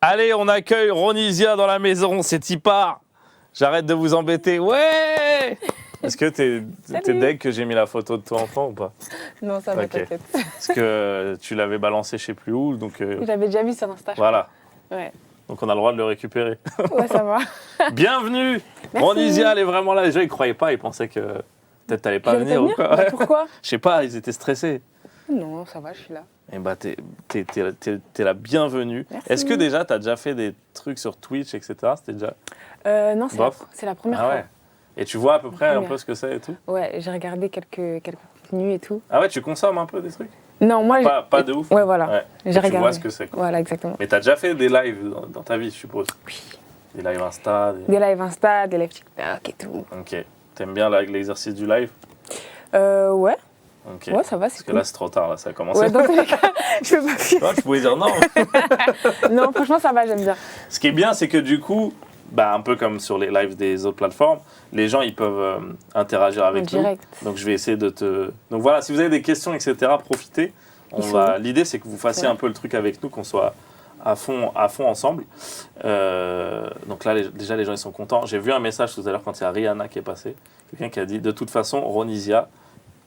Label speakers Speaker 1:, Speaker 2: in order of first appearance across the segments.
Speaker 1: Allez, on accueille Ronisia dans la maison, c'est Tipar. J'arrête de vous embêter. Ouais. Est-ce que t'es deg que j'ai mis la photo de toi enfant ou pas?
Speaker 2: Non, ça va,
Speaker 1: Ok.
Speaker 2: t'inquiète.
Speaker 1: Parce que tu l'avais balancé je sais plus où, donc...
Speaker 2: J'avais déjà vu sur Insta.
Speaker 1: Voilà.
Speaker 2: Ouais.
Speaker 1: Donc on a le droit de le récupérer.
Speaker 2: Ouais, ça va.
Speaker 1: Bienvenue.
Speaker 2: Merci.
Speaker 1: Ronisia, elle est vraiment là. Les gens, ils croyaient pas, ils pensaient que peut-être t'allais pas
Speaker 2: J'allais
Speaker 1: venir ou quoi.
Speaker 2: Bah, pourquoi?
Speaker 1: Je sais pas, ils étaient stressés.
Speaker 2: Non, ça va, je suis là.
Speaker 1: Eh bah, t'es la bienvenue.
Speaker 2: Merci.
Speaker 1: Est-ce que déjà, t'as déjà fait des trucs sur Twitch, etc. C'était déjà...
Speaker 2: Non,
Speaker 1: Bof.
Speaker 2: c'est la première
Speaker 1: Ah
Speaker 2: fois.
Speaker 1: ouais. Et tu vois à peu près un
Speaker 2: Première.
Speaker 1: peu ce que c'est et tout?
Speaker 2: Ouais, j'ai regardé quelques contenus et tout.
Speaker 1: Ah ouais, tu consommes un peu des trucs?
Speaker 2: Non, moi...
Speaker 1: Pas de ouf?
Speaker 2: Ouais, voilà.
Speaker 1: Ouais.
Speaker 2: J'ai
Speaker 1: Tu
Speaker 2: regardé.
Speaker 1: vois ce que c'est, quoi.
Speaker 2: Voilà, exactement.
Speaker 1: Mais t'as déjà fait des lives dans ta vie, je suppose?
Speaker 2: Oui.
Speaker 1: Des lives Insta?
Speaker 2: Des lives Insta, des lives TikTok et tout.
Speaker 1: Ok. T'aimes bien l'exercice du live?
Speaker 2: Ouais.
Speaker 1: Ok.
Speaker 2: Ouais, ça va,
Speaker 1: Parce
Speaker 2: c'est
Speaker 1: que
Speaker 2: cool.
Speaker 1: là, c'est trop tard, là, ça a commencé.
Speaker 2: Ouais, dans tous les cas, je peux pas fuir.
Speaker 1: Tu pouvais dire non.
Speaker 2: Non, franchement, ça va, j'aime bien.
Speaker 1: Ce qui est bien, c'est que du coup, bah, un peu comme sur les lives des autres plateformes, les gens, ils peuvent interagir avec nous.
Speaker 2: Direct.
Speaker 1: Donc, je vais essayer de te... Donc voilà, si vous avez des questions, etc., profitez. L'idée, c'est que vous fassiez
Speaker 2: Ouais.
Speaker 1: un peu le truc avec nous, qu'on soit à fond ensemble. Donc là, déjà, les gens, ils sont contents. J'ai vu un message tout à l'heure quand il y a Rihanna qui est passé. Quelqu'un qui a dit, de toute façon, Ronisia,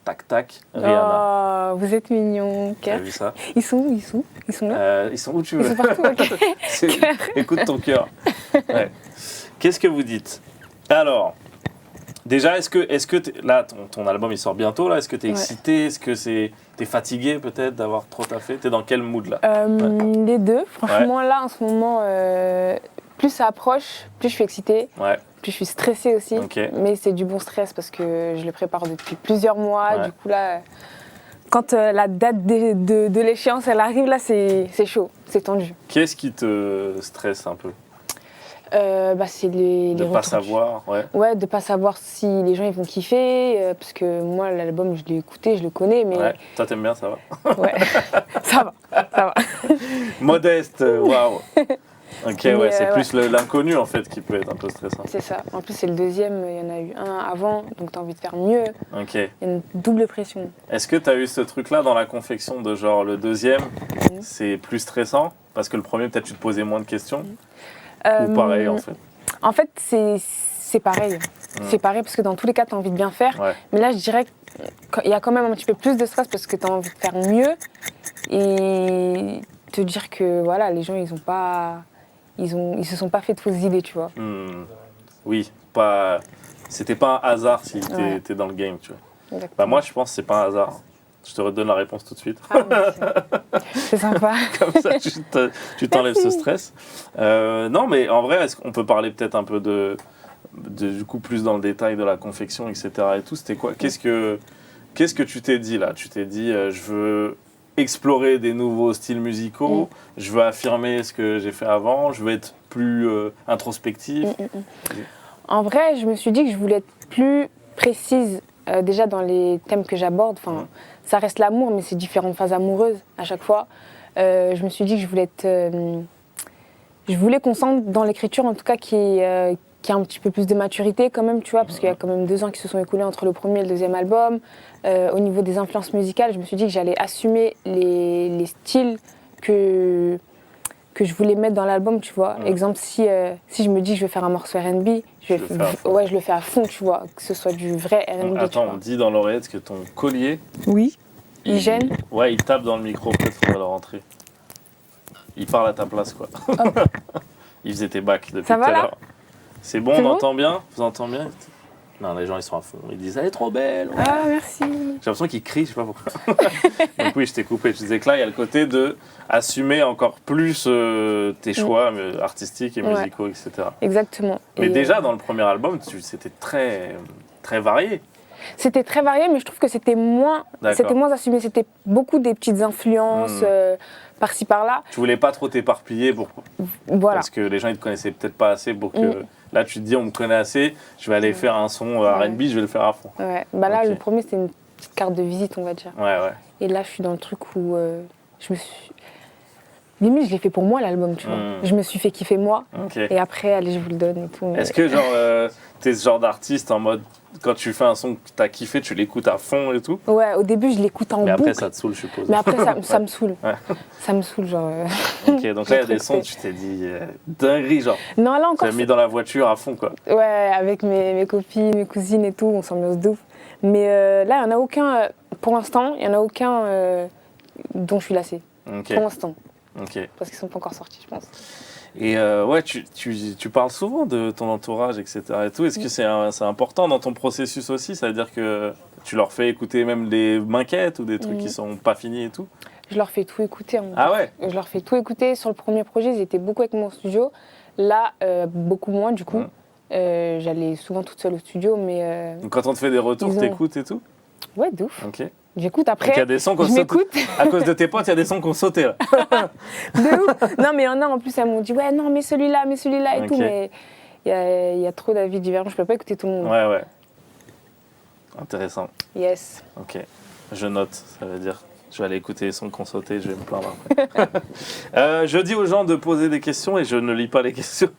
Speaker 1: tac, tac, Rihanna.
Speaker 2: Oh, vous êtes mignons.
Speaker 1: T'as vu ça?
Speaker 2: Ils sont où? Ils sont là?
Speaker 1: Ils sont où tu
Speaker 2: Ils
Speaker 1: veux.
Speaker 2: sont partout, ok.
Speaker 1: Écoute ton cœur. Ouais. Qu'est-ce que vous dites? Alors, déjà, est-ce que là, ton album il sort bientôt là? Est-ce que t'es
Speaker 2: Ouais.
Speaker 1: excité? Est-ce que t'es fatigué peut-être d'avoir trop taffé? T'es dans quel mood là?
Speaker 2: Les deux. Franchement, là, en ce moment, plus ça approche, plus je suis excitée,
Speaker 1: Ouais.
Speaker 2: plus je suis stressée aussi.
Speaker 1: Ok.
Speaker 2: Mais c'est du bon stress parce que je le prépare depuis plusieurs mois.
Speaker 1: Ouais.
Speaker 2: Du coup, là, quand la date de l'échéance, elle arrive, là, c'est chaud, c'est tendu.
Speaker 1: Qu'est-ce qui te stresse un peu?
Speaker 2: C'est les
Speaker 1: De pas
Speaker 2: retours.
Speaker 1: savoir, ouais.
Speaker 2: Ouais, de pas savoir si les gens ils vont kiffer, parce que moi l'album je l'ai écouté, je le connais, mais
Speaker 1: Ouais. Toi t'aimes bien, ça va?
Speaker 2: ouais, ça va.
Speaker 1: Modeste, waouh. Ok,
Speaker 2: Mais,
Speaker 1: ouais, c'est
Speaker 2: ouais.
Speaker 1: plus l'inconnu en fait qui peut être un peu stressant.
Speaker 2: C'est ça. En plus c'est le deuxième, il y en a eu un avant, donc t'as envie de faire mieux.
Speaker 1: Ok.
Speaker 2: Il y a une double pression.
Speaker 1: Est-ce que t'as eu ce truc-là dans la confection de genre le deuxième, c'est plus stressant? Parce que le premier, peut-être tu te posais moins de questions? Ou pareil en fait?
Speaker 2: En fait c'est pareil. C'est pareil parce que dans tous les cas t'as envie de bien faire.
Speaker 1: Ouais.
Speaker 2: Mais là je dirais qu'il y a quand même un petit peu plus de stress parce que t'as envie de faire mieux et te dire que voilà, les gens ils se sont pas fait de fausses idées, tu vois.
Speaker 1: Oui, c'était pas un hasard si
Speaker 2: Ouais.
Speaker 1: t'es dans le game, tu vois.
Speaker 2: Exactement.
Speaker 1: Bah moi je pense que c'est pas un hasard. Je te redonne la réponse tout de suite.
Speaker 2: Ah, merci. C'est sympa.
Speaker 1: Comme ça tu t'enlèves ce
Speaker 2: Merci.
Speaker 1: stress. Non mais en vrai, est-ce qu'on peut parler peut-être un peu du coup plus dans le détail de la confection, etc. et tout. C'était quoi? Qu'est-ce que tu t'es dit là? Tu t'es dit je veux explorer des nouveaux styles musicaux, je veux affirmer ce que j'ai fait avant, je veux être plus introspectif.
Speaker 2: En vrai, je me suis dit que je voulais être plus précise déjà dans les thèmes que j'aborde. Enfin, ça reste l'amour, mais c'est différentes phases amoureuses à chaque fois. Je me suis dit que je voulais qu'on sente dans l'écriture, en tout cas, qu'il y ait un petit peu plus de maturité quand même, tu vois, parce qu'il y a quand même 2 ans qui se sont écoulés entre le premier et le deuxième album. Au niveau des influences musicales, je me suis dit que j'allais assumer les styles que je voulais mettre dans l'album, tu vois. Exemple, si je me dis que je vais faire un morceau R&B, je le fais à fond, tu vois, que ce soit du vrai R&B.
Speaker 1: Attends, on dit dans l'oreillette que ton collier...
Speaker 2: Oui. Il gêne.
Speaker 1: Ouais, il tape dans le micro, peut-être faudrait le rentrer. Il parle à ta place, quoi. Il faisait tes bacs depuis
Speaker 2: Ça
Speaker 1: tout
Speaker 2: va,
Speaker 1: à
Speaker 2: là
Speaker 1: l'heure. C'est bon,
Speaker 2: C'est
Speaker 1: on
Speaker 2: bon
Speaker 1: entend bien? Vous entendez bien? Non, les gens, ils sont à fond. Ils disent, elle est trop belle. Ouais.
Speaker 2: Ah, merci.
Speaker 1: J'ai l'impression qu'ils crient, je sais pas pourquoi. Donc oui, je t'ai coupé. Je disais que là, il y a le côté de assumer encore plus tes choix artistiques et musicaux, etc.
Speaker 2: Exactement.
Speaker 1: Mais
Speaker 2: Et,
Speaker 1: déjà, dans le premier album, c'était très, très varié.
Speaker 2: c'était très varié, mais je trouve que c'était moins assumé. C'était beaucoup des petites influences par-ci par-là.
Speaker 1: Tu voulais pas trop t'éparpiller
Speaker 2: Voilà.
Speaker 1: parce que les gens, ils te connaissaient peut-être pas assez pour que... Là, tu te dis, on me connaît assez, je vais aller faire un son R&B, je vais le faire à fond.
Speaker 2: Ouais. Bah là,
Speaker 1: Ok.
Speaker 2: le premier, c'était une petite carte de visite, on va dire.
Speaker 1: Ouais, ouais.
Speaker 2: Et là, je suis dans le truc où je me suis... limite, je l'ai fait pour moi, l'album, tu vois. Je me suis fait kiffer moi.
Speaker 1: Ok.
Speaker 2: Et après, allez, je vous le donne et tout. Mais...
Speaker 1: Est-ce que genre t'es ce genre d'artiste en mode quand tu fais un son que t'as kiffé, tu l'écoutes à fond et tout?
Speaker 2: Ouais, au début, je l'écoute en
Speaker 1: Mais après,
Speaker 2: boucle.
Speaker 1: ça te saule, je suppose.
Speaker 2: Mais après, ça me saoule.
Speaker 1: Ouais.
Speaker 2: Ça me saoule, genre.
Speaker 1: Ok, donc là, il y a
Speaker 2: J'ai
Speaker 1: des
Speaker 2: trop
Speaker 1: sons,
Speaker 2: écouté.
Speaker 1: tu t'es dit dinguerie, genre.
Speaker 2: Non, là
Speaker 1: Tu
Speaker 2: encore.
Speaker 1: l'as mis dans la voiture à fond, quoi.
Speaker 2: Ouais, avec mes copines, mes cousines et tout, on s'ambiance de ouf. Mais là, il n'y en a aucun, pour l'instant, il n'y en a aucun dont je suis lassée.
Speaker 1: Ok.
Speaker 2: Pour l'instant.
Speaker 1: Ok.
Speaker 2: Parce qu'ils ne sont pas encore sortis, je pense.
Speaker 1: Et ouais, tu parles souvent de ton entourage, etc. Et tout. Est-ce que c'est important dans ton processus aussi? Ça veut dire que tu leur fais écouter même des maquettes ou des trucs qui sont pas finis et tout?
Speaker 2: Je leur fais tout écouter.
Speaker 1: Ah ouais?
Speaker 2: Je leur fais tout écouter. Sur le premier projet, ils étaient beaucoup avec moi au studio. Là, beaucoup moins, du coup. J'allais souvent toute seule au studio, mais...
Speaker 1: Donc quand on te fait des retours, t'écoutes et tout?
Speaker 2: Ouais, de ouf.
Speaker 1: Ok.
Speaker 2: J'écoute après.
Speaker 1: Donc il y a des sons qu'on
Speaker 2: je m'écoute.
Speaker 1: À cause de tes potes, il y a des sons qu'on sautait là.
Speaker 2: De ouf. Non, mais il y en a en plus, elles m'ont dit ouais, non, mais celui-là et
Speaker 1: Ok.
Speaker 2: tout. Mais il y a trop d'avis divergents. Je peux pas écouter tout le monde.
Speaker 1: Ouais, ouais. Intéressant.
Speaker 2: Yes.
Speaker 1: Ok. Je note, ça veut dire. Je vais aller écouter les sons qu'on sautait, je vais me plaindre après. Je dis aux gens de poser des questions et je ne lis pas les questions.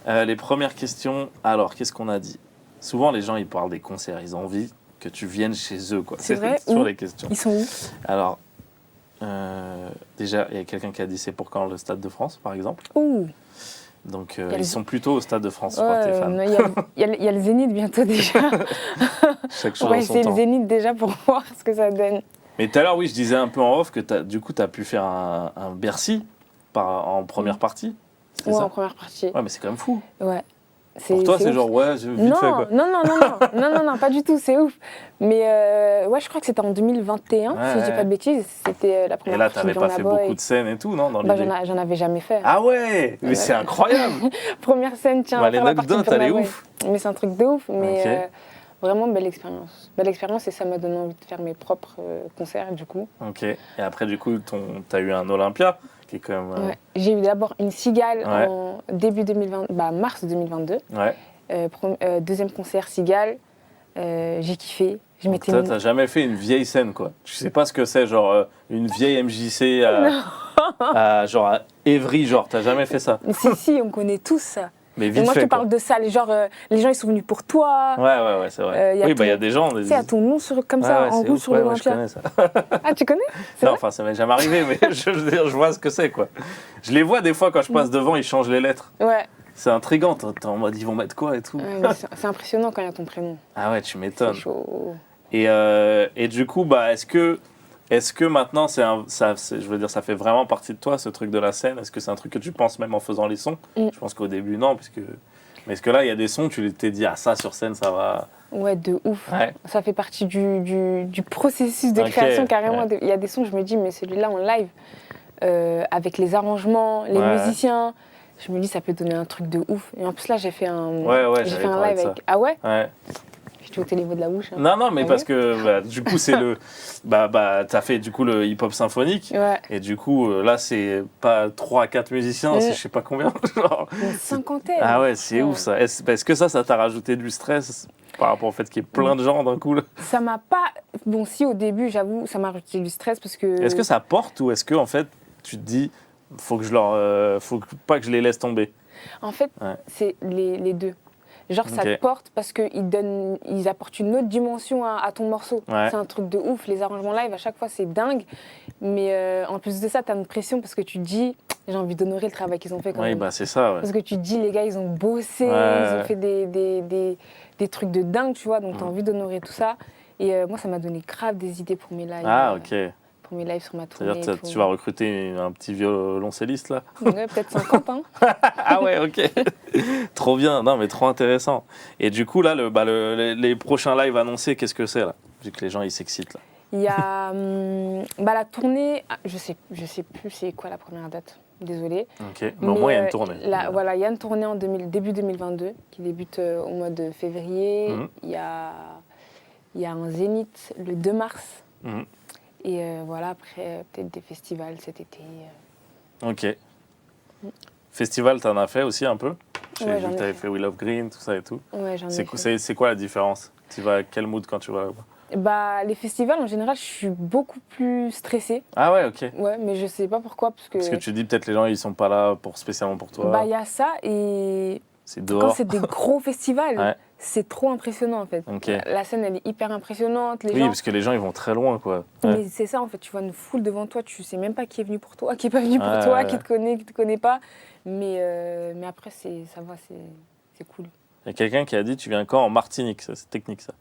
Speaker 1: Les premières questions, alors qu'est-ce qu'on a dit? Souvent les gens ils parlent des concerts, ils ont envie que tu viennes chez eux, quoi.
Speaker 2: C'est vrai,
Speaker 1: toujours
Speaker 2: où
Speaker 1: les questions.
Speaker 2: Ils sont où?
Speaker 1: Alors, déjà, il y a quelqu'un qui a dit c'est pour quand le Stade de France, par exemple.
Speaker 2: Ouh.
Speaker 1: Donc,
Speaker 2: Il y a
Speaker 1: ils sont plutôt au Stade de France, je crois, tes fans.
Speaker 2: Il y a le Zénith bientôt déjà.
Speaker 1: Chaque chose
Speaker 2: On va
Speaker 1: en son
Speaker 2: essayer le
Speaker 1: temps.
Speaker 2: Zénith déjà pour voir ce que ça donne.
Speaker 1: Mais tout à l'heure, oui, je disais un peu en off que du coup, tu as pu faire un Bercy en première partie. C'était
Speaker 2: Ouais,
Speaker 1: ça?
Speaker 2: en première partie.
Speaker 1: Ouais, mais c'est quand même fou.
Speaker 2: Ouais.
Speaker 1: Pour toi, c'est
Speaker 2: ouf.
Speaker 1: genre, ouais, vite
Speaker 2: Non,
Speaker 1: fait, quoi.
Speaker 2: non, pas du tout, c'est ouf. Mais ouais, je crois que c'était en 2021,
Speaker 1: Ouais,
Speaker 2: si je dis pas de bêtises. C'était la
Speaker 1: Et
Speaker 2: première
Speaker 1: là,
Speaker 2: partie
Speaker 1: t'avais
Speaker 2: de
Speaker 1: pas
Speaker 2: Burna
Speaker 1: fait
Speaker 2: Boy.
Speaker 1: beaucoup de scènes et tout, non, dans
Speaker 2: Bah,
Speaker 1: l'idée?
Speaker 2: j'en avais jamais fait.
Speaker 1: Ah ouais, mais c'est incroyable.
Speaker 2: Première scène, tiens,
Speaker 1: Bah,
Speaker 2: on va faire la partie de
Speaker 1: l'anecdote, elle
Speaker 2: Burna
Speaker 1: est
Speaker 2: Boy.
Speaker 1: ouf.
Speaker 2: Mais c'est un truc de ouf, mais
Speaker 1: Ok.
Speaker 2: vraiment belle expérience. Belle expérience et ça m'a donné envie de faire mes propres concerts du coup.
Speaker 1: Ok. Et après, du coup, t'as eu un Olympia, qui est quand même...
Speaker 2: Ouais. J'ai eu d'abord une Cigale
Speaker 1: Ouais.
Speaker 2: en début 2020, mars 2022.
Speaker 1: Ouais.
Speaker 2: Deuxième concert Cigale, j'ai kiffé. Je
Speaker 1: Donc,
Speaker 2: m'étais
Speaker 1: toi,
Speaker 2: mis-
Speaker 1: t'as jamais fait une vieille scène, quoi. Tu sais pas ce que c'est, genre une vieille MJC genre à Évry, genre, t'as jamais fait ça.
Speaker 2: Mais si, on connaît tous ça.
Speaker 1: Mais
Speaker 2: Et
Speaker 1: vite
Speaker 2: moi, je
Speaker 1: fait,
Speaker 2: te parle de ça. Les gens, ils sont venus pour toi.
Speaker 1: Ouais, c'est vrai.
Speaker 2: y a
Speaker 1: Oui, bah il y a
Speaker 2: ton-
Speaker 1: des gens...
Speaker 2: Tu sais, à ton nom comme
Speaker 1: Ouais,
Speaker 2: ça,
Speaker 1: ouais,
Speaker 2: en
Speaker 1: c'est
Speaker 2: rouge
Speaker 1: ouf.
Speaker 2: sur
Speaker 1: Ouais, je
Speaker 2: l'Olympia.
Speaker 1: connais ça.
Speaker 2: Ah, tu connais? C'est
Speaker 1: Non,
Speaker 2: vrai
Speaker 1: enfin, ça m'est jamais arrivé, mais je veux dire, je vois ce que c'est, quoi. Je les vois des fois quand je passe devant, ils changent les lettres.
Speaker 2: Ouais.
Speaker 1: C'est intriguant, t'es en mode, ils vont mettre quoi et tout.
Speaker 2: Ouais, mais c'est impressionnant quand il y a ton prénom.
Speaker 1: Ah ouais, tu
Speaker 2: C'est
Speaker 1: m'étonnes.
Speaker 2: chaud.
Speaker 1: Et du coup, bah, est-ce que maintenant, je veux dire, ça fait vraiment partie de toi, ce truc de la scène? Est-ce que c'est un truc que tu penses même en faisant les sons? Je pense qu'au début, non, mais est-ce que là, il y a des sons, tu t'es dit, ah ça, sur scène, ça va...
Speaker 2: Ouais, de ouf.
Speaker 1: Ouais.
Speaker 2: Ça fait partie du processus de
Speaker 1: Ok,
Speaker 2: création carrément.
Speaker 1: ouais.
Speaker 2: Il y a des sons, je me dis, mais celui-là en live, avec les arrangements, les
Speaker 1: Ouais.
Speaker 2: musiciens, je me dis, ça peut donner un truc de ouf. Et en plus, là, j'ai fait un,
Speaker 1: Ouais,
Speaker 2: j'ai
Speaker 1: j'avais
Speaker 2: fait un
Speaker 1: parlé
Speaker 2: live
Speaker 1: de ça.
Speaker 2: avec. Ah ouais?
Speaker 1: Ouais.
Speaker 2: Je t'ai ôté les mots de la bouche. Hein.
Speaker 1: Non, mais
Speaker 2: Ah
Speaker 1: parce
Speaker 2: ouais
Speaker 1: que du coup, c'est le. T'as fait du coup le hip-hop symphonique.
Speaker 2: Ouais.
Speaker 1: Et du coup, là, c'est pas 3 à 4 musiciens, c'est je sais pas combien. Genre.
Speaker 2: Une cinquantaine.
Speaker 1: Ah ouais, c'est ouf ça. Est-ce que ça t'a rajouté du stress par rapport au fait qu'il y ait plein de gens d'un coup là?
Speaker 2: Ça m'a pas. Bon, si au début, j'avoue, ça m'a rajouté du stress parce que.
Speaker 1: Est-ce que ça porte ou est-ce que en fait, tu te dis, faut pas que je les laisse tomber?
Speaker 2: En fait,
Speaker 1: Ouais.
Speaker 2: c'est les deux. Genre, ça
Speaker 1: Ok.
Speaker 2: te porte parce qu'ils apportent une autre dimension à ton morceau.
Speaker 1: Ouais.
Speaker 2: C'est un truc de ouf. Les arrangements live, à chaque fois, c'est dingue. Mais en plus de ça, tu as une pression parce que tu te dis, j'ai envie d'honorer le travail qu'ils ont fait quand
Speaker 1: Oui,
Speaker 2: même.
Speaker 1: bah c'est ça, ouais.
Speaker 2: Parce que tu te dis, les gars, ils ont bossé,
Speaker 1: Ouais.
Speaker 2: ils ont fait des trucs de dingue, tu vois. Donc, tu as envie d'honorer tout ça. Et moi, ça m'a donné grave des idées pour mes lives.
Speaker 1: Ah, ok.
Speaker 2: Pour mes lives sur ma tournée.
Speaker 1: C'est-à-dire
Speaker 2: et tout.
Speaker 1: tu vas recruter un petit violoncelliste là?
Speaker 2: Ouais, peut-être 50, hein.
Speaker 1: Ah ouais, ok. Trop bien, non mais trop intéressant. Et du coup là, les prochains lives annoncés, qu'est-ce que c'est là? Vu que les gens ils s'excitent là.
Speaker 2: Il y a la tournée, je sais plus c'est quoi la première date, désolée.
Speaker 1: Ok, mais au moins il y a une tournée.
Speaker 2: Voilà, il y a une tournée en début 2022 qui débute au mois de février.
Speaker 1: Mhm.
Speaker 2: Il y a un Zénith le 2 mars.
Speaker 1: Mhm.
Speaker 2: Et voilà, après peut-être des festivals cet été.
Speaker 1: Ok. Festival, t'en as fait aussi un peu? J'ai
Speaker 2: Ouais,
Speaker 1: vu
Speaker 2: j'en
Speaker 1: que
Speaker 2: ai
Speaker 1: t'avais
Speaker 2: fait.
Speaker 1: fait We Love Green, tout ça et tout.
Speaker 2: Ouais, j'en ai fait.
Speaker 1: C'est quoi la différence? Tu vas à quel mood quand tu vas là-bas?
Speaker 2: Bah, les festivals, en général, je suis beaucoup plus stressée.
Speaker 1: Ah ouais, ok.
Speaker 2: Ouais, mais je sais pas pourquoi, parce que...
Speaker 1: Parce que tu dis peut-être les gens, ils sont pas là spécialement pour toi.
Speaker 2: Bah, il y a ça, et
Speaker 1: C'est
Speaker 2: quand
Speaker 1: dehors.
Speaker 2: c'est des gros festivals,
Speaker 1: Ouais.
Speaker 2: c'est trop impressionnant, en fait.
Speaker 1: Ok.
Speaker 2: La scène, elle est hyper impressionnante, les
Speaker 1: Oui,
Speaker 2: gens...
Speaker 1: parce que les gens, ils vont très loin, quoi. Ouais.
Speaker 2: Mais c'est ça, en fait, tu vois une foule devant toi, tu sais même pas qui est venu pour toi, qui est pas venu pour
Speaker 1: Ouais,
Speaker 2: toi,
Speaker 1: ouais,
Speaker 2: qui
Speaker 1: ouais.
Speaker 2: te connaît, qui te connaît pas. Mais après, ça va, c'est cool.
Speaker 1: Il y a quelqu'un qui a dit, tu viens quand en Martinique? Ça, c'est technique, ça.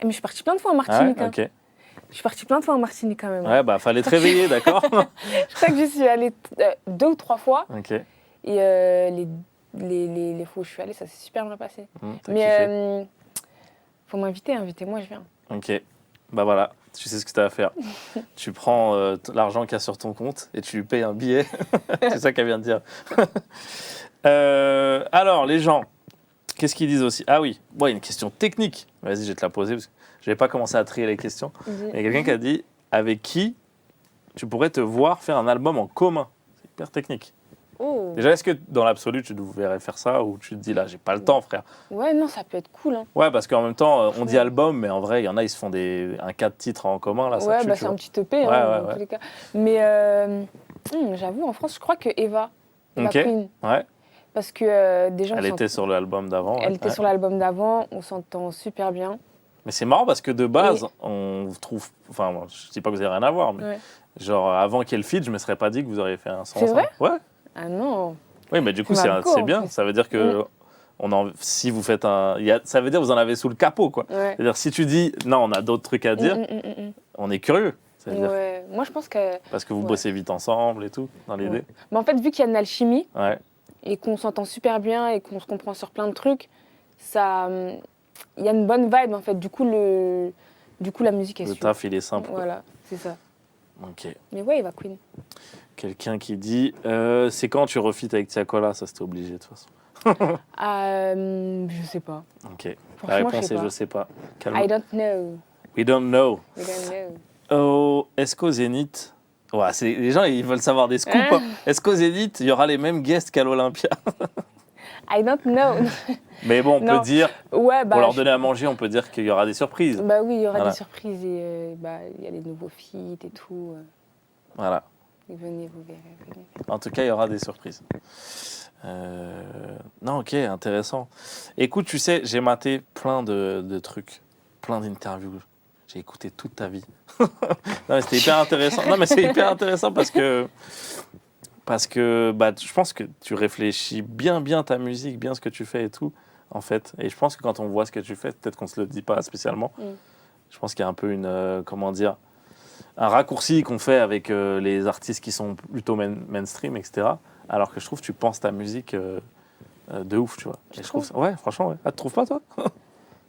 Speaker 2: Mais je suis partie plein de fois en
Speaker 1: Ah
Speaker 2: Martinique,
Speaker 1: ouais,
Speaker 2: hein.
Speaker 1: ok.
Speaker 2: Je suis partie plein de fois en Martinique, quand même, hein.
Speaker 1: Ouais, bah, fallait te réveiller, d'accord?
Speaker 2: Je crois que j'y suis allée 2 ou 3 fois.
Speaker 1: Ok.
Speaker 2: Et les fois où je suis allée, ça s'est super bien passé.
Speaker 1: T'as kiffé.
Speaker 2: Mais faut m'inviter, invitez-moi, je viens.
Speaker 1: Ok. Bah voilà, tu sais ce que tu as à faire. Tu prends l'argent qu'il y a sur ton compte et tu lui payes un billet. C'est ça qu'elle vient de dire. Alors, les gens, qu'est-ce qu'ils disent aussi? Ah oui, bon, il y a une question technique. Vas-y, je vais te la poser parce que je vais pas commencer à trier les questions. Il y a quelqu'un qui a dit, avec qui tu pourrais te voir faire un album en commun? C'est hyper technique.
Speaker 2: Oh.
Speaker 1: Déjà, est-ce que dans l'absolu, tu devrais faire ça ou tu te dis là, j'ai pas le temps, frère?
Speaker 2: Ouais, non, ça peut être cool, hein.
Speaker 1: Ouais, parce qu'en même temps, on dit album, mais en vrai, il y en a, ils se font un 4 titres en commun, là, ça
Speaker 2: Ouais,
Speaker 1: tue,
Speaker 2: bah
Speaker 1: tu
Speaker 2: c'est
Speaker 1: vois.
Speaker 2: un petit EP,
Speaker 1: Ouais,
Speaker 2: hein,
Speaker 1: ouais,
Speaker 2: dans tous les cas. Mais j'avoue, en France, je crois que Eva
Speaker 1: Ok,
Speaker 2: Queen,
Speaker 1: ouais.
Speaker 2: parce que déjà,
Speaker 1: Elle était sur l'album d'avant.
Speaker 2: elle
Speaker 1: Ouais,
Speaker 2: était
Speaker 1: ouais.
Speaker 2: sur l'album d'avant, on s'entend super bien.
Speaker 1: Mais c'est marrant parce que de base,
Speaker 2: Et-
Speaker 1: on trouve. Enfin, moi, je dis pas que vous avez rien à voir, mais
Speaker 2: Ouais.
Speaker 1: genre avant qu'il y ait le feed, je me serais pas dit que vous auriez fait un son
Speaker 2: C'est
Speaker 1: ensemble.
Speaker 2: vrai
Speaker 1: Ouais.
Speaker 2: Ah non.
Speaker 1: Oui, mais du coup,
Speaker 2: Tu m'as go,
Speaker 1: c'est
Speaker 2: en
Speaker 1: bien.
Speaker 2: plus.
Speaker 1: Ça veut dire que si vous faites ça veut dire que vous en avez sous le capot, quoi.
Speaker 2: Ouais.
Speaker 1: C'est-à-dire si tu dis non, on a d'autres trucs à dire, on est curieux. C'est-à-dire
Speaker 2: Ouais. Moi, je pense que.
Speaker 1: parce que vous
Speaker 2: Ouais.
Speaker 1: bossez vite ensemble et tout dans l'idée.
Speaker 2: Ouais. Mais en fait, vu qu'il y a une alchimie
Speaker 1: Ouais.
Speaker 2: et qu'on s'entend super bien et qu'on se comprend sur plein de trucs, ça, il y a une bonne vibe en fait. Du coup, la musique est
Speaker 1: Le
Speaker 2: suit.
Speaker 1: taf, il est simple. Quoi.
Speaker 2: Voilà, c'est ça.
Speaker 1: Ok.
Speaker 2: Mais ouais, Eva Queen.
Speaker 1: Quelqu'un qui dit c'est quand tu refites avec Tiakola? Ça, c'était obligé de toute façon.
Speaker 2: Je sais pas.
Speaker 1: Ok. La
Speaker 2: Franchement,
Speaker 1: réponse est je
Speaker 2: je
Speaker 1: sais pas.
Speaker 2: sais pas.
Speaker 1: Calme.
Speaker 2: I don't know.
Speaker 1: We don't know.
Speaker 2: We don't know.
Speaker 1: Oh, est-ce qu'au Zénith. Ouais, les gens, ils veulent savoir des scoops. Hein. Est-ce qu'au Zénith, il y aura les mêmes guests qu'à l'Olympia?
Speaker 2: I don't know.
Speaker 1: Mais bon, on
Speaker 2: Non.
Speaker 1: peut dire,
Speaker 2: Ouais, bah.
Speaker 1: pour leur donner à manger, on peut dire qu'il y aura des surprises.
Speaker 2: Bah oui, il y aura
Speaker 1: Voilà.
Speaker 2: des surprises et bah il y a les nouveaux feats et tout.
Speaker 1: Voilà.
Speaker 2: Venez, vous verrez. Venez.
Speaker 1: En tout cas, il y aura des surprises. Non, ok, intéressant. Écoute, tu sais, j'ai maté plein de trucs, plein d'interviews. J'ai écouté toute ta vie. Non, mais c'était hyper intéressant. Non, mais c'est hyper intéressant parce que bah, je pense que tu réfléchis bien ta musique, bien ce que tu fais et tout, en fait. Et je pense que quand on voit ce que tu fais, peut-être qu'on se le dit pas spécialement. Je pense qu'il y a un peu comment dire, un raccourci qu'on fait avec les artistes qui sont plutôt mainstream, etc. Alors que je trouve que tu penses ta musique de ouf, tu vois. Et je trouve ça, ouais, franchement, ouais. Ah, tu trouves pas, toi?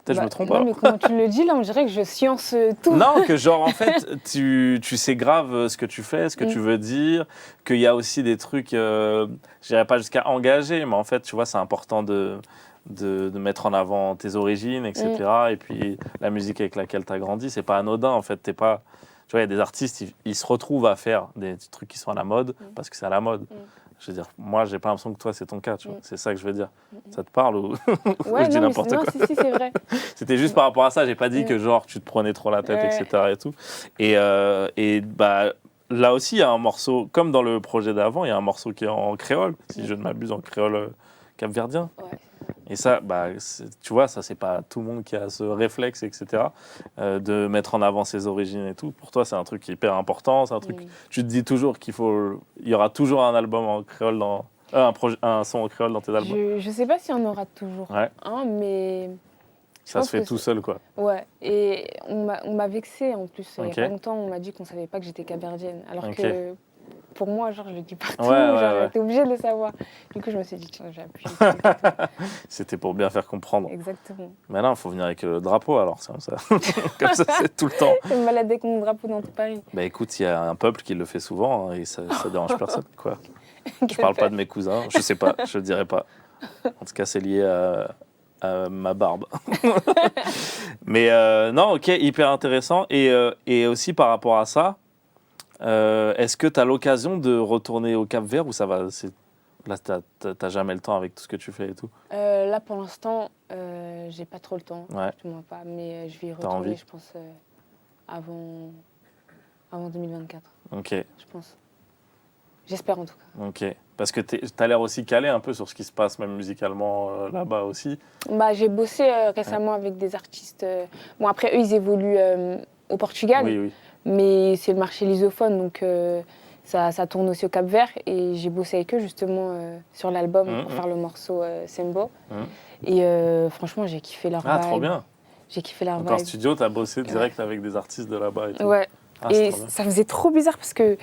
Speaker 1: Peut-être je me trompe.
Speaker 2: Non,
Speaker 1: alors.
Speaker 2: mais quand tu le dis, là, on dirait que je science tout.
Speaker 1: Non, que genre, en fait, tu sais grave ce que tu fais, ce que tu veux dire, qu'il y a aussi des trucs, je dirais pas jusqu'à engager, mais en fait, tu vois, c'est important de mettre en avant tes origines, etc. Et puis, la musique avec laquelle tu as grandi, c'est pas anodin, en fait. T'es pas... Tu vois, il y a des artistes, ils se retrouvent à faire des trucs qui sont à la mode, parce que c'est à la mode. Je veux dire, moi, j'ai pas l'impression que toi, c'est ton cas, tu vois. C'est ça que je veux dire. Ça te parle ou,
Speaker 2: Ouais,
Speaker 1: ou je dis
Speaker 2: non,
Speaker 1: n'importe
Speaker 2: mais,
Speaker 1: quoi?
Speaker 2: non, si, c'est vrai.
Speaker 1: C'était juste par rapport à ça. J'ai pas dit que genre tu te prenais trop la tête, etc. Et tout. Et bah là aussi, il y a un morceau, comme dans le projet d'avant, il y a un morceau qui est en créole, si je ne m'abuse, en créole capverdien.
Speaker 2: Ouais.
Speaker 1: Et ça, bah, tu vois, ça, c'est pas tout le monde qui a ce réflexe, etc., de mettre en avant ses origines et tout. Pour toi, c'est un truc hyper important. C'est un truc. Tu te dis toujours il y aura toujours un album en créole un son en créole dans tes albums.
Speaker 2: Je sais pas si on aura toujours un, mais.
Speaker 1: Ça se fait tout seul, quoi.
Speaker 2: Ouais, et on m'a vexée en plus. Il y a
Speaker 1: Ok.
Speaker 2: pas longtemps, on m'a dit qu'on savait pas que j'étais capverdienne. Alors
Speaker 1: Ok.
Speaker 2: que pour moi, genre, je le dis partout,
Speaker 1: Ouais,
Speaker 2: genre, j'étais obligée de le savoir. Du coup, je me suis dit, tiens, j'ai appuyé.
Speaker 1: C'était pour bien faire comprendre.
Speaker 2: Exactement.
Speaker 1: Maintenant, il faut venir avec le drapeau, alors, c'est comme ça. Comme ça, c'est tout le temps.
Speaker 2: Je me balade avec mon drapeau dans tout Paris.
Speaker 1: Bah écoute, il y a un peuple qui le fait souvent, hein, et ça dérange personne, quoi. Je parle pas de mes cousins, je sais pas, je dirais pas. En tout cas, c'est lié à ma barbe. Mais non, ok, hyper intéressant. Et aussi par rapport à ça, est-ce que tu as l'occasion de retourner au Cap-Vert ou ça va là, t'as jamais le temps avec tout ce que tu fais et tout?
Speaker 2: Là, pour l'instant, j'ai pas trop le temps.
Speaker 1: Ouais.
Speaker 2: Je te mens pas, mais je vais y
Speaker 1: T'as
Speaker 2: retourner,
Speaker 1: envie?
Speaker 2: je pense. avant 2024,
Speaker 1: Ok,
Speaker 2: je pense. J'espère en tout cas.
Speaker 1: ok. Parce que t'as l'air aussi calé un peu sur ce qui se passe, même musicalement là-bas aussi.
Speaker 2: Bah, j'ai bossé récemment avec des artistes. Bon, après, eux, ils évoluent au Portugal,
Speaker 1: Oui, oui.
Speaker 2: mais c'est le marché lusophone, donc ça tourne aussi au Cap-Vert. Et j'ai bossé avec eux justement sur l'album pour faire le morceau Sembo. Et franchement, j'ai kiffé leur
Speaker 1: Ah,
Speaker 2: vibe.
Speaker 1: trop bien.
Speaker 2: J'ai kiffé leur
Speaker 1: Donc en
Speaker 2: vibe.
Speaker 1: studio, t'as bossé direct avec des artistes de là-bas et tout.
Speaker 2: Ouais.
Speaker 1: Ah, c'est
Speaker 2: Et
Speaker 1: trop bien.
Speaker 2: ça faisait trop bizarre parce que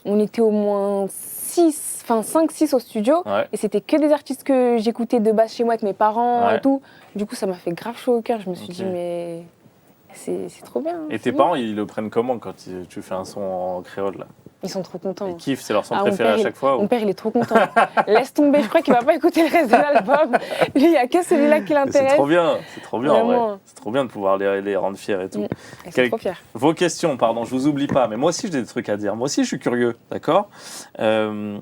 Speaker 2: on était au moins 5-6 au studio.
Speaker 1: Ouais.
Speaker 2: Et c'était que des artistes que j'écoutais de base chez moi avec mes parents
Speaker 1: Ouais.
Speaker 2: et tout. Du coup, ça m'a fait grave chaud au cœur. Je me suis
Speaker 1: Ok.
Speaker 2: dit, mais c'est trop bien.
Speaker 1: Et
Speaker 2: c'est
Speaker 1: tes
Speaker 2: bien.
Speaker 1: parents, ils le prennent comment quand tu fais un son en créole là?
Speaker 2: Ils sont trop contents.
Speaker 1: Ils kiffent, c'est leur son
Speaker 2: Ah,
Speaker 1: préféré à chaque fois
Speaker 2: Mon
Speaker 1: ou...
Speaker 2: père, il est trop content. Laisse tomber, je crois qu'il va pas écouter le reste de l'album. Lui, il n'y a que celui-là qui
Speaker 1: Mais
Speaker 2: l'intéresse.
Speaker 1: c'est trop bien en vrai.
Speaker 2: Vraiment.
Speaker 1: C'est trop bien de pouvoir les rendre fiers et tout.
Speaker 2: Ils sont trop fiers.
Speaker 1: Vos questions, pardon, je vous oublie pas, mais moi aussi j'ai des trucs à dire. Moi aussi je suis curieux, d'accord? Putain,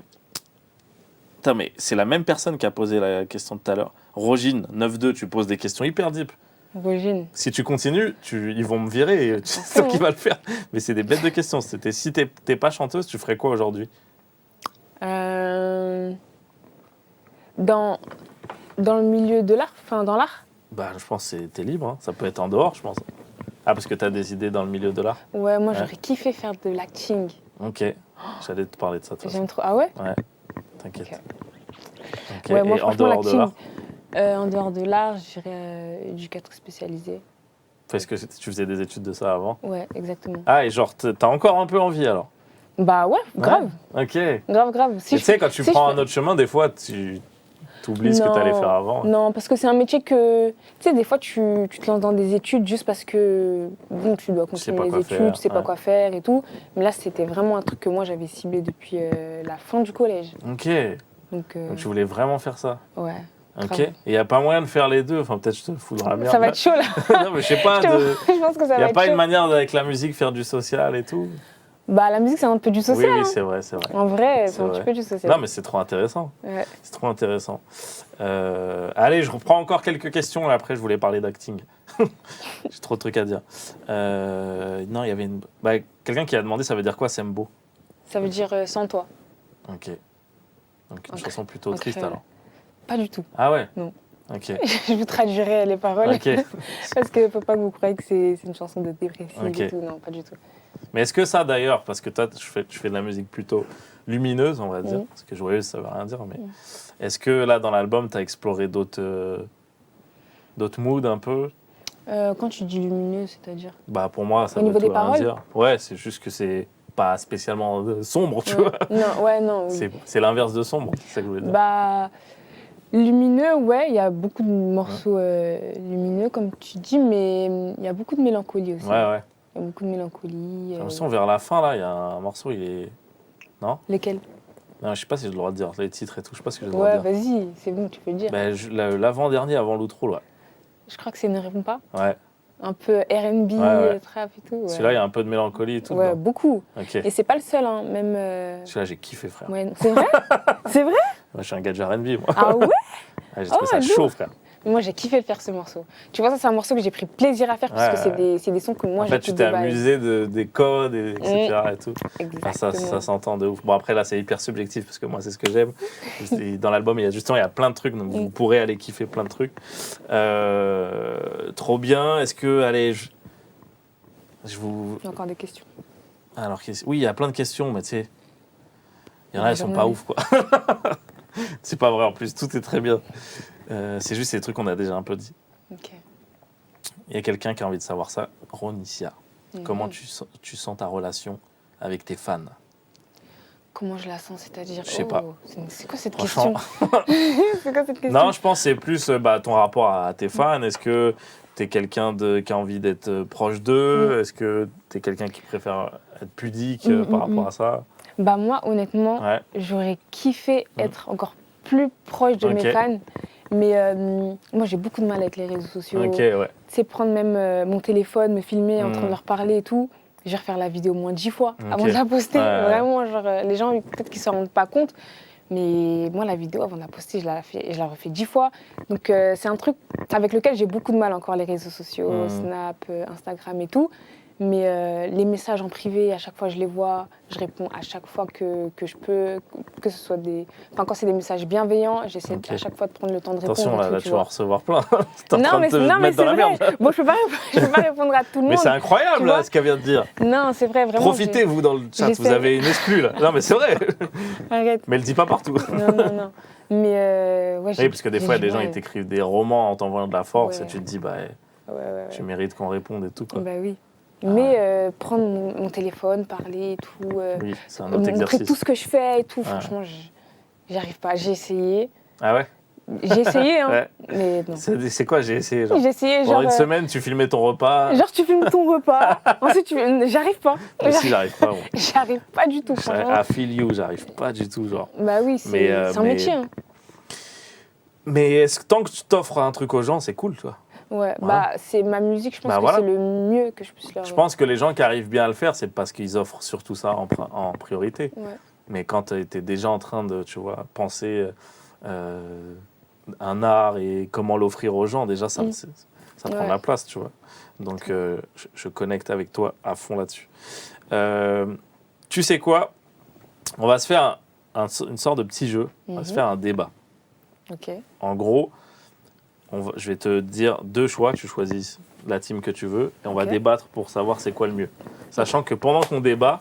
Speaker 1: mais c'est la même personne qui a posé la question de tout à l'heure. Rogine, 9-2, tu poses des questions hyper deep.
Speaker 2: Rogine.
Speaker 1: Si tu continues, ils vont me virer et c'est toi qui vas le faire. Mais c'est des bêtes de questions. C'était si t'es pas chanteuse, tu ferais quoi aujourd'hui?
Speaker 2: Dans le milieu de l'art, enfin dans l'art.
Speaker 1: Bah, je pense que t'es libre. Hein. Ça peut être en dehors, je pense. Ah, parce que t'as des idées dans le milieu de l'art?
Speaker 2: Ouais, moi j'aurais kiffé faire de l'acting.
Speaker 1: Ok. J'allais te parler de ça, de toute façon.
Speaker 2: J'aime trop. Ah ouais?
Speaker 1: Ouais, t'inquiète.
Speaker 2: Ok.
Speaker 1: Ok.
Speaker 2: Ouais, moi
Speaker 1: Et en
Speaker 2: franchement
Speaker 1: dehors de
Speaker 2: l'acting.
Speaker 1: l'art?
Speaker 2: En dehors de l'art, j'irais éducateur spécialisé.
Speaker 1: Parce que tu faisais des études de ça avant?
Speaker 2: Ouais, exactement.
Speaker 1: Ah, et genre, t'as encore un peu envie alors?
Speaker 2: Bah ouais, grave.
Speaker 1: Ouais. Ok.
Speaker 2: Grave.
Speaker 1: Tu sais, quand tu prends un autre chemin, des fois, tu oublies ce que t'allais faire avant.
Speaker 2: Non, parce que c'est un métier que... Tu sais, des fois, tu te lances dans des études juste parce que bon, tu dois continuer les études, tu sais pas quoi faire et tout. Mais là, c'était vraiment un truc que moi, j'avais ciblé depuis la fin du collège.
Speaker 1: Ok.
Speaker 2: Donc
Speaker 1: tu voulais vraiment faire ça?
Speaker 2: Ouais.
Speaker 1: Ok.
Speaker 2: Grave.
Speaker 1: Et il n'y a pas moyen de faire les deux? Enfin, peut-être je te fous dans la merde.
Speaker 2: Ça va être chaud, là.
Speaker 1: Non, mais je sais pas.
Speaker 2: Je pense que ça va être chaud.
Speaker 1: Il n'y a pas une manière avec la musique faire du social et tout?
Speaker 2: Bah, la musique, c'est un peu du social.
Speaker 1: Oui,
Speaker 2: hein.
Speaker 1: c'est vrai.
Speaker 2: En vrai,
Speaker 1: C'est
Speaker 2: c'est un petit
Speaker 1: vrai.
Speaker 2: peu du social.
Speaker 1: Non, mais c'est trop intéressant.
Speaker 2: Ouais.
Speaker 1: C'est trop intéressant. Allez, je reprends encore quelques questions. Là, après, je voulais parler d'acting. J'ai trop de trucs à dire. Non, il y avait quelqu'un qui a demandé ça veut dire quoi, Sembo?
Speaker 2: Ça veut dire sans toi.
Speaker 1: Ok. Donc, une
Speaker 2: Ok.
Speaker 1: chanson plutôt
Speaker 2: Ok.
Speaker 1: triste alors.
Speaker 2: Pas du tout.
Speaker 1: Ah ouais?
Speaker 2: Non.
Speaker 1: Ok.
Speaker 2: Je vous traduirai les paroles.
Speaker 1: Ok.
Speaker 2: Parce que faut pas que vous croyez que c'est une chanson de dépressive
Speaker 1: Ok.
Speaker 2: et tout. Non, pas du tout.
Speaker 1: Mais est-ce que ça d'ailleurs, parce que toi, tu fais de la musique plutôt lumineuse, on va dire, parce que joyeuse, ça veut rien dire, mais est-ce que là, dans l'album, tu as exploré d'autres moods un peu?
Speaker 2: Quand tu dis lumineux, c'est-à-dire
Speaker 1: Bah, pour moi, ça
Speaker 2: Au niveau
Speaker 1: veut tout
Speaker 2: des
Speaker 1: rien
Speaker 2: paroles
Speaker 1: dire. Ouais, c'est juste que c'est pas spécialement sombre, tu
Speaker 2: Ouais.
Speaker 1: vois.
Speaker 2: Non. Oui.
Speaker 1: C'est l'inverse de sombre, c'est ça que je voulais dire.
Speaker 2: Bah, lumineux, ouais, il y a beaucoup de morceaux lumineux, comme tu dis, mais il y a beaucoup de mélancolie aussi.
Speaker 1: Ouais.
Speaker 2: Il y a beaucoup de mélancolie.
Speaker 1: J'ai l'impression, vers la fin, là, il y a un morceau, il est... Non?
Speaker 2: Lesquels?
Speaker 1: Non, je sais pas si j'ai le droit de dire les titres et tout, je sais pas si j'ai le droit
Speaker 2: Ouais,
Speaker 1: de dire.
Speaker 2: vas-y, c'est bon, tu peux le dire.
Speaker 1: Bah, l'avant-dernier, avant l'outro, là.
Speaker 2: Je crois que c'est Ne réponds pas.
Speaker 1: Ouais.
Speaker 2: Un peu R&B,
Speaker 1: Ouais.
Speaker 2: trap et tout. Ouais.
Speaker 1: Celui-là, il y a un peu de mélancolie et tout.
Speaker 2: Ouais,
Speaker 1: dedans.
Speaker 2: beaucoup.
Speaker 1: Ok.
Speaker 2: Et c'est pas le seul, hein, même...
Speaker 1: Celui-là, j'ai kiffé, frère.
Speaker 2: Ouais, c'est vrai? C'est vrai?
Speaker 1: Moi, je suis un gars de R&B, moi.
Speaker 2: Ah ouais?
Speaker 1: J'ai trouvé ça
Speaker 2: lourd.
Speaker 1: chaud, frère.
Speaker 2: Moi, j'ai kiffé le faire, ce morceau. Tu vois, ça, c'est un morceau que j'ai pris plaisir à faire parce que
Speaker 1: Ouais.
Speaker 2: c'est des sons que moi,
Speaker 1: En fait, tu
Speaker 2: j'écoute
Speaker 1: t'es
Speaker 2: de base.
Speaker 1: amusé des codes, etc. et tout. Enfin,
Speaker 2: Exactement.
Speaker 1: ça s'entend de ouf. Bon, après, là, c'est hyper subjectif parce que moi, c'est ce que j'aime. Dans l'album, il y a plein de trucs, donc vous pourrez aller kiffer plein de trucs. Trop bien. Est-ce que, allez, je vous...
Speaker 2: Il y a encore des questions.
Speaker 1: Alors, oui, il y a plein de questions, mais tu sais, il y en a, elles sont pas ouf, quoi. C'est pas vrai, en plus, tout est très bien. C'est juste ces trucs qu'on a déjà un peu dit.
Speaker 2: Ok.
Speaker 1: Il y a quelqu'un qui a envie de savoir ça. Ronicia, comment tu sens ta relation avec tes fans?
Speaker 2: Comment je la sens, c'est-à-dire
Speaker 1: Je sais pas.
Speaker 2: C'est quoi cette question?
Speaker 1: Franchement.
Speaker 2: C'est quoi cette question?
Speaker 1: Non, je pense que c'est plus ton rapport à tes fans. Est-ce que tu es quelqu'un qui a envie d'être proche d'eux? Est-ce que tu es quelqu'un qui préfère être pudique par rapport à ça?
Speaker 2: Bah moi, honnêtement, j'aurais kiffé être encore plus proche de mes fans. Mais moi, j'ai beaucoup de mal avec les réseaux sociaux.
Speaker 1: Ok, ouais.
Speaker 2: Tu sais, prendre même mon téléphone, me filmer en train de leur parler et tout. Je vais refaire la vidéo au moins 10 fois avant de la poster. Vraiment, genre, les gens, peut-être qu'ils ne s'en rendent pas compte. Mais moi, la vidéo, avant de la poster, je la refais 10 fois. Donc, c'est un truc avec lequel j'ai beaucoup de mal encore, les réseaux sociaux, Snap, Instagram et tout. Mais les messages en privé, à chaque fois je les vois, je réponds à chaque fois que je peux, que ce soit des... Enfin, quand c'est des messages bienveillants, j'essaie à chaque fois de prendre le temps de répondre.
Speaker 1: Attention,
Speaker 2: et tout,
Speaker 1: là tu vas en recevoir plein. T'es en
Speaker 2: non,
Speaker 1: train de
Speaker 2: mais,
Speaker 1: te
Speaker 2: non, mais
Speaker 1: mettre dans
Speaker 2: c'est
Speaker 1: la
Speaker 2: vrai.
Speaker 1: merde.
Speaker 2: Bon, je peux pas répondre à tout le monde.
Speaker 1: Mais c'est incroyable
Speaker 2: tu
Speaker 1: là,
Speaker 2: vois.
Speaker 1: ce qu'elle vient de dire.
Speaker 2: Non, c'est vrai, vraiment.
Speaker 1: Profitez, vous, dans le chat, vous
Speaker 2: j'essaie.
Speaker 1: avez une exclue là. Non, mais c'est vrai.
Speaker 2: Arrête.
Speaker 1: Mais elle dit pas partout.
Speaker 2: Non. Mais ouais,
Speaker 1: Oui, parce que des fois, il y a des gens,
Speaker 2: ouais.
Speaker 1: ils t'écrivent des romans en t'envoyant de la force
Speaker 2: Ouais.
Speaker 1: et tu te dis, bah,
Speaker 2: Ouais.
Speaker 1: tu mérites qu'on réponde et tout, quoi.
Speaker 2: Bah oui. Mais prendre mon téléphone, parler et tout,
Speaker 1: Oui, c'est un autre
Speaker 2: montrer
Speaker 1: exercice.
Speaker 2: tout ce que je fais et tout, franchement, j'y arrive pas. J'ai essayé.
Speaker 1: Ah ouais?
Speaker 2: J'ai essayé, hein.
Speaker 1: Ouais.
Speaker 2: Mais non.
Speaker 1: C'est quoi, j'ai essayé, genre?
Speaker 2: J'ai essayé,
Speaker 1: Pendant
Speaker 2: genre.
Speaker 1: une semaine, tu filmais ton repas.
Speaker 2: Genre, tu filmes ton repas. Ensuite, j'arrive pas.
Speaker 1: Moi aussi, j'arrive pas. Bon.
Speaker 2: J'arrive pas du tout, franchement.
Speaker 1: I feel you, j'arrive pas du tout, genre.
Speaker 2: Bah oui, c'est un métier. Hein.
Speaker 1: Mais tant que tu t'offres un truc aux gens, c'est cool, tu vois.
Speaker 2: Ouais, bah c'est ma musique, je pense que c'est le mieux que je puisse leur...
Speaker 1: Je pense que les gens qui arrivent bien à le faire, c'est parce qu'ils offrent surtout ça en priorité.
Speaker 2: Ouais.
Speaker 1: Mais quand tu étais déjà en train de, tu vois, penser un art et comment l'offrir aux gens, déjà, ça prend de la place, tu vois. Donc, je connecte avec toi à fond là-dessus. Tu sais quoi? On va se faire une sorte de petit jeu. On va se faire un débat.
Speaker 2: Ok.
Speaker 1: En gros, je vais te dire 2 choix. Tu choisis la team que tu veux. Et on va débattre pour savoir c'est quoi le mieux. Sachant que pendant qu'on débat,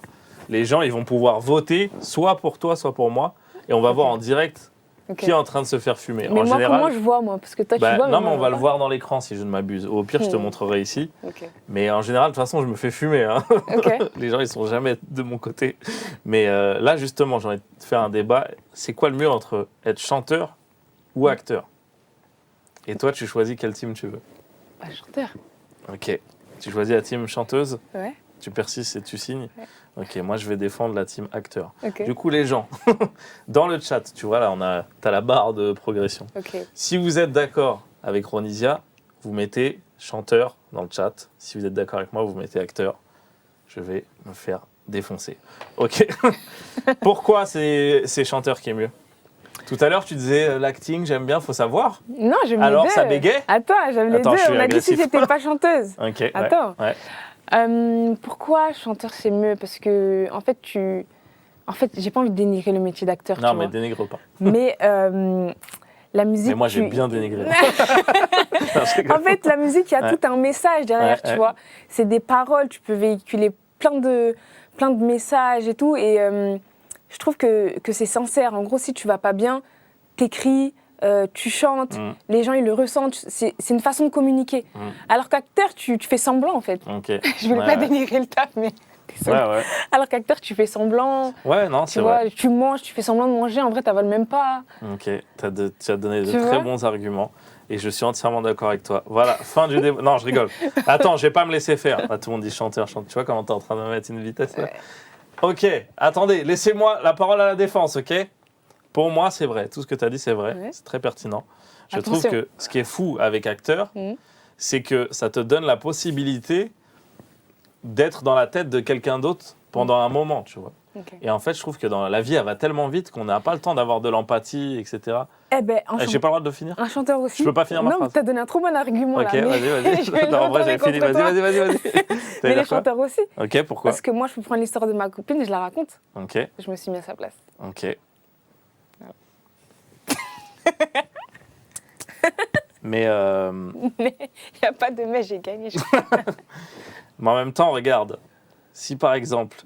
Speaker 1: les gens ils vont pouvoir voter soit pour toi, soit pour moi. Et on va voir en direct qui est en train de se faire fumer.
Speaker 2: Mais
Speaker 1: en
Speaker 2: moi,
Speaker 1: général,
Speaker 2: comment je vois, moi? Parce que toi, tu vois.
Speaker 1: non, mais on va le voir dans l'écran si je ne m'abuse. Au pire, je te montrerai ici. Mais en général, de toute façon, je me fais fumer. Hein. Les gens, ils sont jamais de mon côté. Mais là, justement, j'ai envie de faire un débat. C'est quoi le mieux entre être chanteur ou acteur? Et toi, tu choisis quelle team tu veux?
Speaker 2: Bah, chanteur.
Speaker 1: Ok. Tu choisis la team chanteuse?
Speaker 2: Ouais.
Speaker 1: Tu persistes et tu signes?
Speaker 2: Ouais.
Speaker 1: Ok, moi, je vais défendre la team acteur.
Speaker 2: Okay.
Speaker 1: Du coup, les gens, dans le chat, tu vois, là, t'as la barre de progression.
Speaker 2: Okay.
Speaker 1: Si vous êtes d'accord avec Ronisia, vous mettez chanteur dans le chat. Si vous êtes d'accord avec moi, vous mettez acteur. Je vais me faire défoncer. Ok. Pourquoi c'est chanteur qui est mieux? Tout à l'heure, tu disais l'acting, j'aime bien, faut savoir.
Speaker 2: Non, j'aime les deux.
Speaker 1: Alors, ça bégait?
Speaker 2: Attends, j'aime les deux. On a dit si j'étais pas chanteuse.
Speaker 1: Ok.
Speaker 2: Attends.
Speaker 1: Ouais.
Speaker 2: Pourquoi chanteur c'est mieux? Parce que en fait, j'ai pas envie de dénigrer le métier d'acteur.
Speaker 1: Non, mais dénigre pas.
Speaker 2: Mais la musique.
Speaker 1: Mais moi, j'ai bien dénigré.
Speaker 2: En fait, la musique, il y a tout un message derrière, tu vois. C'est des paroles, tu peux véhiculer plein de messages et tout. Et je trouve que c'est sincère. En gros, si tu vas pas bien, t'écris, tu chantes, les gens ils le ressentent. C'est une façon de communiquer. Alors qu'acteur, tu fais semblant en fait.
Speaker 1: Okay.
Speaker 2: Je voulais pas dénigrer le taf, mais.
Speaker 1: Ouais.
Speaker 2: Alors qu'acteur, tu fais semblant.
Speaker 1: Ouais, non, c'est vrai.
Speaker 2: Tu manges, tu fais semblant de manger. En vrai, t'avales même pas.
Speaker 1: Ok, tu as donné de très bons arguments. Et je suis entièrement d'accord avec toi. Voilà, fin du débat. Non, je rigole. Attends, je vais pas me laisser faire. Là, tout le monde dit chanteur, chanteur. Tu vois comment t'es en train de me mettre une vitesse là? Ok, attendez, laissez-moi la parole à la défense, ok? Pour moi, c'est vrai. Tout ce que tu as dit, c'est vrai. Ouais. C'est très pertinent. Je trouve que ce qui est fou avec acteur, c'est que ça te donne la possibilité d'être dans la tête de quelqu'un d'autre pendant un moment, tu vois. Okay. Et en fait, je trouve que dans la vie, elle va tellement vite qu'on n'a pas le temps d'avoir de l'empathie, etc.
Speaker 2: Eh ben,
Speaker 1: j'ai pas le droit de finir.
Speaker 2: Un chanteur aussi.
Speaker 1: Je peux pas finir ma phrase.
Speaker 2: Non, t'as donné un trop bon argument
Speaker 1: là. Ok,
Speaker 2: mais...
Speaker 1: vas-y. Non, en vrai, j'avais fini. Vas-y.
Speaker 2: Mais les chanteurs aussi.
Speaker 1: Ok, pourquoi?
Speaker 2: Parce que moi, je peux prendre l'histoire de ma copine et je la raconte.
Speaker 1: Ok.
Speaker 2: Je me suis mis à sa place.
Speaker 1: Ok. Mais
Speaker 2: il n'y a pas de mais, j'ai gagné.
Speaker 1: Mais en même temps, regarde. Si par exemple...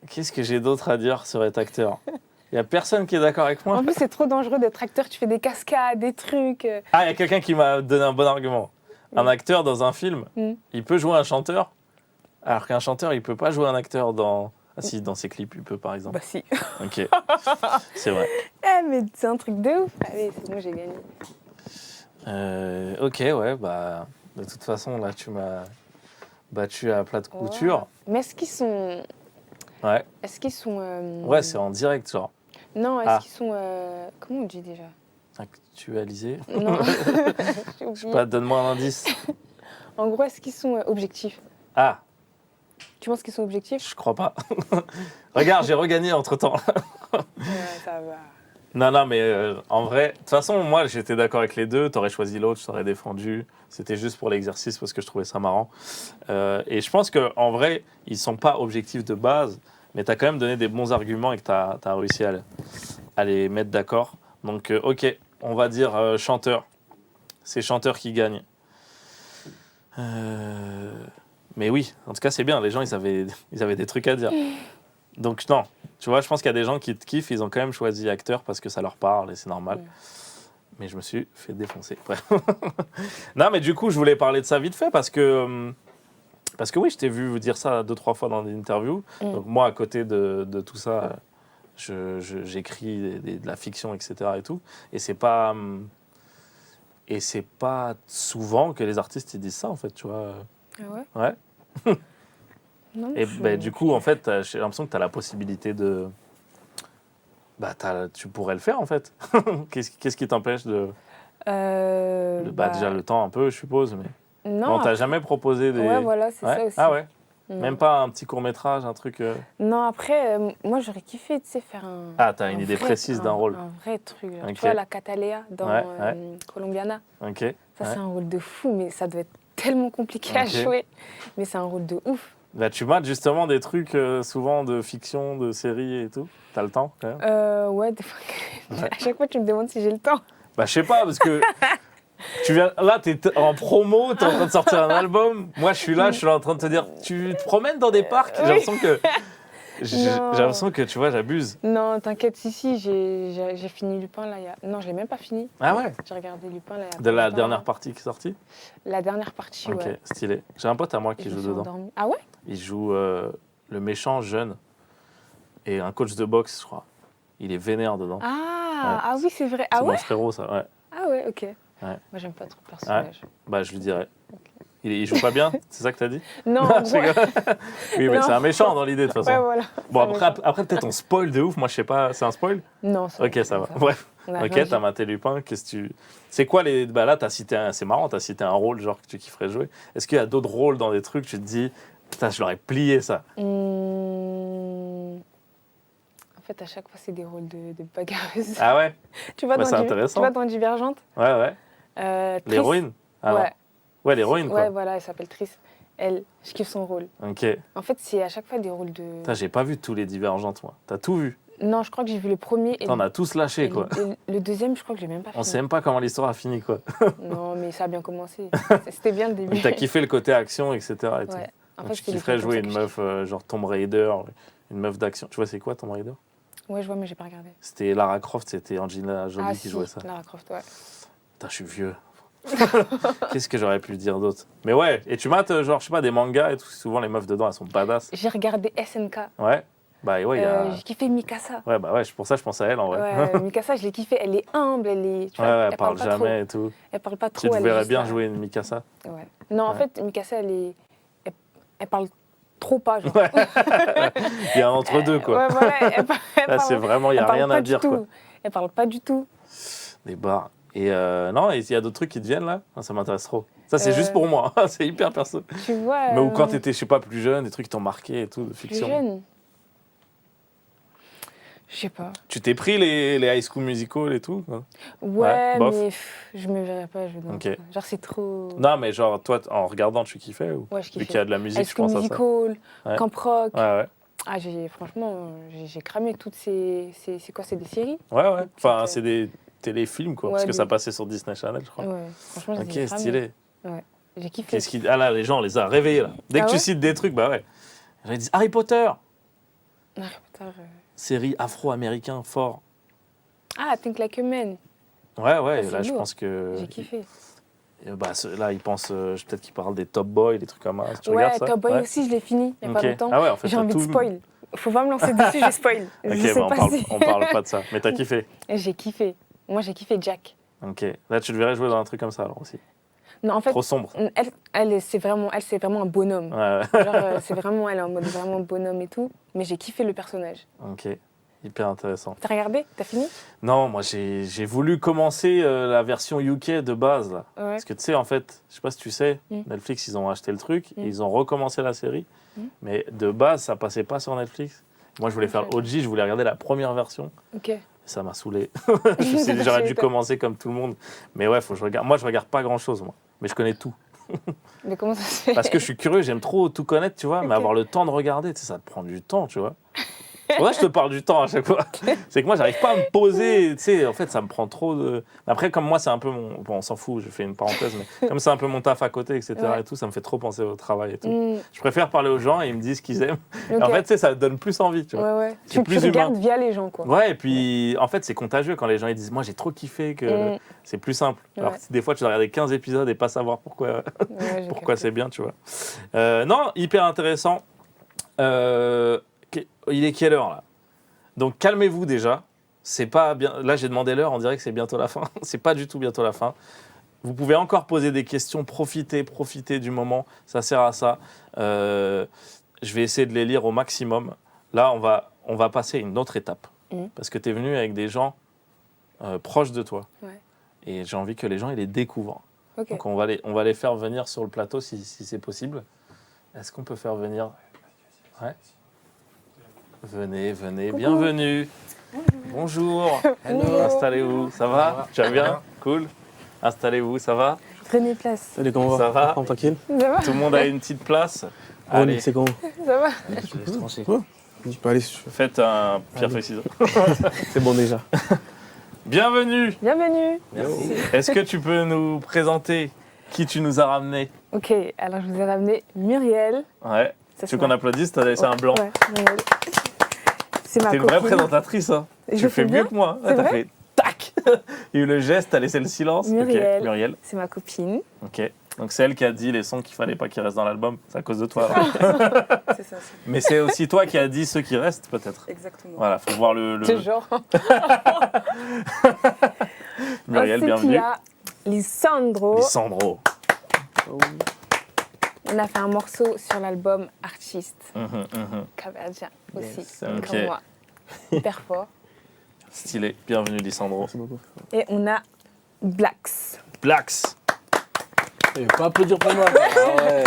Speaker 1: Qu'est-ce que j'ai d'autre à dire sur être acteur? Il n'y a personne qui est d'accord avec moi.
Speaker 2: En plus, c'est trop dangereux d'être acteur. Tu fais des cascades, des trucs.
Speaker 1: Ah, il y a quelqu'un qui m'a donné un bon argument. Un acteur dans un film, il peut jouer un chanteur, alors qu'un chanteur, il ne peut pas jouer un acteur dans... Ah si, dans ses clips, il peut par exemple.
Speaker 2: Bah si.
Speaker 1: Ok, c'est vrai.
Speaker 2: Mais c'est un truc de ouf. Allez, c'est bon, j'ai gagné.
Speaker 1: Ok, ouais, bah... De toute façon, là, tu m'as battu à plat de couture.
Speaker 2: Ouais. Mais est-ce qu'ils sont...
Speaker 1: Ouais.
Speaker 2: Est-ce qu'ils sont...
Speaker 1: Ouais, c'est en direct, genre.
Speaker 2: Non, est-ce qu'ils sont... Comment on dit déjà?
Speaker 1: Actualisés?
Speaker 2: Non.
Speaker 1: Je sais pas, donne-moi un indice.
Speaker 2: En gros, est-ce qu'ils sont objectifs?
Speaker 1: Ah.
Speaker 2: Tu penses qu'ils sont objectifs?
Speaker 1: Je crois pas. Regarde, j'ai regagné entre-temps.
Speaker 2: Ouais, ça va.
Speaker 1: Non, mais en vrai, de toute façon, moi, j'étais d'accord avec les deux. T'aurais choisi l'autre, je t'aurais défendu. C'était juste pour l'exercice parce que je trouvais ça marrant. Et je pense qu'en vrai, ils sont pas objectifs de base, mais t'as quand même donné des bons arguments et que t'as réussi à les mettre d'accord. Donc, ok, on va dire chanteur. C'est chanteur qui gagne. Mais oui, en tout cas, c'est bien. Les gens, ils avaient des trucs à dire. Donc, non. Tu vois, je pense qu'il y a des gens qui te kiffent. Ils ont quand même choisi acteur parce que ça leur parle et c'est normal. Mais je me suis fait défoncer. Bref. Non, mais du coup, je voulais parler de ça vite fait parce que oui, je t'ai vu vous dire ça 2-3 fois dans des interviews. Donc, moi, à côté de tout ça, j'écris de la fiction, etc. Et tout. Et c'est pas souvent que les artistes ils disent ça, en fait, tu vois.
Speaker 2: Ah ouais?
Speaker 1: Ouais.
Speaker 2: Non,
Speaker 1: Et du coup, en fait, j'ai l'impression que tu as la possibilité de. Tu pourrais le faire, en fait. Qu'est-ce qui t'empêche de. Déjà le temps un peu, je suppose. Mais...
Speaker 2: Non.
Speaker 1: On t'a jamais proposé des.
Speaker 2: Ouais, voilà, c'est ça aussi.
Speaker 1: Ah ouais? Même pas un petit court-métrage, un truc.
Speaker 2: Non, après, moi, j'aurais kiffé, tu sais, faire un.
Speaker 1: Ah, t'as une idée précise d'un rôle.
Speaker 2: Un vrai truc. Genre.
Speaker 1: Okay.
Speaker 2: Tu vois, la Catalea dans Colombiana.
Speaker 1: Ok.
Speaker 2: Ça, c'est un rôle de fou, mais ça doit être tellement compliqué à jouer. Mais c'est un rôle de ouf.
Speaker 1: Tu mates justement des trucs souvent de fiction, de séries et tout. T'as le temps quand même?
Speaker 2: Ouais, des fois. À chaque fois, tu me demandes si j'ai le temps.
Speaker 1: Je sais pas, parce que là, t'es en promo, t'es en train de sortir un album. Moi, je suis là en train de te dire, tu te promènes dans des parcs. J'ai l'impression que tu vois, j'abuse.
Speaker 2: Non, t'inquiète, si, j'ai fini Lupin là. Non, je l'ai même pas fini.
Speaker 1: Ah ouais?
Speaker 2: J'ai regardé Lupin là.
Speaker 1: De la dernière partie qui est sortie?
Speaker 2: La dernière partie, ouais.
Speaker 1: Ok, stylé. J'ai un pote à moi qui joue dedans.
Speaker 2: Endormie. Ah ouais?
Speaker 1: Il joue le méchant jeune et un coach de boxe, je crois. Il est vénère dedans.
Speaker 2: Ah oui, c'est vrai.
Speaker 1: C'est mon frérot, ça, ouais.
Speaker 2: Ah ouais, ok.
Speaker 1: Ouais.
Speaker 2: Moi, j'aime pas trop le personnage.
Speaker 1: Ouais. Je lui dirais. Okay. Il joue pas bien, c'est ça que t'as dit?
Speaker 2: Non,
Speaker 1: oui, mais c'est un méchant dans l'idée, de toute façon.
Speaker 2: Ouais, voilà.
Speaker 1: Bon, après peut-être on spoil de ouf. Moi, je sais pas, c'est un spoil?
Speaker 2: Non, c'est
Speaker 1: ok, ça va. Bref. Ok, t'as maté Lupin. C'est quoi les. Là, c'est marrant, t'as cité un rôle genre que tu kifferais jouer. Est-ce qu'il y a d'autres rôles dans des trucs, tu te dis, putain, je l'aurais plié ça?
Speaker 2: En fait, à chaque fois, c'est des rôles de bagarreuse.
Speaker 1: Ah ouais?
Speaker 2: Tu vois,
Speaker 1: c'est intéressant.
Speaker 2: Tu vois dans Divergente?
Speaker 1: Ouais. L'héroïne? Ouais, l'héroïne, quoi.
Speaker 2: Ouais, voilà, elle s'appelle Triss. Elle, je kiffe son rôle.
Speaker 1: Ok.
Speaker 2: En fait, c'est à chaque fois des rôles de...
Speaker 1: J'ai pas vu tous les Divergentes, moi. T'as tout vu?
Speaker 2: Non, je crois que j'ai vu le premier.
Speaker 1: T'en as tous lâché, quoi.
Speaker 2: Le deuxième, je crois que j'ai même pas fini.
Speaker 1: On sait même pas comment l'histoire a fini, quoi.
Speaker 2: Non, mais ça a bien commencé. C'était bien le début.
Speaker 1: T'as kiffé le côté action, etc. Et
Speaker 2: ouais.
Speaker 1: tout.
Speaker 2: En fait,
Speaker 1: tu kifferais jouer une meuf genre Tomb Raider, une meuf d'action. Tu vois, c'est quoi Tomb Raider?
Speaker 2: Ouais, je vois, mais j'ai pas regardé.
Speaker 1: C'était Lara Croft, c'était Angelina Jolie qui jouait ça.
Speaker 2: Lara Croft, ouais.
Speaker 1: Putain, je suis vieux. Qu'est-ce que j'aurais pu dire d'autre? Mais ouais, et tu mates, genre, je sais pas, des mangas et tout. Souvent, les meufs dedans, elles sont badass.
Speaker 2: J'ai regardé SNK.
Speaker 1: Ouais.
Speaker 2: J'ai kiffé Mikasa.
Speaker 1: Ouais, pour ça, je pense à elle en vrai.
Speaker 2: Ouais, Mikasa, je l'ai kiffé. Elle est humble,
Speaker 1: elle parle jamais et tout.
Speaker 2: Elle parle pas trop.
Speaker 1: Tu verrais bien jouer une Mikasa?
Speaker 2: Ouais. Non, en fait, Mikasa, elle parle trop pas, genre.
Speaker 1: Il y a un entre-deux, quoi.
Speaker 2: Ouais, voilà.
Speaker 1: Là, c'est vraiment, il n'y a rien à dire, quoi.
Speaker 2: Elle parle pas du tout.
Speaker 1: Des barres. Et non, il y a d'autres trucs qui te viennent là? Ça m'intéresse trop. Ça, c'est juste pour moi. C'est hyper perso.
Speaker 2: Tu vois.
Speaker 1: Mais ou quand t'étais, je sais pas, plus jeune, des trucs qui t'ont marqué et tout, de fiction.
Speaker 2: Plus jeune? Je sais pas.
Speaker 1: Tu t'es pris les High School Musical et tout?
Speaker 2: Ouais, mais je me verrais pas jouer dans ça. Genre, c'est trop.
Speaker 1: Non, mais genre, toi, en regardant, tu kiffais ou...
Speaker 2: Ouais, je kiffais.
Speaker 1: Vu qu'il y a de la musique, je pense à ça.
Speaker 2: High School Musical, Camp Rock.
Speaker 1: Ouais.
Speaker 2: Ah, franchement, j'ai cramé toutes ces. C'est quoi? C'est des séries?
Speaker 1: Ouais. Enfin, c'est des téléfilms, quoi. Parce que ça passait sur Disney Channel, je crois.
Speaker 2: Ouais, franchement, j'ai
Speaker 1: cramé. Ok, stylé.
Speaker 2: Ouais, j'ai kiffé.
Speaker 1: Ah là, les gens, on les a réveillés, là. Dès que tu cites des trucs, bah ouais. J'avais dit Harry Potter.
Speaker 2: Harry Potter.
Speaker 1: Série afro-américain fort.
Speaker 2: Ah, Think Like a Man.
Speaker 1: Ouais, là, je pense que...
Speaker 2: J'ai kiffé.
Speaker 1: Là, ils pensent, peut-être qu'ils parlent des Top Boy, des trucs comme ça. Tu
Speaker 2: ouais, Top Boy aussi, je l'ai fini il n'y a pas longtemps.
Speaker 1: Ah ouais, en fait,
Speaker 2: j'ai envie de spoil. Faut pas me lancer dessus, je spoil.
Speaker 1: On parle pas de ça. Mais t'as kiffé?
Speaker 2: J'ai kiffé. Moi, j'ai kiffé Jack.
Speaker 1: Ok. Là, tu devrais jouer dans un truc comme ça, alors aussi.
Speaker 2: Non, en fait,
Speaker 1: trop sombre.
Speaker 2: C'est vraiment un bonhomme.
Speaker 1: Ouais.
Speaker 2: Genre, c'est vraiment, elle est en mode vraiment bonhomme et tout. Mais j'ai kiffé le personnage.
Speaker 1: Ok. Hyper intéressant.
Speaker 2: T'as regardé? T'as fini?
Speaker 1: Non, moi j'ai voulu commencer la version UK de base là. Ouais. Parce que tu sais, en fait, je sais pas si tu sais, Netflix ils ont acheté le truc, et ils ont recommencé la série, mais de base ça passait pas sur Netflix. Moi je voulais faire OG, je voulais regarder la première version.
Speaker 2: Ok.
Speaker 1: Ça m'a saoulé. Je me suis dit, j'aurais dû commencer comme tout le monde. Mais ouais, faut que je regarde. Moi, je regarde pas grand-chose, moi. Mais je connais tout.
Speaker 2: Mais comment ça se fait?
Speaker 1: Parce que je suis curieux, j'aime trop tout connaître, tu vois.
Speaker 2: Ok.
Speaker 1: Mais avoir le temps de regarder, tu sais, ça te prend du temps, tu vois. C'est pour ça que je te parle du temps à chaque fois. C'est que moi, j'arrive pas à me poser. Tu sais, en fait, ça me prend trop de. Après, comme moi, c'est un peu mon. Bon, on s'en fout, je fais une parenthèse, mais comme c'est un peu mon taf à côté, etc.
Speaker 2: Ouais.
Speaker 1: Et tout, ça me fait trop penser au travail et tout.
Speaker 2: Mm,
Speaker 1: Je préfère parler aux gens et ils me disent ce qu'ils aiment. Et en
Speaker 2: ok.
Speaker 1: fait, tu sais, ça donne plus envie, tu vois.
Speaker 2: Ouais.
Speaker 1: c'est plus
Speaker 2: tu regardes
Speaker 1: humain.
Speaker 2: via les gens, quoi.
Speaker 1: Ouais, et puis en fait, c'est contagieux quand les gens ils disent moi j'ai trop kiffé que
Speaker 2: Mm,
Speaker 1: c'est plus simple. Alors
Speaker 2: Ouais.
Speaker 1: que des fois, tu dois regarder 15 épisodes et pas savoir pourquoi,
Speaker 2: ouais, j'ai
Speaker 1: pourquoi
Speaker 2: capté.
Speaker 1: c'est bien, tu vois. Non, hyper intéressant. Il est quelle heure là? Donc calmez-vous déjà. C'est pas bien. Là, j'ai demandé l'heure, on dirait que c'est bientôt la fin. C'est pas du tout bientôt la fin. Vous pouvez encore poser des questions, profitez du moment, ça sert à ça. Je vais essayer de les lire au maximum. Là, on va passer à une autre étape. Parce que tu es venu avec des gens proches de toi.
Speaker 2: Ouais.
Speaker 1: Et j'ai envie que les gens ils les découvrent.
Speaker 2: Ok.
Speaker 1: Donc on va les faire venir sur le plateau si c'est possible. Est-ce qu'on peut faire venir? Ouais. Venez,
Speaker 2: Coucou.
Speaker 1: bienvenue. Bonjour.
Speaker 2: Hello.
Speaker 1: Installez-vous, ça va? Tu vas bien? Cool. Installez-vous, ça va?
Speaker 2: Prenez place.
Speaker 3: Salut, comment
Speaker 1: Ça va?
Speaker 3: Tranquille.
Speaker 2: Ça va?
Speaker 1: Tout le monde a une petite place?
Speaker 3: Allez,
Speaker 1: Allez,
Speaker 3: c'est comment
Speaker 2: Ça va?
Speaker 3: Tu peux aller si tu veux.
Speaker 1: faites un pierre feuille ciseaux.
Speaker 3: C'est bon déjà.
Speaker 1: Bienvenue.
Speaker 2: Bienvenue.
Speaker 1: Est-ce que tu peux nous présenter qui tu nous as ramené?
Speaker 2: Ok, alors je vous ai ramené Muriel.
Speaker 1: Ouais.
Speaker 2: Ça,
Speaker 1: Tu veux qu'on applaudisse? T'as laissé un blanc.
Speaker 2: Ouais, Muriel. C'est ma
Speaker 1: T'es une
Speaker 2: copine.
Speaker 1: vraie présentatrice, hein.
Speaker 2: Et
Speaker 1: Tu
Speaker 2: je
Speaker 1: fais
Speaker 2: fais
Speaker 1: mieux
Speaker 2: bien.
Speaker 1: que moi.
Speaker 2: C'est
Speaker 1: T'as
Speaker 2: vrai
Speaker 1: fait tac. Il y a eu le geste, t'as laissé le silence.
Speaker 2: Muriel.
Speaker 1: Ok, Muriel.
Speaker 2: C'est ma copine.
Speaker 1: Ok. Donc c'est elle qui a dit les sons qu'il fallait pas qu'ils restent dans l'album. C'est à cause de toi. alors.
Speaker 4: C'est ça,
Speaker 1: Mais c'est aussi toi qui as dit ceux qui restent, peut-être.
Speaker 4: exactement.
Speaker 1: Voilà, faut voir le...
Speaker 2: C'est genre.
Speaker 1: Muriel,
Speaker 2: Ensuite,
Speaker 1: bienvenue.
Speaker 2: il y a Lisandro.
Speaker 1: Lisandro.
Speaker 2: On a fait un morceau sur l'album Artiste.
Speaker 1: Mhm.
Speaker 2: Caberdien aussi,
Speaker 3: Yes.
Speaker 1: Ok.
Speaker 2: comme moi. Hyper fort.
Speaker 1: Stylé. Bienvenue, Lisandro.
Speaker 3: Merci beaucoup.
Speaker 2: Et on a Blacks.
Speaker 1: Blacks.
Speaker 3: Pas applaudir pour moi. Ah ouais.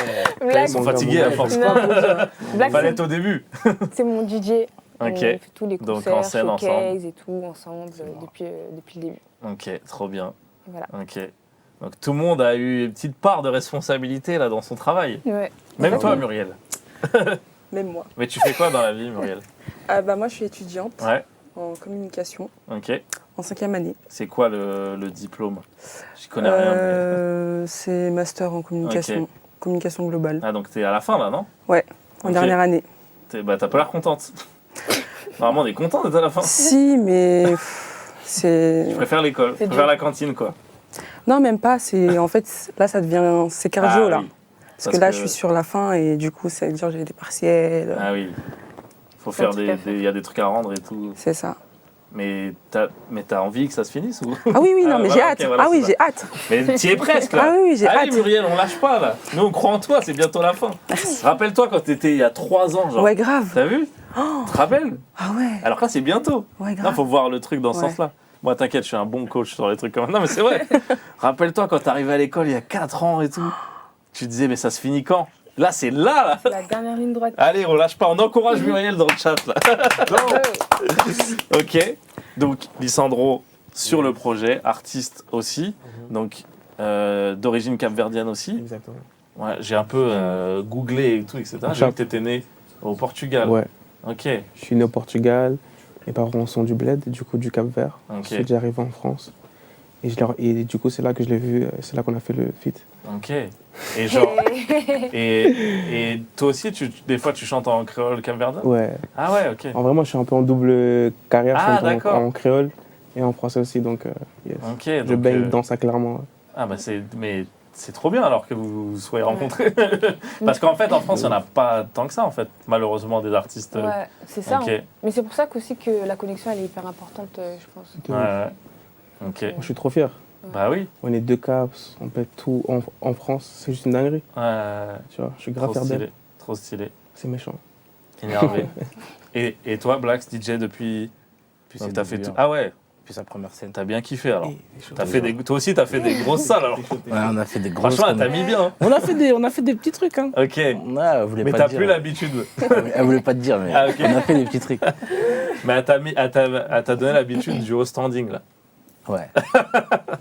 Speaker 2: Blacks,
Speaker 1: Ils sont fatigués à force.
Speaker 2: non, Blacks,
Speaker 1: Fallait être au début.
Speaker 2: c'est mon DJ. On
Speaker 1: Ok.
Speaker 2: fait tous les
Speaker 1: Donc,
Speaker 2: concerts,
Speaker 1: en scène
Speaker 2: showcase et tout ensemble depuis le début.
Speaker 1: Ok, trop bien.
Speaker 2: Voilà.
Speaker 1: Ok. Donc tout le monde a eu une petite part de responsabilité là dans son travail.
Speaker 2: Ouais.
Speaker 1: Même
Speaker 2: Exactement.
Speaker 1: toi, Muriel.
Speaker 4: Même moi.
Speaker 1: Mais tu fais quoi dans la vie, Muriel?
Speaker 4: Moi, je suis étudiante
Speaker 1: Ouais.
Speaker 4: en communication
Speaker 1: Ok.
Speaker 4: en 5e année.
Speaker 1: C'est quoi le diplôme? Je connais rien. Mais...
Speaker 4: C'est master en communication,
Speaker 1: Ok.
Speaker 4: communication globale.
Speaker 1: Ah donc t'es à la fin là, non?
Speaker 4: En
Speaker 1: Ok.
Speaker 4: dernière année.
Speaker 1: T'as pas l'air contente. Normalement, on est content d'être à la fin.
Speaker 4: Si, mais c'est.
Speaker 1: Je préfère l'école, je
Speaker 2: C'est
Speaker 1: préfère
Speaker 2: dur.
Speaker 1: la cantine quoi.
Speaker 4: Non, même pas. C'est en fait là, ça devient c'est cardio là.
Speaker 1: oui.
Speaker 4: Parce que là, je suis sur la fin et du coup, ça veut dire j'ai des partiels.
Speaker 1: Ah oui. Faut faire
Speaker 2: tout à fait.
Speaker 1: il y a des trucs à rendre et tout.
Speaker 4: C'est ça.
Speaker 1: Mais t'as envie que ça se finisse ou?
Speaker 4: Ah oui, non,
Speaker 1: Ah,
Speaker 4: mais
Speaker 1: voilà,
Speaker 4: j'ai
Speaker 1: ok,
Speaker 4: hâte.
Speaker 1: voilà,
Speaker 4: Ah oui,
Speaker 1: c'est
Speaker 4: j'ai hâte.
Speaker 1: Mais t'y es presque là.
Speaker 4: Ah oui, j'ai
Speaker 1: Allez
Speaker 4: hâte.
Speaker 1: Muriel, on lâche pas là. Nous on croit en toi, c'est bientôt la fin. Rappelle-toi quand t'étais il y a 3 ans, genre.
Speaker 4: Ouais, grave.
Speaker 1: T'as vu? Tu te rappelles?
Speaker 4: Ah ouais.
Speaker 1: Alors que là c'est bientôt.
Speaker 4: Ouais,
Speaker 1: Non,
Speaker 4: grave.
Speaker 1: faut voir le truc dans ce
Speaker 4: Ouais.
Speaker 1: sens-là. Moi, t'inquiète, je suis un bon coach sur les trucs comme ça. Non, mais c'est vrai. Rappelle-toi quand t'arrivais à l'école il y a 4 ans et tout. Tu disais, mais ça se finit quand? Là, c'est là.
Speaker 2: C'est la dernière ligne droite.
Speaker 1: Allez, on lâche pas. On encourage Muriel dans le chat, là. Ok. Donc, Lisandro sur le projet, artiste aussi. Donc, d'origine capverdienne aussi.
Speaker 3: Exactement.
Speaker 1: Ouais, j'ai un peu googlé et tout, etc. J'ai vu que t'étais né au Portugal.
Speaker 3: Ouais.
Speaker 1: Ok.
Speaker 3: Je suis né au Portugal. Mes parents sont du bled, du coup du Cap-Vert.
Speaker 1: Ok.
Speaker 3: Je suis déjà arrivé en France. Et du coup, c'est là que je l'ai vu. C'est là qu'on a fait le feat.
Speaker 1: Ok. Et genre. Et toi aussi, des fois, tu chantes en créole capverdien?
Speaker 3: Ouais.
Speaker 1: Ah ouais, ok.
Speaker 3: En vrai, moi, je suis un peu en double carrière.
Speaker 1: Ah,
Speaker 3: je chante
Speaker 1: d'accord.
Speaker 3: en créole et en français aussi. Donc, yes.
Speaker 1: Ok.
Speaker 3: Je
Speaker 1: donc,
Speaker 3: baigne dans ça clairement.
Speaker 1: Ah bah mais c'est trop bien alors que vous vous soyez rencontrés. Parce qu'en fait, en France, il n'y en a pas tant que ça, en fait, malheureusement, des artistes.
Speaker 2: Ouais, c'est ça.
Speaker 1: Ok.
Speaker 2: hein. Mais c'est pour ça qu'aussi que la connexion, elle est hyper importante, je pense.
Speaker 1: Ouais, ouais. Ok.
Speaker 3: Moi, je suis trop fier.
Speaker 1: Bah oui.
Speaker 3: On est 2 caps, on pète tout en France. C'est juste une dinguerie.
Speaker 1: Ouais.
Speaker 3: Tu vois, je suis grave
Speaker 1: Trop
Speaker 3: fier d'elle.
Speaker 1: stylé. Trop stylé.
Speaker 3: C'est méchant.
Speaker 1: Énervé. et toi, Blacks, DJ depuis.
Speaker 5: Puis
Speaker 1: Donc
Speaker 5: c'est
Speaker 1: t'as fait
Speaker 5: début,
Speaker 1: tout. Ah ouais.
Speaker 5: Puis sa première scène.
Speaker 1: T'as bien kiffé alors.
Speaker 3: Et
Speaker 1: Toi aussi, t'as fait des grosses salles alors.
Speaker 5: Ouais, on a fait des grosses.
Speaker 1: Franchement, t'as mis bien. hein.
Speaker 5: On a fait des petits trucs. Hein.
Speaker 1: Ok.
Speaker 5: Elle voulait
Speaker 1: Mais
Speaker 5: pas
Speaker 1: t'as
Speaker 5: dire.
Speaker 1: plus l'habitude.
Speaker 5: Elle voulait pas te dire, mais
Speaker 1: Ah, ok.
Speaker 5: on a fait des petits trucs.
Speaker 1: Mais elle t'a donné l'habitude du haut standing, là.
Speaker 5: Ouais.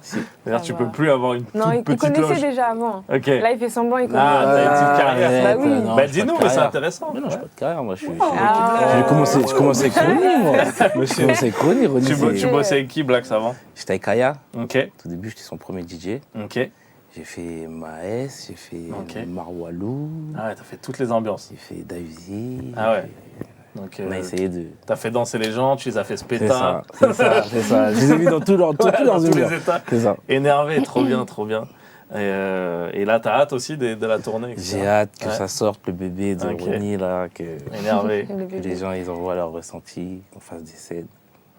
Speaker 1: C'est-à-dire, tu peux plus avoir une
Speaker 2: Non, il
Speaker 1: toute petite
Speaker 2: connaissait
Speaker 1: loge.
Speaker 2: déjà avant.
Speaker 1: Ok.
Speaker 2: Là, il fait semblant, il connaît.
Speaker 1: Ah, t'as une petite carrière.
Speaker 2: Bah oui.
Speaker 5: non,
Speaker 1: Bah,
Speaker 5: j'ai pas
Speaker 1: dis-nous,
Speaker 5: de
Speaker 1: mais c'est
Speaker 5: carrière.
Speaker 1: intéressant.
Speaker 5: Mais non, j'ai pas de carrière, moi je suis.
Speaker 2: Ah,
Speaker 5: J'ai commencé avec Ronnie, moi. J'ai commencé avec Ronnie. Ronnie,
Speaker 1: Tu
Speaker 5: c'est-
Speaker 1: bossais avec qui, Blacks, avant?
Speaker 5: J'étais avec Kaya.
Speaker 1: Ok,
Speaker 5: Au début, j'étais son premier DJ.
Speaker 1: ok.
Speaker 5: J'ai fait Maes, j'ai fait
Speaker 1: Ok.
Speaker 5: Marwalou,
Speaker 1: Ah ouais, t'as fait toutes les ambiances.
Speaker 5: j'ai fait Davizi.
Speaker 1: Ah ouais. Donc,
Speaker 5: On a essayé de.
Speaker 1: t'as fait danser les gens, tu les as fait
Speaker 5: C'est
Speaker 1: spéta.
Speaker 5: ça, c'est ça, c'est ça. Je les ai mis dans tous leurs
Speaker 1: Dans tous
Speaker 5: humeurs.
Speaker 1: les états.
Speaker 5: C'est ça.
Speaker 1: Énervé, trop bien, trop bien. Et là, t'as hâte aussi de la tournée, etc.
Speaker 5: J'ai hâte que
Speaker 1: Ouais.
Speaker 5: ça sorte, le bébé de
Speaker 1: Ok.
Speaker 5: Ronnie, là, que
Speaker 1: Énervé.
Speaker 5: les gens ils envoient leur ressenti, qu'on fasse des scènes.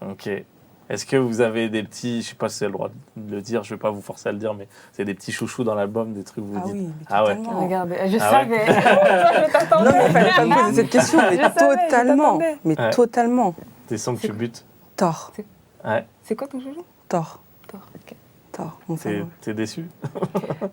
Speaker 1: Ok. Est-ce que vous avez des petits, je sais pas si c'est le droit de le dire, je vais pas vous forcer à le dire, mais c'est des petits chouchous dans l'album, des trucs que vous
Speaker 4: Ah
Speaker 1: dites.
Speaker 4: oui, mais
Speaker 1: Ah ouais.
Speaker 4: totalement.
Speaker 2: Regarde, je
Speaker 1: Ah
Speaker 2: savais. Je t'attendais.
Speaker 4: Non, mais il fallait pas me poser cette question, mais
Speaker 2: Je savais, je
Speaker 4: totalement.
Speaker 2: t'attendais.
Speaker 4: Mais
Speaker 1: Ouais.
Speaker 4: totalement.
Speaker 1: Des sons que tu butes.
Speaker 4: Thor.
Speaker 1: Ouais.
Speaker 2: C'est quoi ton joujou?
Speaker 4: Thor.
Speaker 2: Ok.
Speaker 4: Thor, mon
Speaker 1: T'es
Speaker 4: favori.
Speaker 1: t'es déçu?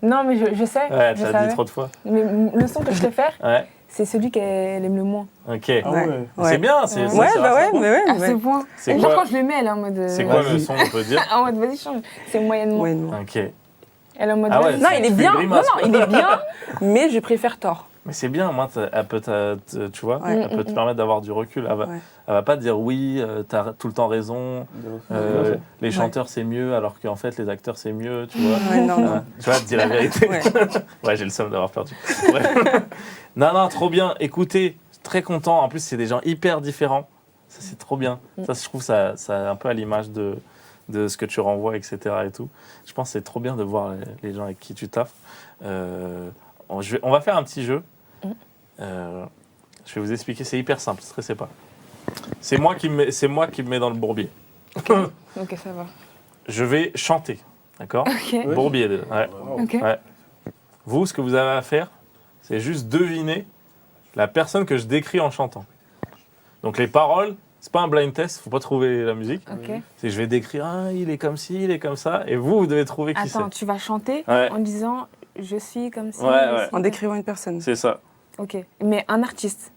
Speaker 2: Non, mais je sais.
Speaker 1: Ouais,
Speaker 2: je
Speaker 1: t'as
Speaker 2: savais.
Speaker 1: dit trop de fois.
Speaker 2: Mais le son que je préfère,
Speaker 1: Ouais.
Speaker 2: c'est celui qu'elle aime le moins.
Speaker 1: Ok.
Speaker 3: Ah ouais.
Speaker 1: C'est bien, c'est
Speaker 4: Ouais,
Speaker 1: c'est
Speaker 4: bah ouais,
Speaker 1: raciste.
Speaker 4: mais ouais.
Speaker 2: À ce point.
Speaker 1: C'est
Speaker 2: Et genre
Speaker 1: quoi-
Speaker 2: quand je le mets, elle est en mode.
Speaker 1: C'est quoi le son, on peut dire?
Speaker 2: En mode vas-y, change. C'est moyennement.
Speaker 4: Ouais, non.
Speaker 1: Ok.
Speaker 2: Elle est en mode
Speaker 1: Ah ouais,
Speaker 2: vas-y.
Speaker 4: Non,
Speaker 1: c'est-
Speaker 4: il est
Speaker 1: tu fais
Speaker 4: bien.
Speaker 1: une
Speaker 4: Non,
Speaker 1: grimace,
Speaker 4: non, il est bien, mais je préfère Thor.
Speaker 1: Mais c'est bien, moi, elle peut, tu vois,
Speaker 4: Ouais.
Speaker 1: elle peut te permettre d'avoir du recul. Elle va pas te dire oui, t'as tout le temps raison, les chanteurs c'est mieux, alors qu'en fait les acteurs c'est mieux, tu vois.
Speaker 4: Ouais, non, non.
Speaker 1: Tu vois, te dire la vérité.
Speaker 4: Ouais.
Speaker 1: Ouais, j'ai le seum d'avoir perdu. Ouais. Non, trop bien. Écoutez, très content. En plus, c'est des gens hyper différents. Ça, c'est trop bien. Ça, je trouve ça un peu à l'image de ce que tu renvoies, etc. Et tout. Je pense que c'est trop bien de voir les gens avec qui tu taffes. On va faire un petit jeu. Je vais vous expliquer. C'est hyper simple. Stressez pas. C'est moi qui me mets dans le bourbier.
Speaker 2: Ok, ça va.
Speaker 1: Je vais chanter. D'accord.
Speaker 2: Ok.
Speaker 1: Bourbier. Ouais.
Speaker 2: Ok.
Speaker 1: Ouais. Vous, ce que vous avez à faire, c'est juste deviner la personne que je décris en chantant. Donc les paroles, c'est pas un blind test, faut pas trouver la musique.
Speaker 2: Ok.
Speaker 1: C'est je vais décrire, ah, il est comme ci, il est comme ça, et vous devez trouver qui
Speaker 2: Attends, tu vas chanter
Speaker 1: Ouais.
Speaker 2: en disant je suis comme si.
Speaker 1: Ouais,
Speaker 2: je
Speaker 1: ouais.
Speaker 2: suis
Speaker 4: En décrivant une personne.
Speaker 1: c'est. C'est ça.
Speaker 2: Ok. Mais un artiste,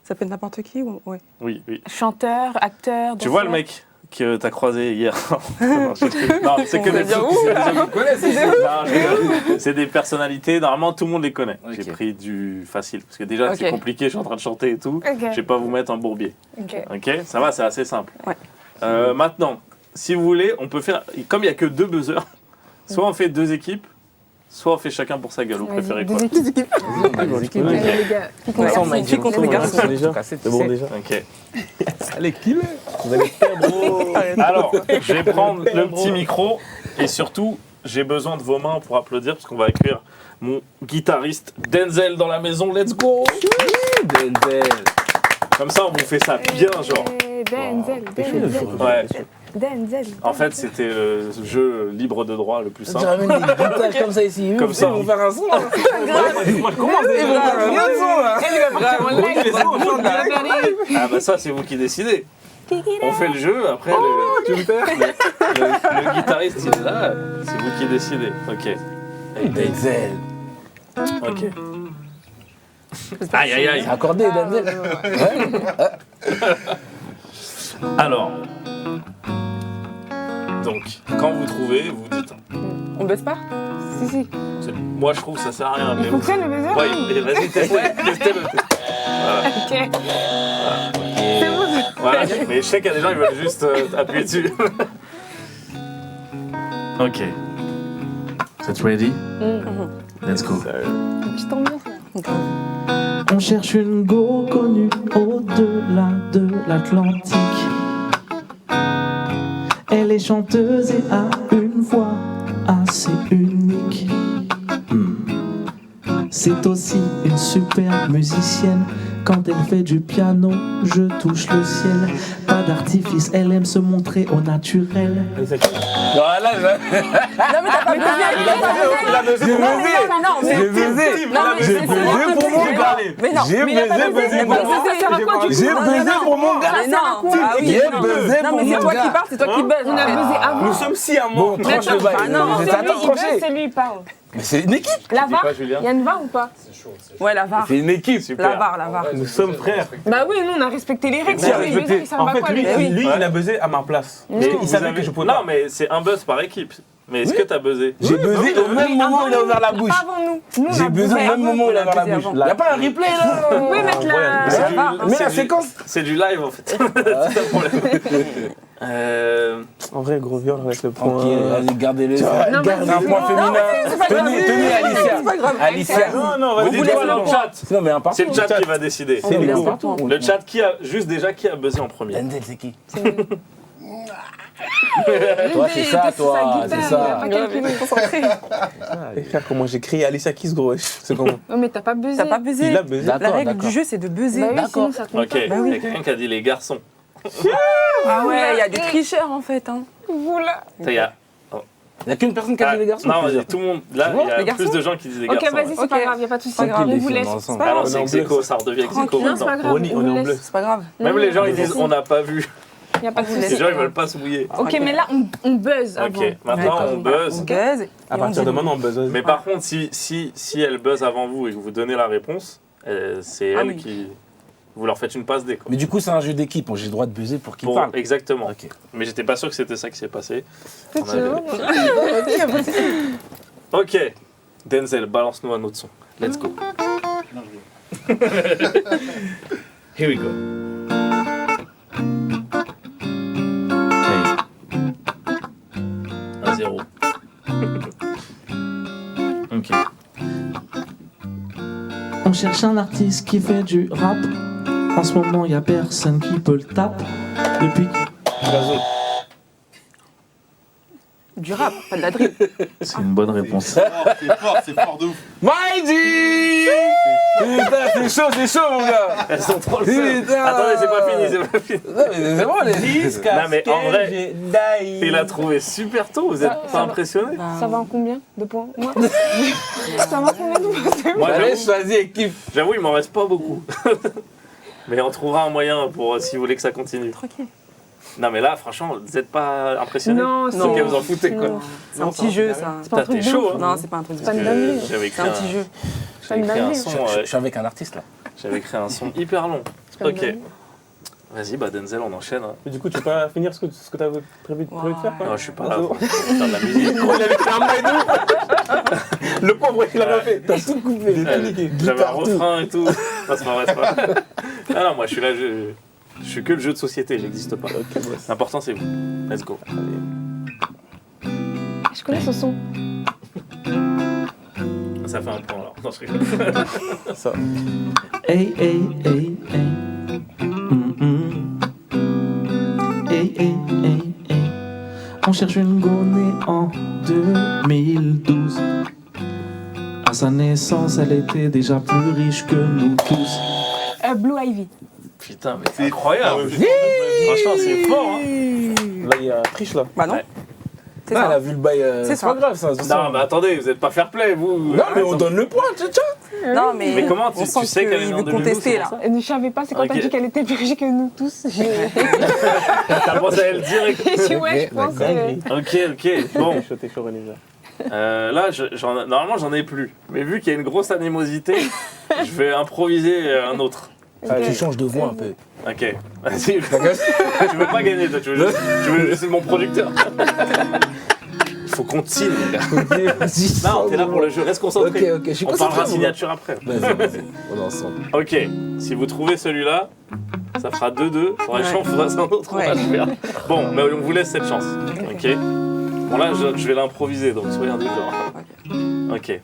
Speaker 4: Ça peut être n'importe qui ou. Ouais.
Speaker 1: Oui.
Speaker 2: chanteur, acteur.
Speaker 1: Tu vois le
Speaker 2: danseur.
Speaker 1: mec que t'as croisé hier Non, c'est que
Speaker 4: On va
Speaker 1: des
Speaker 4: dire
Speaker 1: trucs
Speaker 4: où
Speaker 1: que les gens connaissent. Non, je rigole. C'est des personnalités, normalement tout le monde les connaît.
Speaker 5: Ok.
Speaker 1: J'ai pris du facile, parce que déjà
Speaker 2: Ok.
Speaker 1: c'est compliqué, je suis en train de chanter et tout.
Speaker 2: Ok.
Speaker 1: Je vais pas vous mettre en bourbier.
Speaker 2: Ok.
Speaker 1: Ok, ça va, c'est assez simple.
Speaker 4: Ouais.
Speaker 1: Maintenant, si vous voulez, on peut faire, comme il n'y a que 2 buzzers, soit on fait 2 équipes, soit on fait chacun pour sa gueule. Vous
Speaker 2: Vas-y,
Speaker 1: préférez
Speaker 2: deux
Speaker 1: quoi?
Speaker 2: équipes.
Speaker 5: On a des équipes.
Speaker 1: Ok.
Speaker 2: Allez, les gars.
Speaker 4: Ouais.
Speaker 5: Ça, on m'a dit
Speaker 4: contre les garçons.
Speaker 5: C'est déjà. C'est bon déjà.
Speaker 1: Ok.
Speaker 3: Allez, kill. Vous allez perdre.
Speaker 1: Alors, je vais prendre le petit micro et surtout, j'ai besoin de vos mains pour applaudir parce qu'on va accueillir mon guitariste Denzel dans la maison. Let's go!
Speaker 5: Denzel.
Speaker 1: Comme ça, on vous fait ça bien, genre.
Speaker 2: Denzel,
Speaker 1: Ouais.
Speaker 2: Denzel.
Speaker 1: En fait, c'était le jeu libre de droit le plus
Speaker 5: Tu
Speaker 1: simple.
Speaker 5: ramènes des guitares comme ça ici.
Speaker 1: Comme ça,
Speaker 5: Ils vont faire un son.
Speaker 1: Moi, je commence Ah bah ça, c'est vous qui décidez. On fait le jeu, après le guitariste il est là, c'est vous qui décidez. Ok.
Speaker 5: Denzel.
Speaker 1: Ok. Aïe aïe aïe.
Speaker 5: C'est accordé, Denzel.
Speaker 1: Alors. Donc, quand vous trouvez, vous dites.
Speaker 4: On baisse pas?
Speaker 2: Si, si.
Speaker 1: Moi je trouve que ça sert à rien.
Speaker 2: Il
Speaker 1: Mais
Speaker 2: fonctionne le baiser?
Speaker 1: Ouais, mais vas-y, testez-le.
Speaker 2: Ok. C'est bon.
Speaker 1: Voilà, mais je sais qu'il y a des gens qui veulent juste appuyer dessus. Ok. Vous êtes ready? Let's go.
Speaker 2: Petite ambiance là.
Speaker 6: On cherche une go connue au-delà de l'Atlantique. Elle est chanteuse et a une voix assez unique. C'est aussi une super musicienne. Quand elle fait du piano, je touche le ciel. Pas d'artifice, elle aime se montrer au naturel.
Speaker 1: Voilà,
Speaker 4: Non, mais t'as pas baisé.
Speaker 5: J'ai baisé.
Speaker 4: Non, mais
Speaker 5: J'ai baisé pour mon gars.
Speaker 4: Mais non,
Speaker 5: J'ai
Speaker 4: mais il a pas
Speaker 5: baisé
Speaker 4: baisé.
Speaker 5: pour
Speaker 4: Mais
Speaker 5: mon
Speaker 4: ça sert à quoi, du coup?
Speaker 5: J'ai baisé pour mon gars.
Speaker 4: Mais non, ah oui.
Speaker 5: J'ai baisé
Speaker 4: Non,
Speaker 5: pour
Speaker 4: mais c'est
Speaker 5: mon
Speaker 4: toi qui
Speaker 5: gars.
Speaker 4: parles, c'est toi qui baises.
Speaker 2: On a baisé avant.
Speaker 3: Nous sommes si amants.
Speaker 5: Bon, tranche le
Speaker 4: Ah
Speaker 5: bail.
Speaker 4: non,
Speaker 5: Vous êtes
Speaker 2: C'est
Speaker 5: à
Speaker 2: lui,
Speaker 5: toi de
Speaker 2: il baisse,
Speaker 5: trancher.
Speaker 2: c'est lui, il parle.
Speaker 5: Mais c'est une équipe.
Speaker 2: La
Speaker 1: Dis
Speaker 2: VAR,
Speaker 1: pas, Julien.
Speaker 2: il y a une VAR ou pas?
Speaker 4: Ouais, la VAR.
Speaker 5: C'est une équipe.
Speaker 1: Super.
Speaker 4: La VAR.
Speaker 3: Nous sommes frères.
Speaker 2: Bah oui, nous on a respecté les règles.
Speaker 3: Si,
Speaker 2: Oui,
Speaker 3: respecté.
Speaker 2: ils savent
Speaker 3: En
Speaker 2: pas
Speaker 3: fait,
Speaker 2: quoi,
Speaker 3: lui,
Speaker 2: les règles.
Speaker 3: lui,
Speaker 1: Ouais.
Speaker 3: il a buzzé à ma place. Parce
Speaker 1: Mais
Speaker 3: qu'il
Speaker 1: vous
Speaker 3: savait
Speaker 1: avez-
Speaker 3: que je pouvais
Speaker 1: Non,
Speaker 3: pas.
Speaker 1: mais c'est un buzz par équipe. Mais est-ce que t'as buzzé?
Speaker 5: J'ai buzzé au même moment où il a ouvert la bouche.
Speaker 2: Pas avant nous. Nous, on
Speaker 5: J'ai
Speaker 2: a
Speaker 5: buzzé au
Speaker 2: buzzé
Speaker 5: même moment où il a ouvert la bouche.
Speaker 4: avant.
Speaker 5: Y'a pas un replay là?
Speaker 2: Vous pouvez mettre la...
Speaker 1: C'est
Speaker 4: la
Speaker 1: du-
Speaker 4: VAR, hein.
Speaker 5: Mais
Speaker 1: c'est
Speaker 5: la
Speaker 1: du-
Speaker 5: séquence.
Speaker 1: C'est du live en fait. C'est ça le problème.
Speaker 3: En vrai, gros, viens, on reste le point.
Speaker 5: Tranquille, vas-y, gardez-le.
Speaker 2: Non,
Speaker 5: Garde
Speaker 2: vas-y,
Speaker 5: un point
Speaker 2: non,
Speaker 5: féminin. Tenez, Alicia.
Speaker 4: C'est pas grave.
Speaker 5: Alicia.
Speaker 3: Non, non,
Speaker 1: Vous
Speaker 3: vas-y,
Speaker 1: dites
Speaker 3: dis-moi
Speaker 1: quoi dans
Speaker 3: le
Speaker 1: le chat?
Speaker 5: Non, mais un partout.
Speaker 1: C'est le chat qui va décider.
Speaker 3: C'est
Speaker 4: On
Speaker 3: les
Speaker 4: laisse
Speaker 3: go.
Speaker 4: partout.
Speaker 1: Le chat qui a qui a buzzé en premier?
Speaker 5: Denzel, c'est qui? Toi, c'est ça, toi, c'est ça.
Speaker 3: Et frère, comment j'ai crié Alicia Keys, gros, wesh. C'est comment?
Speaker 2: Non, mais t'as pas buzzé.
Speaker 4: T'as pas buzzé.
Speaker 3: Il a buzzé.
Speaker 5: D'accord,
Speaker 4: La règle
Speaker 5: d'accord.
Speaker 4: du jeu, c'est de buzzer.
Speaker 2: Bah oui,
Speaker 5: D'accord.
Speaker 2: sinon ça compte
Speaker 1: Ok,
Speaker 2: pas.
Speaker 1: il y a quelqu'un qui a dit les garçons.
Speaker 4: Ah ouais, il y a des tricheurs en fait. Hein.
Speaker 2: Vous là.
Speaker 1: Il y a...
Speaker 5: Il n'y a qu'une personne qui a dit les garçons.
Speaker 1: Non,
Speaker 5: plusieurs.
Speaker 1: tout le monde. Là,
Speaker 4: Tu vois,
Speaker 1: il y a
Speaker 4: les
Speaker 1: plus
Speaker 4: garçons
Speaker 1: de gens qui disent les
Speaker 2: Ok,
Speaker 1: garçons.
Speaker 2: vas-y, c'est
Speaker 4: Ok.
Speaker 2: pas grave, y a pas de soucis.
Speaker 4: Pas grave.
Speaker 2: On vous
Speaker 5: Tranquille,
Speaker 2: laisse.
Speaker 5: ils sont ensemble.
Speaker 1: Ah non,
Speaker 3: On est
Speaker 1: c'est
Speaker 3: en
Speaker 1: ex
Speaker 3: bleu.
Speaker 1: aequo, ça redevient ex aequo
Speaker 4: Tranquille.
Speaker 2: Non, c'est pas
Speaker 1: maintenant.
Speaker 2: grave,
Speaker 3: Ronnie,
Speaker 2: on
Speaker 3: on est
Speaker 2: vous
Speaker 3: en
Speaker 2: laisse.
Speaker 3: bleu.
Speaker 4: C'est pas grave.
Speaker 1: Même les gens ils disent on n'a pas vu.
Speaker 2: Y a pas de
Speaker 4: vous
Speaker 1: Les
Speaker 2: soucis.
Speaker 1: gens ils veulent pas se mouiller.
Speaker 2: Ok, mais là, on buzz avant.
Speaker 1: Ok, maintenant on buzz.
Speaker 4: On buzz.
Speaker 3: À partir de maintenant, on buzz.
Speaker 1: Mais par contre, si elle buzz avant vous et que vous donnez la réponse, c'est
Speaker 4: Ah
Speaker 1: elle
Speaker 4: oui.
Speaker 1: qui. Vous leur faites une passe D. Quoi.
Speaker 5: Mais du coup, c'est un jeu d'équipe. J'ai le droit de buzzer pour qu'il
Speaker 1: Pour-
Speaker 5: parle.
Speaker 1: Exactement.
Speaker 5: Ok.
Speaker 1: Mais j'étais pas sûr que c'était ça qui s'est passé. On
Speaker 2: Tu
Speaker 1: avait-
Speaker 2: vois,
Speaker 1: Ok. Denzel, balance-nous un autre son. Let's go. Here we go. Hey. 1-0. Ok.
Speaker 6: On cherche un artiste qui fait du rap. En ce moment, y a personne qui peut le taper. Depuis
Speaker 4: Du rap, pas de la drill.
Speaker 1: C'est une bonne réponse.
Speaker 7: C'est fort de ouf.
Speaker 5: Mighty! Putain, c'est chaud, mon gars!
Speaker 1: Elles sont trop le seum.
Speaker 5: Putain.
Speaker 1: Attendez, c'est pas fini, c'est pas fini.
Speaker 5: Non, mais c'est bon, les.
Speaker 1: Non, mais en vrai, il a trouvé super tôt. Vous êtes pas impressionné?
Speaker 2: ça va en combien de points? Moi ça va en combien de points?
Speaker 1: Moi,
Speaker 5: Allez,
Speaker 1: j'avoue,
Speaker 5: choisis équipe.
Speaker 1: j'avoue, il m'en reste pas beaucoup. Mais on trouvera un moyen pour si vous voulez que ça continue.
Speaker 4: Tranquille.
Speaker 1: Non, mais là, franchement, vous êtes pas impressionné?
Speaker 2: Non,
Speaker 1: C'est ok, vous en foutez quoi.
Speaker 2: Non.
Speaker 4: C'est un petit jeu, ça.
Speaker 2: C'est pas un
Speaker 1: Putain,
Speaker 2: truc
Speaker 1: t'es
Speaker 2: de
Speaker 1: chaud,
Speaker 2: ouf.
Speaker 1: hein.
Speaker 4: Non, c'est pas un truc de
Speaker 2: Pas une
Speaker 4: jeu.
Speaker 2: dinguerie.
Speaker 1: J'avais
Speaker 4: C'est
Speaker 1: écrit
Speaker 4: un petit jeu.
Speaker 1: j'avais écrit un son,
Speaker 5: Je suis avec un artiste là.
Speaker 1: j'avais écrit un son hyper long.
Speaker 2: pas une
Speaker 1: Ok.
Speaker 2: dinguerie.
Speaker 1: Vas-y, bah Denzel, on enchaîne. Hein.
Speaker 3: Mais du coup, tu peux pas finir ce que tu avais prévu de faire, quoi?
Speaker 1: Non, je suis pas là pour faire de la musique.
Speaker 3: Gros, il avait fait un bail de ouf. Le pauvre, il a pas fait. T'as tout coupé. Il a tout niqué.
Speaker 1: J'avais un refrain et tout. Non, c'est pas vrai, c'est pas vrai. Ah non, moi je suis là, je suis que le jeu de société, j'existe pas.
Speaker 3: Ok, boss.
Speaker 1: L'important c'est vous. Let's go.
Speaker 2: Je connais ce son.
Speaker 1: Ça fait un point alors. Non, je rigole.
Speaker 3: Ça.
Speaker 6: Hey, hey, hey, hey. Hey, hey, hey, hey. On cherche une go née en 2012. À sa naissance, elle était déjà plus riche que nous tous.
Speaker 2: Blue Ivy.
Speaker 1: Putain, mais c'est incroyable. Franchement, c'est fort. Hein.
Speaker 3: Là, il y a triche, là.
Speaker 4: Bah non.
Speaker 3: Ouais.
Speaker 4: C'est
Speaker 5: Non, elle
Speaker 4: ça.
Speaker 5: a vu le bail.
Speaker 4: C'est
Speaker 5: C'est pas
Speaker 4: ça.
Speaker 5: grave, ça.
Speaker 1: Non, mais attendez, vous êtes pas fair play, vous.
Speaker 5: Non, mais on donne le point, tcha.
Speaker 4: Non, mais.
Speaker 1: Mais comment
Speaker 4: on
Speaker 1: tu
Speaker 4: sent
Speaker 1: sais qu'elle est
Speaker 4: qu'il
Speaker 1: née en
Speaker 4: veut
Speaker 1: 2012,
Speaker 4: contester
Speaker 1: c'est
Speaker 4: là.
Speaker 1: pour
Speaker 2: Je ne savais pas, c'est quand
Speaker 1: Ok.
Speaker 2: t'as dit qu'elle était plus riche que nous tous. J'ai
Speaker 1: T'as pensé à elle direct.
Speaker 2: dit ouais, je pense.
Speaker 1: Ok, bon.
Speaker 3: T'es chaud, René.
Speaker 1: Là, normalement, j'en ai plus. Mais vu qu'il y a une grosse animosité, je vais improviser un autre.
Speaker 5: Tu changes de voix un peu.
Speaker 1: Ok. Vas-y. Tu veux pas gagner, toi. Tu veux juste mon producteur. Il faut qu'on te signe, les gars. Non, t'es là pour le jeu. Reste concentré.
Speaker 5: Ok, je suis
Speaker 1: On parlera
Speaker 5: concentré.
Speaker 1: signature après.
Speaker 5: Vas-y, on est ensemble.
Speaker 1: Ok. Si vous trouvez celui-là, ça fera 2-2. Faudrait que j'en fasse un autre. On va
Speaker 4: Ouais.
Speaker 1: le faire. Bon, mais on vous laisse cette chance. Ok. Bon, là, je vais l'improviser, donc soyez indulgents. Ok.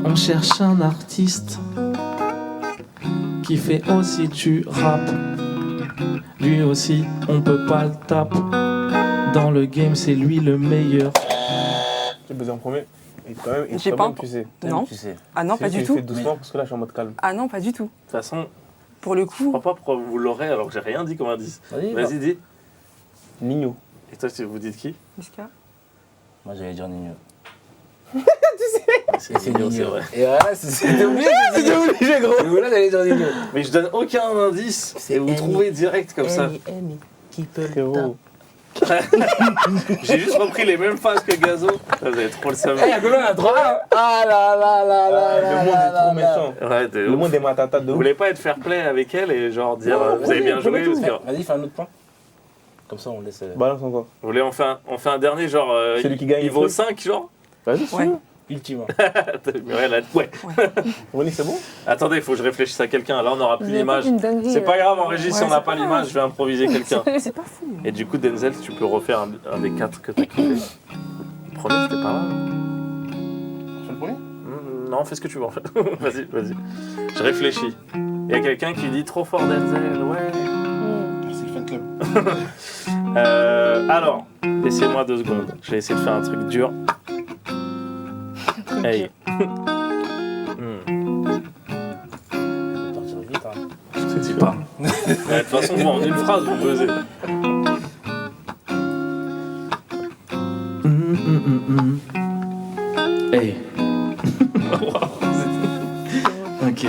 Speaker 6: On cherche un artiste qui fait aussi du rap. Lui aussi, on peut pas le taper. Dans le game, c'est lui le meilleur.
Speaker 3: J'ai besoin en premier. Et quand même,
Speaker 4: J'ai pas
Speaker 3: tu sais.
Speaker 4: Non.
Speaker 5: Tu sais.
Speaker 4: Ah non, pas
Speaker 3: Tu
Speaker 4: du
Speaker 3: fais
Speaker 4: tout.
Speaker 3: doucement parce que là, je suis en mode calme.
Speaker 4: Ah non, pas du tout.
Speaker 1: De toute façon,
Speaker 4: Pour le
Speaker 1: je
Speaker 4: coup.
Speaker 1: crois pas pourquoi vous l'aurez alors que j'ai rien dit comme indice. Vas-y, dis.
Speaker 3: Nino.
Speaker 1: Et toi, vous dites qui?
Speaker 4: Niska.
Speaker 5: Moi, j'allais dire Nino.
Speaker 1: C'est mignon, c'est vrai.
Speaker 5: Et voilà, c'était obligé. C'était obligé, gros. Et voilà, j'allais dire Nino.
Speaker 1: Mais je donne aucun indice et vous trouvez direct comme ça.
Speaker 5: Qui peut
Speaker 3: Frérot.
Speaker 1: J'ai juste repris les mêmes phases que Gazo. Vous avez trop le seum.
Speaker 5: Eh, y'a que l'on a droit.
Speaker 8: Ah là là là là
Speaker 3: Le monde est trop méchant.
Speaker 1: Ouais, de
Speaker 3: Le
Speaker 1: ouf.
Speaker 3: monde est matata de
Speaker 1: Vous
Speaker 3: ouf.
Speaker 1: voulez pas être fair play avec elle et genre dire vous avez bien joué parce que...
Speaker 8: Vas-y, fais un autre point. Comme ça, on laisse.
Speaker 3: Balance encore.
Speaker 1: Vous voulez on fait un dernier genre
Speaker 3: Celui qui gagne,
Speaker 1: niveau
Speaker 3: il fait.
Speaker 1: 5 genre.
Speaker 3: Vas-y, si
Speaker 4: Ouais.
Speaker 3: tu veux.
Speaker 8: Ultime.
Speaker 1: Ouais.
Speaker 3: Ronnie, c'est bon?
Speaker 1: Attendez, il faut que je réfléchisse à quelqu'un. Là on n'aura plus l'image. C'est pas grave en régie si on n'a pas l'image, je vais improviser quelqu'un.
Speaker 4: C'est pas fou.
Speaker 1: Et du coup Denzel, tu peux refaire un des 4 que t'as kiffé. Le premier c'était pas mal.
Speaker 7: Je fais le premier?
Speaker 1: Non, fais ce que tu veux en fait. Vas-y. Je réfléchis. Il y a quelqu'un qui dit trop fort Denzel, ouais.
Speaker 7: C'est le fan club.
Speaker 1: Alors, laissez-moi 2 secondes. Je vais essayer de faire un truc dur. Hey.
Speaker 8: Partir vite, hein.
Speaker 1: Je te dis pas. De toute façon, moi, en une phrase, vous buzzez.
Speaker 6: Hey. Ok.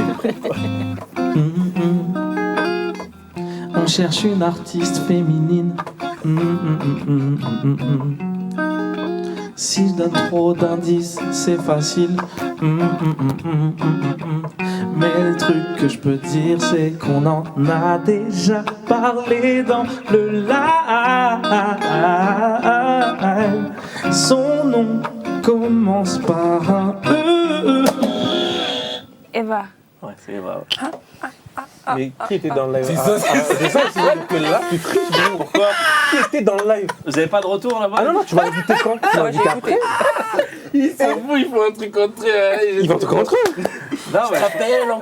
Speaker 6: On cherche une artiste féminine. Si je donne trop d'indices, c'est facile. Mais le truc que je peux dire, c'est qu'on en a déjà parlé dans le live. Son nom commence par un E.
Speaker 2: Eva.
Speaker 1: Ouais, c'est vrai.
Speaker 3: Mais qui était dans le live?
Speaker 5: C'est ça,
Speaker 3: c'est ça, que là, tu triches, gros. Pourquoi? Qui était dans le live?
Speaker 1: Vous avez pas de retour là-bas?
Speaker 3: Ah non, non, tu m'as invité quand? Tu m'as
Speaker 4: Ouais, j'ai
Speaker 3: invité après?
Speaker 4: écouté.
Speaker 5: Il s'en fout, il faut un truc contre
Speaker 3: Ils vont te rentrer.
Speaker 1: Non, mais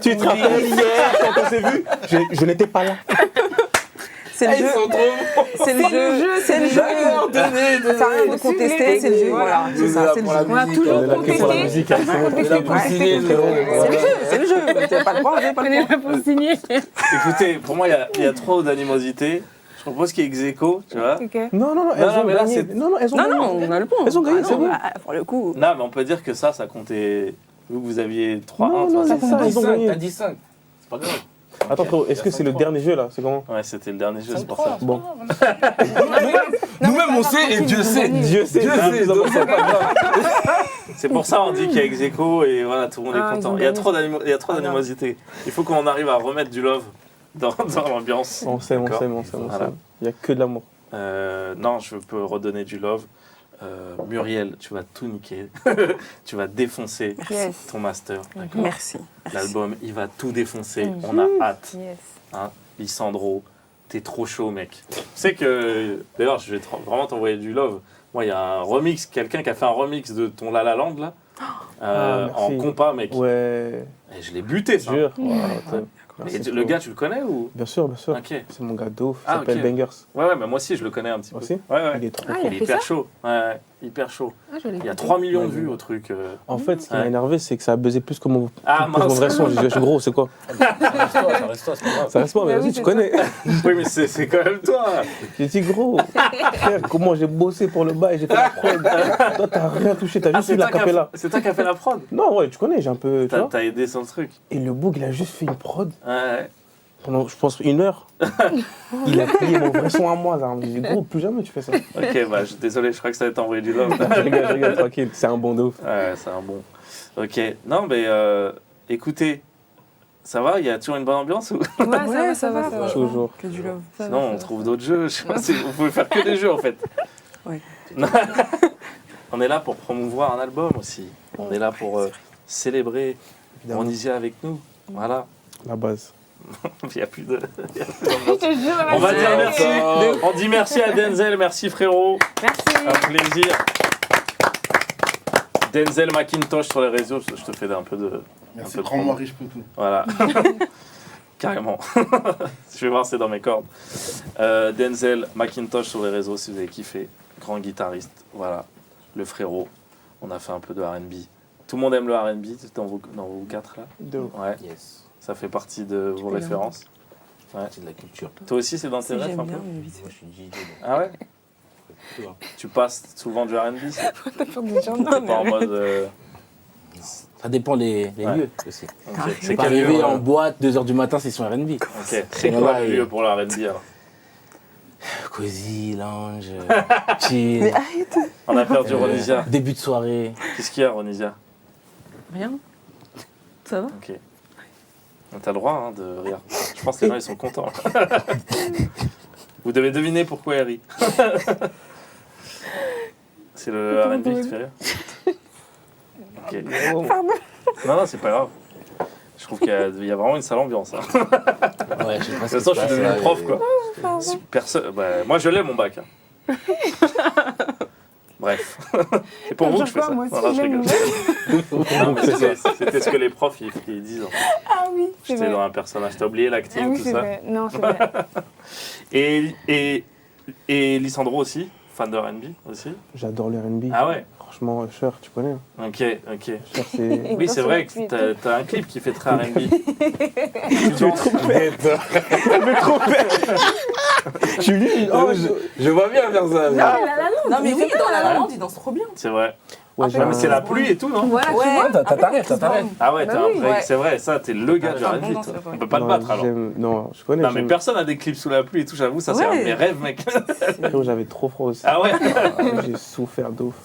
Speaker 3: Tu te rappelles hier quand on s'est vu? Je n'étais pas là.
Speaker 4: C'est le
Speaker 5: Ils
Speaker 4: jeu.
Speaker 5: sont trop bons.
Speaker 4: C'est le jeu. C'est le jeu.
Speaker 5: D'accord, tenez.
Speaker 4: Ça sert à rien de contester, c'est le jeu. Voilà, c'est ça, c'est le jeu.
Speaker 2: On a toujours
Speaker 3: On est là que pour la
Speaker 2: contesté.
Speaker 3: musique, hein, c'est bon.
Speaker 5: Il a pas signé,
Speaker 4: C'est le jeu. T'as pas le droit, j'ai pas le droit.
Speaker 2: Pour signer.
Speaker 1: écoutez, pour moi, il y a trop d'animosité. Je propose qu'il y ait ex aequo, tu vois.
Speaker 2: Ok.
Speaker 3: Non, non, non, elles
Speaker 1: Non,
Speaker 3: ont
Speaker 1: mais là,
Speaker 3: gagné.
Speaker 1: c'est-
Speaker 3: Non, non, elles ont
Speaker 4: Non,
Speaker 3: gagné.
Speaker 4: non, on a le point.
Speaker 3: Elles ont gagné,
Speaker 4: Ah
Speaker 3: c'est
Speaker 4: non,
Speaker 3: bon.
Speaker 4: bah, pour le coup.
Speaker 1: Non, mais on peut dire que ça comptait. Vu que vous aviez 3-1,
Speaker 3: Non,
Speaker 1: de toute
Speaker 3: non,
Speaker 1: façon.
Speaker 3: c'est ça, ils ont
Speaker 5: T'as
Speaker 3: gagné.
Speaker 5: dit 5. C'est pas grave.
Speaker 3: Attends, frérot, est-ce que c'est le dernier jeu là? C'est comment?
Speaker 1: Ouais, c'était le dernier jeu, c'est pour ça.
Speaker 3: Bon.
Speaker 5: Nous-mêmes, on sait et Dieu sait.
Speaker 3: Dieu sait,
Speaker 5: Dieu
Speaker 3: c'est
Speaker 5: sait,
Speaker 3: plus
Speaker 5: donc
Speaker 3: important.
Speaker 5: c'est pas grave.
Speaker 1: C'est pour ça on dit qu'il y a ex aequo et voilà, tout le monde est
Speaker 2: Ah,
Speaker 1: content.
Speaker 2: ils ont
Speaker 1: Il y a
Speaker 2: gagné.
Speaker 1: trop d'animosité. Il faut qu'on arrive à remettre du love dans l'ambiance.
Speaker 3: On s'aime, on
Speaker 1: D'accord.
Speaker 3: s'aime, on s'aime, on
Speaker 1: Voilà.
Speaker 3: s'aime. Il n'y a que de l'amour.
Speaker 1: Non, je peux redonner du love. Muriel, tu vas tout niquer. Tu vas défoncer
Speaker 2: Yes.
Speaker 1: ton master. D'accord.
Speaker 4: Merci.
Speaker 1: L'album, il va tout défoncer.
Speaker 2: Mhm.
Speaker 1: On a hâte.
Speaker 2: Yes.
Speaker 1: Hein. Lissandro, t'es trop chaud, mec. Tu sais que, d'ailleurs, je vais vraiment t'envoyer du love. Moi, il y a un remix, quelqu'un qui a fait un remix de ton La La Land, là, en
Speaker 3: merci.
Speaker 1: compas, mec.
Speaker 3: Ouais,
Speaker 1: Et je l'ai buté, ça.
Speaker 3: jure.
Speaker 1: Et le gars, tu le connais ou?
Speaker 3: Bien sûr, bien sûr.
Speaker 1: Ok.
Speaker 3: C'est mon gars de ouf. Il
Speaker 1: Ah,
Speaker 3: s'appelle
Speaker 1: ok.
Speaker 3: Bangers.
Speaker 1: Ouais, mais moi aussi, je le connais un petit peu.
Speaker 3: Aussi?
Speaker 1: Ouais.
Speaker 3: Il est trop
Speaker 2: Ah,
Speaker 3: cool.
Speaker 2: il a
Speaker 1: Il est
Speaker 2: fait
Speaker 1: hyper
Speaker 2: ça
Speaker 1: chaud. Ouais, hyper chaud.
Speaker 2: Ah, je l'ai
Speaker 1: Il y a
Speaker 2: fait.
Speaker 1: 3 millions de vues au truc.
Speaker 3: En fait, ce qui m'a
Speaker 1: Ouais.
Speaker 3: énervé, c'est que ça a buzzé plus que mon,
Speaker 1: Ah,
Speaker 3: plus que mon
Speaker 1: mince.
Speaker 3: vrai son. Je dis, gros, c'est quoi?
Speaker 5: Ça reste toi, c'est pas grave.
Speaker 3: Ça reste pas, mais
Speaker 2: Bah
Speaker 3: vas-y,
Speaker 2: oui,
Speaker 3: tu
Speaker 2: c'est
Speaker 3: connais.
Speaker 1: Oui, mais c'est quand même toi.
Speaker 3: J'ai dit, gros, frère, comment j'ai bossé pour le bail, j'ai fait la prod. Toi, t'as rien touché, t'as
Speaker 1: Ah,
Speaker 3: juste eu la capella.
Speaker 1: c'est toi qui as fait la prod.
Speaker 3: Non, ouais, tu connais, j'ai un peu. Tu vois.
Speaker 1: T'as aidé sur le truc.
Speaker 3: Et le boug, il a juste fait une prod
Speaker 1: Ouais.
Speaker 3: pendant, je pense, 1 heure. Il a payé mon vrai son à moi. Là. J'ai dit, gros, plus jamais tu fais ça.
Speaker 1: Ok, bah désolé, je crois que ça va t'envoyer du love.
Speaker 3: Je rigole, tranquille. C'est un bon de ouf.
Speaker 1: Ouais, c'est un bon. Ok, non, mais écoutez, ça va? Il y a toujours une bonne ambiance ou?
Speaker 2: Ouais, ça va.
Speaker 3: Toujours.
Speaker 4: Que du love.
Speaker 1: Sinon, on trouve d'autres jeux. Je sais pas si vous pouvez faire que des jeux en fait.
Speaker 4: Ouais.
Speaker 1: On est là pour promouvoir un album aussi. On est là pour célébrer
Speaker 3: Évidemment.
Speaker 1: Ronisia avec nous. Voilà.
Speaker 3: La base.
Speaker 1: Il n'y a plus de.
Speaker 2: Je te jure,
Speaker 1: On va dire merci.
Speaker 5: Merci.
Speaker 1: On dit merci à Denzel, merci frérot.
Speaker 2: Merci.
Speaker 1: Un plaisir. Denzel Macintosh sur les réseaux, je te fais un peu de.
Speaker 7: Merci,
Speaker 1: un peu de
Speaker 7: prends-moi
Speaker 1: promo.
Speaker 7: riche, peux tout.
Speaker 1: Voilà. Carrément. Je vais voir, c'est dans mes cordes. Denzel Macintosh sur les réseaux si vous avez kiffé. Grand guitariste. Voilà. Le frérot. On a fait un peu de RB. Tout le monde aime le RB dans vous 4 là?
Speaker 3: De ouf.
Speaker 1: Ouais.
Speaker 8: Yes.
Speaker 1: Ça fait partie de vos références. Ouais.
Speaker 8: C'est de la culture.
Speaker 1: Toi aussi, c'est dans tes
Speaker 4: Si,
Speaker 1: rêves
Speaker 4: j'aime
Speaker 1: un
Speaker 4: bien,
Speaker 1: peu?
Speaker 4: mais vite
Speaker 8: Moi, je suis DJ.
Speaker 1: Ah ouais?
Speaker 8: Tu vois.
Speaker 1: Tu passes souvent du RB? C'est
Speaker 4: Non,
Speaker 1: pas en
Speaker 4: mais
Speaker 1: mode.
Speaker 8: Ça dépend des
Speaker 1: Ouais.
Speaker 8: lieux aussi.
Speaker 1: Ok.
Speaker 4: Ah,
Speaker 1: C'est
Speaker 8: Pas
Speaker 1: quel
Speaker 8: arriver
Speaker 1: lieu,
Speaker 8: en boîte 2h du matin, c'est sur R&B.
Speaker 1: Ok. C'est quoi
Speaker 8: Voilà,
Speaker 1: le
Speaker 8: et-
Speaker 1: lieu pour le RB alors?
Speaker 8: cosy, lounge, chill,
Speaker 4: Mais arrête.
Speaker 1: On a perdu Ronisia.
Speaker 8: début de soirée.
Speaker 1: Qu'est-ce qu'il y a, Ronisia?
Speaker 4: Rien. Ça va?
Speaker 1: Ok. T'as le droit hein, de rire. Je pense que les gens ils sont contents. Vous devez deviner pourquoi elle rit. C'est le R&B qui te fait rire. Ok. Non, c'est pas grave. Je trouve qu'il y a vraiment une sale ambiance. Hein.
Speaker 8: Ouais, je sais pas
Speaker 1: De toute façon, je suis devenu prof, quoi. Si personne... moi, je l'ai, mon bac. Hein. Bref. C'est pour vous que je fais ça.
Speaker 2: Moi aussi,
Speaker 1: Non, je
Speaker 2: je l'aime,
Speaker 1: rigole. Non, mais c'était ce que les profs ils disent. En fait.
Speaker 2: Ah oui, c'est
Speaker 1: J'étais
Speaker 2: vrai.
Speaker 1: dans un personnage. T'as oublié l'acting,
Speaker 2: Ah oui,
Speaker 1: tout
Speaker 2: c'est
Speaker 1: ça.
Speaker 2: vrai. Non, c'est vrai.
Speaker 1: Et Lissandro aussi, fan de R&B aussi.
Speaker 3: J'adore le R&B.
Speaker 1: Ah ouais.
Speaker 3: Franchement, Cher, tu connais. Hein.
Speaker 1: Ok.
Speaker 3: Cher, c'est...
Speaker 1: Oui, c'est vrai que t'as un clip qui fait très R&B. Tu es trop bête.
Speaker 3: Julie,
Speaker 5: Je vois bien faire ça.
Speaker 4: Non, mais oui, dans la Lalande, il danse trop bien.
Speaker 1: C'est vrai.
Speaker 3: ouais,
Speaker 1: Mais c'est la pluie et tout, non?
Speaker 2: Voilà, tu
Speaker 4: Ouais.
Speaker 2: vois.
Speaker 5: T'arrêtes.
Speaker 1: Ah ouais, t'es
Speaker 2: Bah
Speaker 1: un
Speaker 2: oui,
Speaker 1: vrai.
Speaker 4: ouais.
Speaker 1: C'est vrai, ça, t'es le gars du
Speaker 4: Ah,
Speaker 1: R&B,
Speaker 4: bon
Speaker 1: toi.
Speaker 4: danseur, ouais.
Speaker 1: On peut pas te battre alors.
Speaker 3: Non, je connais.
Speaker 1: Non, mais
Speaker 3: j'aime-
Speaker 1: personne a des clips sous la pluie et tout, j'avoue, ça c'est un de
Speaker 4: Ouais.
Speaker 1: mes rêves, mec.
Speaker 3: Frérot, j'avais trop froid aussi.
Speaker 1: Ah ouais?
Speaker 3: J'ai souffert d'ouf.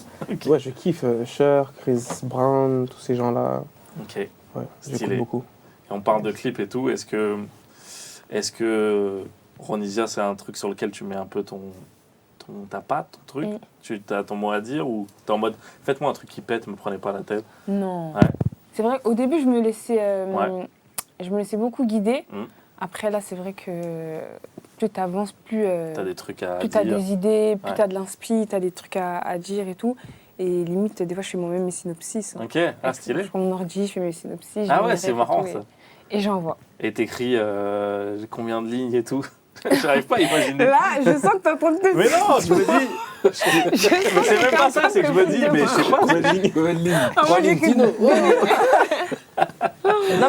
Speaker 3: Ouais, je kiffe Cher, Chris Brown, tous ces gens-là.
Speaker 1: Ok. Et
Speaker 3: Ouais,
Speaker 1: Stylé.
Speaker 3: j'écoute beaucoup.
Speaker 1: on parle de clips et tout, est-ce que Ronisia, c'est un truc sur lequel tu mets un peu ta patte, ton truc? Tu as ton mot à dire ou t'es en mode, faites-moi un truc qui pète, me prenez pas la tête?
Speaker 2: Non.
Speaker 1: Ouais.
Speaker 2: C'est vrai qu'au début, je me laissais beaucoup guider.
Speaker 1: Mm.
Speaker 2: Après, là, c'est vrai que plus tu avances, plus
Speaker 1: T'as des trucs à
Speaker 2: tu as
Speaker 1: dire?
Speaker 2: des idées, plus
Speaker 1: Ouais.
Speaker 2: tu as de l'inspi, tu as des trucs à dire et tout. Et limite, des fois, je fais moi-même mes synopsis.
Speaker 1: Ok, ah, stylé.
Speaker 2: Je prends mon ordi, je fais mes synopsis.
Speaker 1: Ah
Speaker 2: je
Speaker 1: ouais,
Speaker 2: mets
Speaker 1: c'est
Speaker 2: les refs
Speaker 1: marrant
Speaker 2: et tout,
Speaker 1: ça.
Speaker 2: Et j'envoie.
Speaker 1: Et t'écris combien de lignes et tout? J'arrive pas à imaginer.
Speaker 2: Là, je sens que tu es en train de te...
Speaker 1: Mais non, je me dis. Mais c'est même pas ça, c'est que je me dis, mais je sais pas.
Speaker 2: Ah, moi, j'écris-
Speaker 4: Non,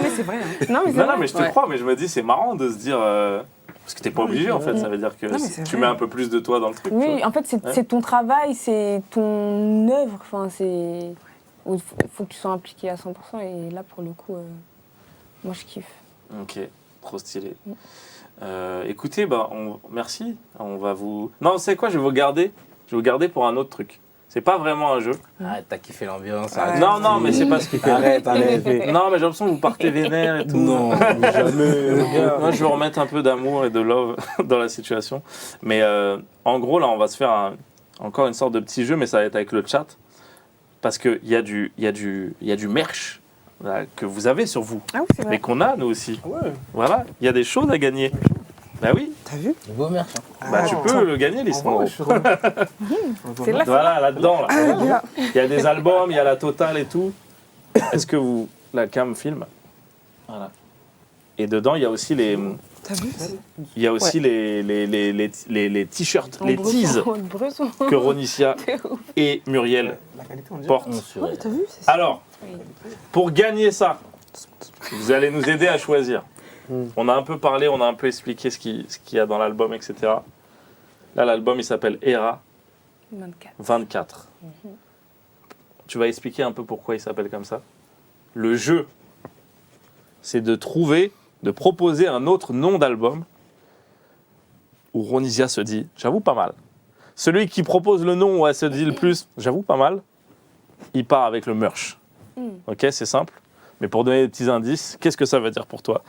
Speaker 4: mais c'est vrai. Hein.
Speaker 2: Non, mais c'est
Speaker 1: Non,
Speaker 2: vrai.
Speaker 1: mais je te
Speaker 4: Ouais.
Speaker 1: crois, mais je me dis, c'est marrant de se dire. Parce que t'es pas obligé en fait, ça veut dire que
Speaker 4: Non, mais
Speaker 1: si
Speaker 4: c'est
Speaker 1: tu
Speaker 4: vrai.
Speaker 1: mets un peu plus de toi dans le truc. tu
Speaker 2: Oui,
Speaker 1: vois.
Speaker 2: en fait, c'est
Speaker 1: Ouais.
Speaker 2: c'est ton travail, c'est ton œuvre. Enfin, c'est... Il faut que tu sois impliqué à 100%. Et là, pour le coup, moi, je kiffe.
Speaker 1: Ok, trop stylé. Écoutez, bah, merci. On va vous. Non, c'est quoi, je vais vous garder. Je vais vous garder pour un autre truc. C'est pas vraiment un jeu.
Speaker 8: Ah, t'as kiffé l'ambiance.
Speaker 4: Ouais.
Speaker 1: Non, non, mais c'est pas ce qui fait.
Speaker 5: Arrête.
Speaker 1: Non, mais j'ai l'impression que vous partez vénère et tout.
Speaker 8: Non.
Speaker 1: Moi, je veux remettre un peu d'amour et de love dans la situation. Mais en gros, là, on va se faire encore une sorte de petit jeu, mais ça va être avec le chat. Parce qu'il y a du merch là, que vous avez sur vous,
Speaker 2: Ah oui, c'est
Speaker 1: mais qu'on a, nous aussi. Voilà, il y a des choses à gagner. Bah oui,
Speaker 4: T'as vu?
Speaker 8: Le beau merch.
Speaker 1: bah, tu peux le gagner, Lissandro.
Speaker 2: C'est là.
Speaker 1: Voilà, là-dedans. Là.
Speaker 2: là.
Speaker 1: Il y a des albums, il y a la totale et tout. Est-ce que vous... La cam filme. Voilà. Et dedans, il y a aussi les...
Speaker 4: T'as vu?
Speaker 1: Il y a aussi les t-shirts, les teases
Speaker 2: Bresson.
Speaker 1: que Ronisia et Muriel
Speaker 3: La qualité, on dirait.
Speaker 1: portent.
Speaker 4: Ouais, t'as vu? C'est ça.
Speaker 1: Alors, pour gagner ça, vous allez nous aider à choisir. On a un peu parlé, on a un peu expliqué ce qu'il y a dans l'album, etc. Là, l'album, il s'appelle Era
Speaker 2: 24.
Speaker 1: 24. Tu vas expliquer un peu pourquoi il s'appelle comme ça? Le jeu, c'est de proposer un autre nom d'album où Ronisia se dit, j'avoue pas mal. Celui qui propose le nom où elle se dit le plus, j'avoue pas mal, il part avec le merch. Ok, c'est simple. Mais pour donner des petits indices, qu'est-ce que ça veut dire pour toi?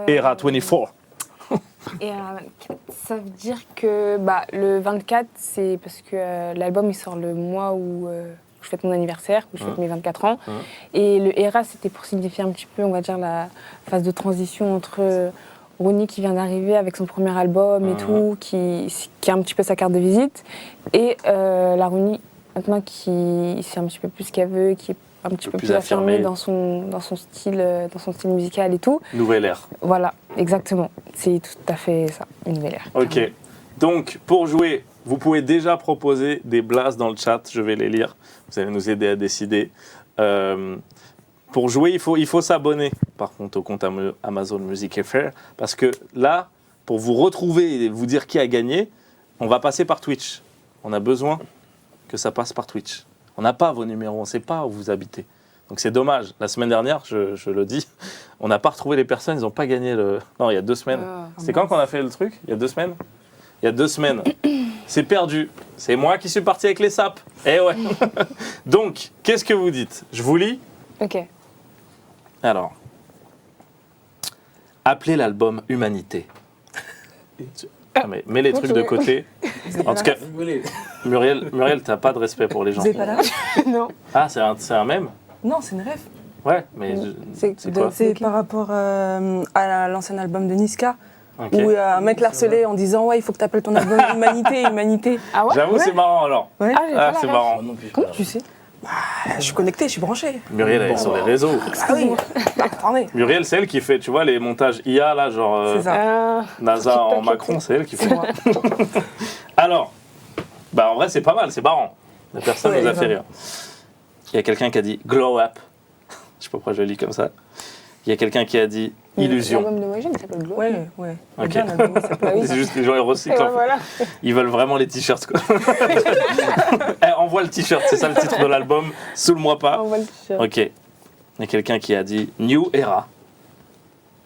Speaker 1: Era 24.
Speaker 2: Et ça veut dire que le 24, c'est parce que l'album il sort le mois où je fête mon anniversaire, où je fête mes 24 ans. Et le ERA, c'était pour signifier un petit peu, on va dire, la phase de transition entre Ronnie qui vient d'arriver avec son premier album et tout, qui a un petit peu sa carte de visite, et la Ronnie maintenant qui sait un petit peu plus ce qu'elle veut, qui est un petit peu plus affirmée dans son style musical et tout.
Speaker 1: Nouvelle ère.
Speaker 2: Voilà, exactement. C'est tout à fait ça, une nouvelle ère.
Speaker 1: Ok. Donc, pour jouer, vous pouvez déjà proposer des blasts dans le chat. Je vais les lire. Vous allez nous aider à décider. Pour jouer, il faut s'abonner, par contre, au compte Amazon Music FR. Parce que là, pour vous retrouver et vous dire qui a gagné, on va passer par Twitch. On a besoin que ça passe par Twitch. On n'a pas vos numéros, on ne sait pas où vous habitez. Donc c'est dommage. La semaine dernière, je le dis, on n'a pas retrouvé les personnes, ils n'ont pas gagné le... Non, il y a 2 semaines. C'était quand qu'on a fait le truc? Il y a 2 semaines? il y a 2 semaines. C'est perdu. C'est moi qui suis parti avec les sapes. Eh ouais. Donc, qu'est-ce que vous dites? Je vous lis.
Speaker 2: Ok.
Speaker 1: Alors, appelez l'album Humanité. Ah, mais mets les trucs de côté. En tout cas, Muriel, t'as pas de respect pour les gens.
Speaker 4: Vous êtes pas là?
Speaker 2: Non.
Speaker 1: Ah, c'est un mème?
Speaker 4: Non, c'est une rêve.
Speaker 1: Ouais, mais c'est quoi?
Speaker 4: C'est par rapport à l'ancien album de Niska,
Speaker 1: Ok.
Speaker 4: où un mec l'harcelait en disant ouais, il faut que tu appelles ton album Humanité, Humanité.
Speaker 2: Ah ouais?
Speaker 1: J'avoue, c'est marrant alors.
Speaker 4: Ouais.
Speaker 2: Ah, j'ai pas la
Speaker 1: c'est
Speaker 2: ref.
Speaker 1: marrant.
Speaker 8: non plus.
Speaker 4: Comment tu sais? Je suis connecté, je suis branché.
Speaker 1: Muriel, elle est sur les réseaux.
Speaker 4: Ah oui. Attendez.
Speaker 1: Muriel, c'est elle qui fait, tu vois, les montages IA, là, genre
Speaker 4: C'est ça.
Speaker 1: NASA en
Speaker 2: TikTok,
Speaker 1: Macron, c'est elle qui fait.
Speaker 4: C'est moi.
Speaker 1: Alors, bah en vrai, c'est pas mal, c'est marrant. La personne
Speaker 4: Ouais,
Speaker 1: nous a fait
Speaker 4: grave.
Speaker 1: rire. Il y a quelqu'un qui a dit glow up. Je sais pas pourquoi je le lis comme ça. Il y a quelqu'un qui a dit illusion.
Speaker 2: L'album de Moïse, il s'appelle Glow.
Speaker 4: Ouais, ouais.
Speaker 1: Ok.
Speaker 4: Bien, l'album, ça peut-
Speaker 2: Ah oui.
Speaker 1: C'est juste que les gens ils
Speaker 2: Et
Speaker 1: recyclent.
Speaker 2: ouais,
Speaker 1: en fait.
Speaker 2: voilà.
Speaker 1: Ils veulent vraiment les t-shirts. Quoi. Envoie le t-shirt, c'est ça le titre de l'album. Saoule-moi pas.
Speaker 2: On va le t-shirt.
Speaker 1: Ok. Il y a quelqu'un qui a dit New Era.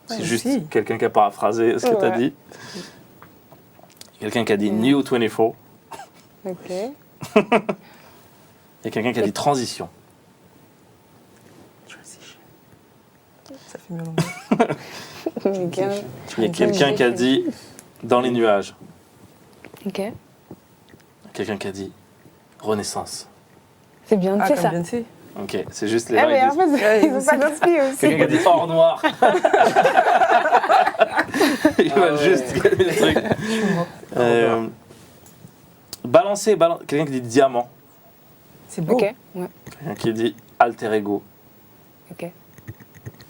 Speaker 1: C'est
Speaker 4: Ouais,
Speaker 1: juste
Speaker 4: si.
Speaker 1: quelqu'un qui a paraphrasé ce que tu as
Speaker 2: Ouais.
Speaker 1: dit. Quelqu'un qui a dit New 24.
Speaker 2: Ok.
Speaker 1: Il y a quelqu'un qui a dit transition.
Speaker 4: Ça fait mieux l'anglais.
Speaker 2: Ok.
Speaker 1: Il y a quelqu'un qui a dit dans les nuages.
Speaker 2: Ok.
Speaker 1: Quelqu'un qui a dit renaissance.
Speaker 2: C'est bien,
Speaker 4: Ah,
Speaker 2: c'est
Speaker 4: comme
Speaker 2: ça.
Speaker 4: Beyoncé.
Speaker 1: Ok, c'est juste les
Speaker 2: Ah,
Speaker 1: gens
Speaker 2: mais
Speaker 1: ils
Speaker 2: en
Speaker 1: disent.
Speaker 2: fait, ils ont pas d'inspi aussi.
Speaker 1: Quelqu'un qui a dit hors noir. Ils veulent juste gagner le truc. Balancer, quelqu'un qui dit diamant.
Speaker 4: C'est beau.
Speaker 2: Ok. Ouais.
Speaker 1: Quelqu'un qui dit alter ego.
Speaker 2: Ok.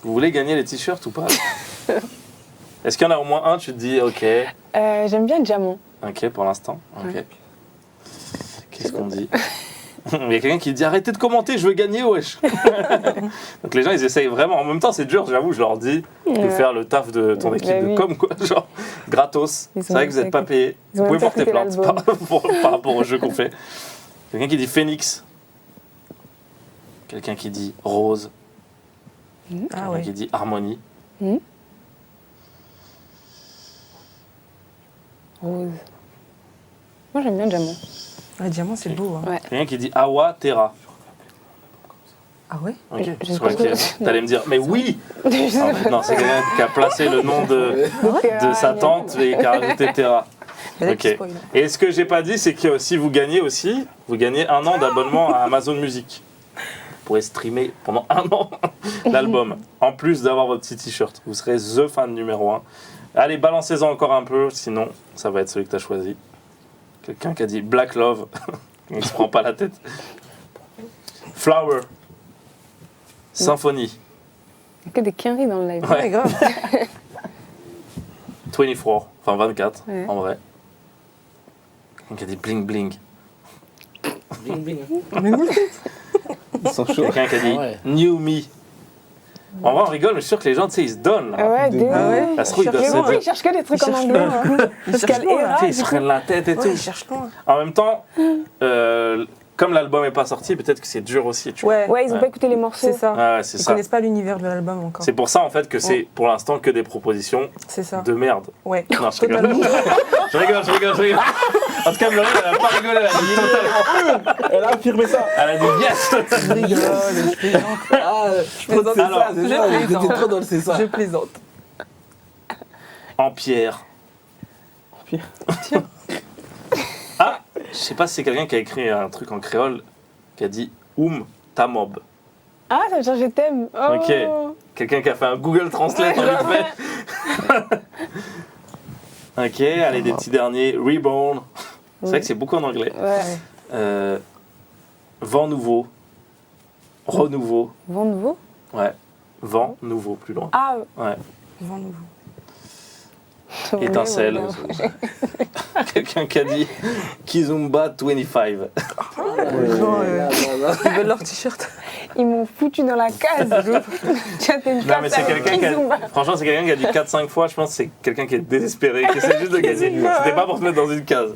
Speaker 1: Vous voulez gagner les t-shirts ou pas? Est-ce qu'il y en a au moins un, tu te dis ok,
Speaker 2: J'aime bien le diamant.
Speaker 1: ok pour l'instant. Ok.
Speaker 2: Ouais.
Speaker 1: Qu'est-ce qu'on dit? Il y a quelqu'un qui dit arrêtez de commenter, je veux gagner, wesh. Donc les gens ils essayent vraiment. En même temps, c'est dur, j'avoue, je leur dis de
Speaker 2: Ouais.
Speaker 1: faire le taf de ton équipe
Speaker 2: Bah
Speaker 1: de
Speaker 2: oui.
Speaker 1: com, quoi. Genre, gratos.
Speaker 2: Ils
Speaker 1: C'est
Speaker 2: ont
Speaker 1: vrai que vous n'êtes pas payé.
Speaker 2: ils
Speaker 1: Vous
Speaker 2: ont
Speaker 1: pouvez
Speaker 2: même pas
Speaker 1: porter
Speaker 2: écouté
Speaker 1: plainte par,
Speaker 2: l'album.
Speaker 1: par rapport au jeu qu'on fait. Quelqu'un qui dit Phoenix. Quelqu'un qui dit Rose.
Speaker 4: Ah
Speaker 1: Quelqu'un
Speaker 4: ouais.
Speaker 1: qui dit Harmonie.
Speaker 2: Rose. Moi, j'aime bien le diamant.
Speaker 4: Ouais, diamant, c'est beau. Hein.
Speaker 2: Ouais.
Speaker 1: Quelqu'un qui dit Awa Terra.
Speaker 4: Ah ouais?
Speaker 1: Ok.
Speaker 2: Je
Speaker 1: Je croyais que t'allais me dire, mais oui.
Speaker 2: Je sais pas.
Speaker 1: Non, c'est quelqu'un qui a placé le nom de sa tante et qui a rajouté Terra.
Speaker 4: Mais là,
Speaker 1: Ok.
Speaker 4: tu spoil.
Speaker 1: Et ce que j'ai pas dit, c'est que si vous gagnez aussi, vous gagnez 1 an d'abonnement à Amazon Music. Vous pourrez streamer pendant 1 an l'album, en plus d'avoir votre petit t-shirt. Vous serez the fan numéro 1. Allez, balancez-en encore un peu, sinon ça va être celui que tu as choisi. Quelqu'un qui a dit Black Love, il se prend pas la tête. Flower. Symphonie.
Speaker 2: Il y a que des quinries dans le live.
Speaker 1: Ouais.
Speaker 4: Ouais, grave.
Speaker 1: 24, enfin 24
Speaker 2: Ouais.
Speaker 1: en vrai. Quelqu'un qui a dit Bling Bling.
Speaker 8: Bling, bling.
Speaker 3: Ils sont chauds.
Speaker 1: Quelqu'un qui a dit
Speaker 8: Ah ouais.
Speaker 1: New Me. En vrai, on rigole, mais je suis sûr que les gens, tu sais, ils se donnent. Là.
Speaker 2: Ah ouais,
Speaker 3: De-
Speaker 2: des...
Speaker 4: Ah ouais?
Speaker 1: Ça se trouve, ils doivent
Speaker 2: Mais
Speaker 1: se
Speaker 2: bon,
Speaker 1: dire.
Speaker 2: ils cherchent que des trucs en
Speaker 4: cherchent
Speaker 2: anglais.
Speaker 4: loin.
Speaker 2: hein.
Speaker 4: Ils
Speaker 2: Parce
Speaker 4: cherchent
Speaker 2: qu'elle
Speaker 4: loin,
Speaker 2: est
Speaker 4: là.
Speaker 1: Tu sais, ils se prennent la tête et
Speaker 4: Ouais,
Speaker 1: tout.
Speaker 4: ils cherchent loin.
Speaker 1: En même temps, comme l'album est pas sorti, peut-être que c'est dur aussi. Tu vois.
Speaker 4: Ouais,
Speaker 2: Ouais, ils ont
Speaker 1: Ouais.
Speaker 2: pas écouté les morceaux.
Speaker 4: c'est ça.
Speaker 1: Ah ouais, c'est
Speaker 4: Ils
Speaker 1: ça.
Speaker 4: connaissent pas l'univers de l'album encore.
Speaker 1: C'est pour ça en fait que c'est pour l'instant que des propositions
Speaker 4: C'est ça.
Speaker 1: de merde.
Speaker 4: Ouais.
Speaker 1: Non, je rigole.
Speaker 4: Totalement.
Speaker 1: je rigole. En tout cas, Muriel, elle a pas rigolé, elle a dit totalement.
Speaker 3: Elle a affirmé ça.
Speaker 1: Elle a dit yes.
Speaker 3: Je rigole, je plaisante. Ah, je plaisante. C'est
Speaker 1: Alors,
Speaker 3: ça, c'est ça.
Speaker 4: je plaisante.
Speaker 3: J'étais trop dans le c'est ça.
Speaker 4: Je plaisante.
Speaker 1: En pierre.
Speaker 3: Pierre.
Speaker 1: Ah, je sais pas si c'est quelqu'un qui a écrit un truc en créole qui a dit Tamob.
Speaker 2: Ah, ça veut dire je t'aime. Oh.
Speaker 1: Ok. Quelqu'un qui a fait un Google Translate en vite fait. Ok, allez, des petits derniers. Reborn. C'est vrai que c'est beaucoup en anglais.
Speaker 2: Ouais.
Speaker 1: Vent nouveau. Renouveau.
Speaker 2: Vent nouveau.
Speaker 1: Ouais. Vent nouveau, plus loin.
Speaker 2: Ah,
Speaker 1: Ouais.
Speaker 4: Vent nouveau.
Speaker 1: Étincelle.
Speaker 2: ouais.
Speaker 1: Quelqu'un qui a dit Kizumba 25.
Speaker 4: Non, ils veulent leur t-shirt.
Speaker 2: Ils m'ont foutu dans la case. Tu as fait une
Speaker 1: Non,
Speaker 2: case
Speaker 1: mais c'est
Speaker 2: avec
Speaker 1: quelqu'un qui
Speaker 2: Kizumba.
Speaker 1: a... Franchement, c'est quelqu'un qui a dit 4-5 fois. Je pense que c'est quelqu'un qui est désespéré, qui essaie juste de gagner. C'était pas pour se mettre dans une case.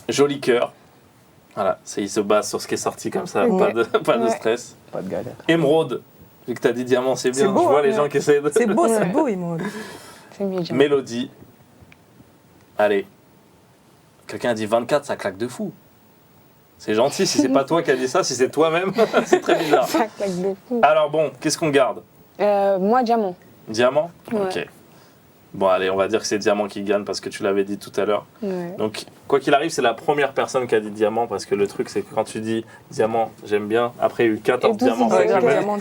Speaker 1: Joli cœur. Voilà, il se base sur ce qui est sorti comme ça,
Speaker 2: Ouais.
Speaker 1: pas de
Speaker 2: Ouais.
Speaker 1: stress.
Speaker 3: Pas de galère.
Speaker 1: Émeraude. Vu que t'as dit diamant, c'est bien.
Speaker 4: C'est beau,
Speaker 1: Je vois
Speaker 4: hein,
Speaker 1: les gens
Speaker 4: ouais.
Speaker 1: qui essaient de...
Speaker 4: C'est beau,
Speaker 2: Ouais.
Speaker 4: c'est beau, ils m'ont dit.
Speaker 2: C'est mieux, Jean.
Speaker 1: Mélodie. Allez. Quelqu'un a dit 24, ça claque de fou. C'est gentil, si c'est pas toi qui as dit ça, si c'est toi-même, c'est très bizarre.
Speaker 2: Ça claque de fou.
Speaker 1: Alors bon, qu'est-ce qu'on garde?
Speaker 2: Moi, diamant.
Speaker 1: Diamant?
Speaker 2: Ouais.
Speaker 1: Ok. Bon, allez, on va dire que c'est diamant qui gagne parce que tu l'avais dit tout à l'heure.
Speaker 2: Ouais.
Speaker 1: Donc, quoi qu'il arrive, c'est la première personne qui a dit diamant parce que le truc, c'est que quand tu dis diamant, j'aime bien, après il y a eu 14
Speaker 2: Et tous,
Speaker 1: diamants.
Speaker 2: ils
Speaker 1: c'est
Speaker 2: disent
Speaker 1: jamais-
Speaker 4: Diamant,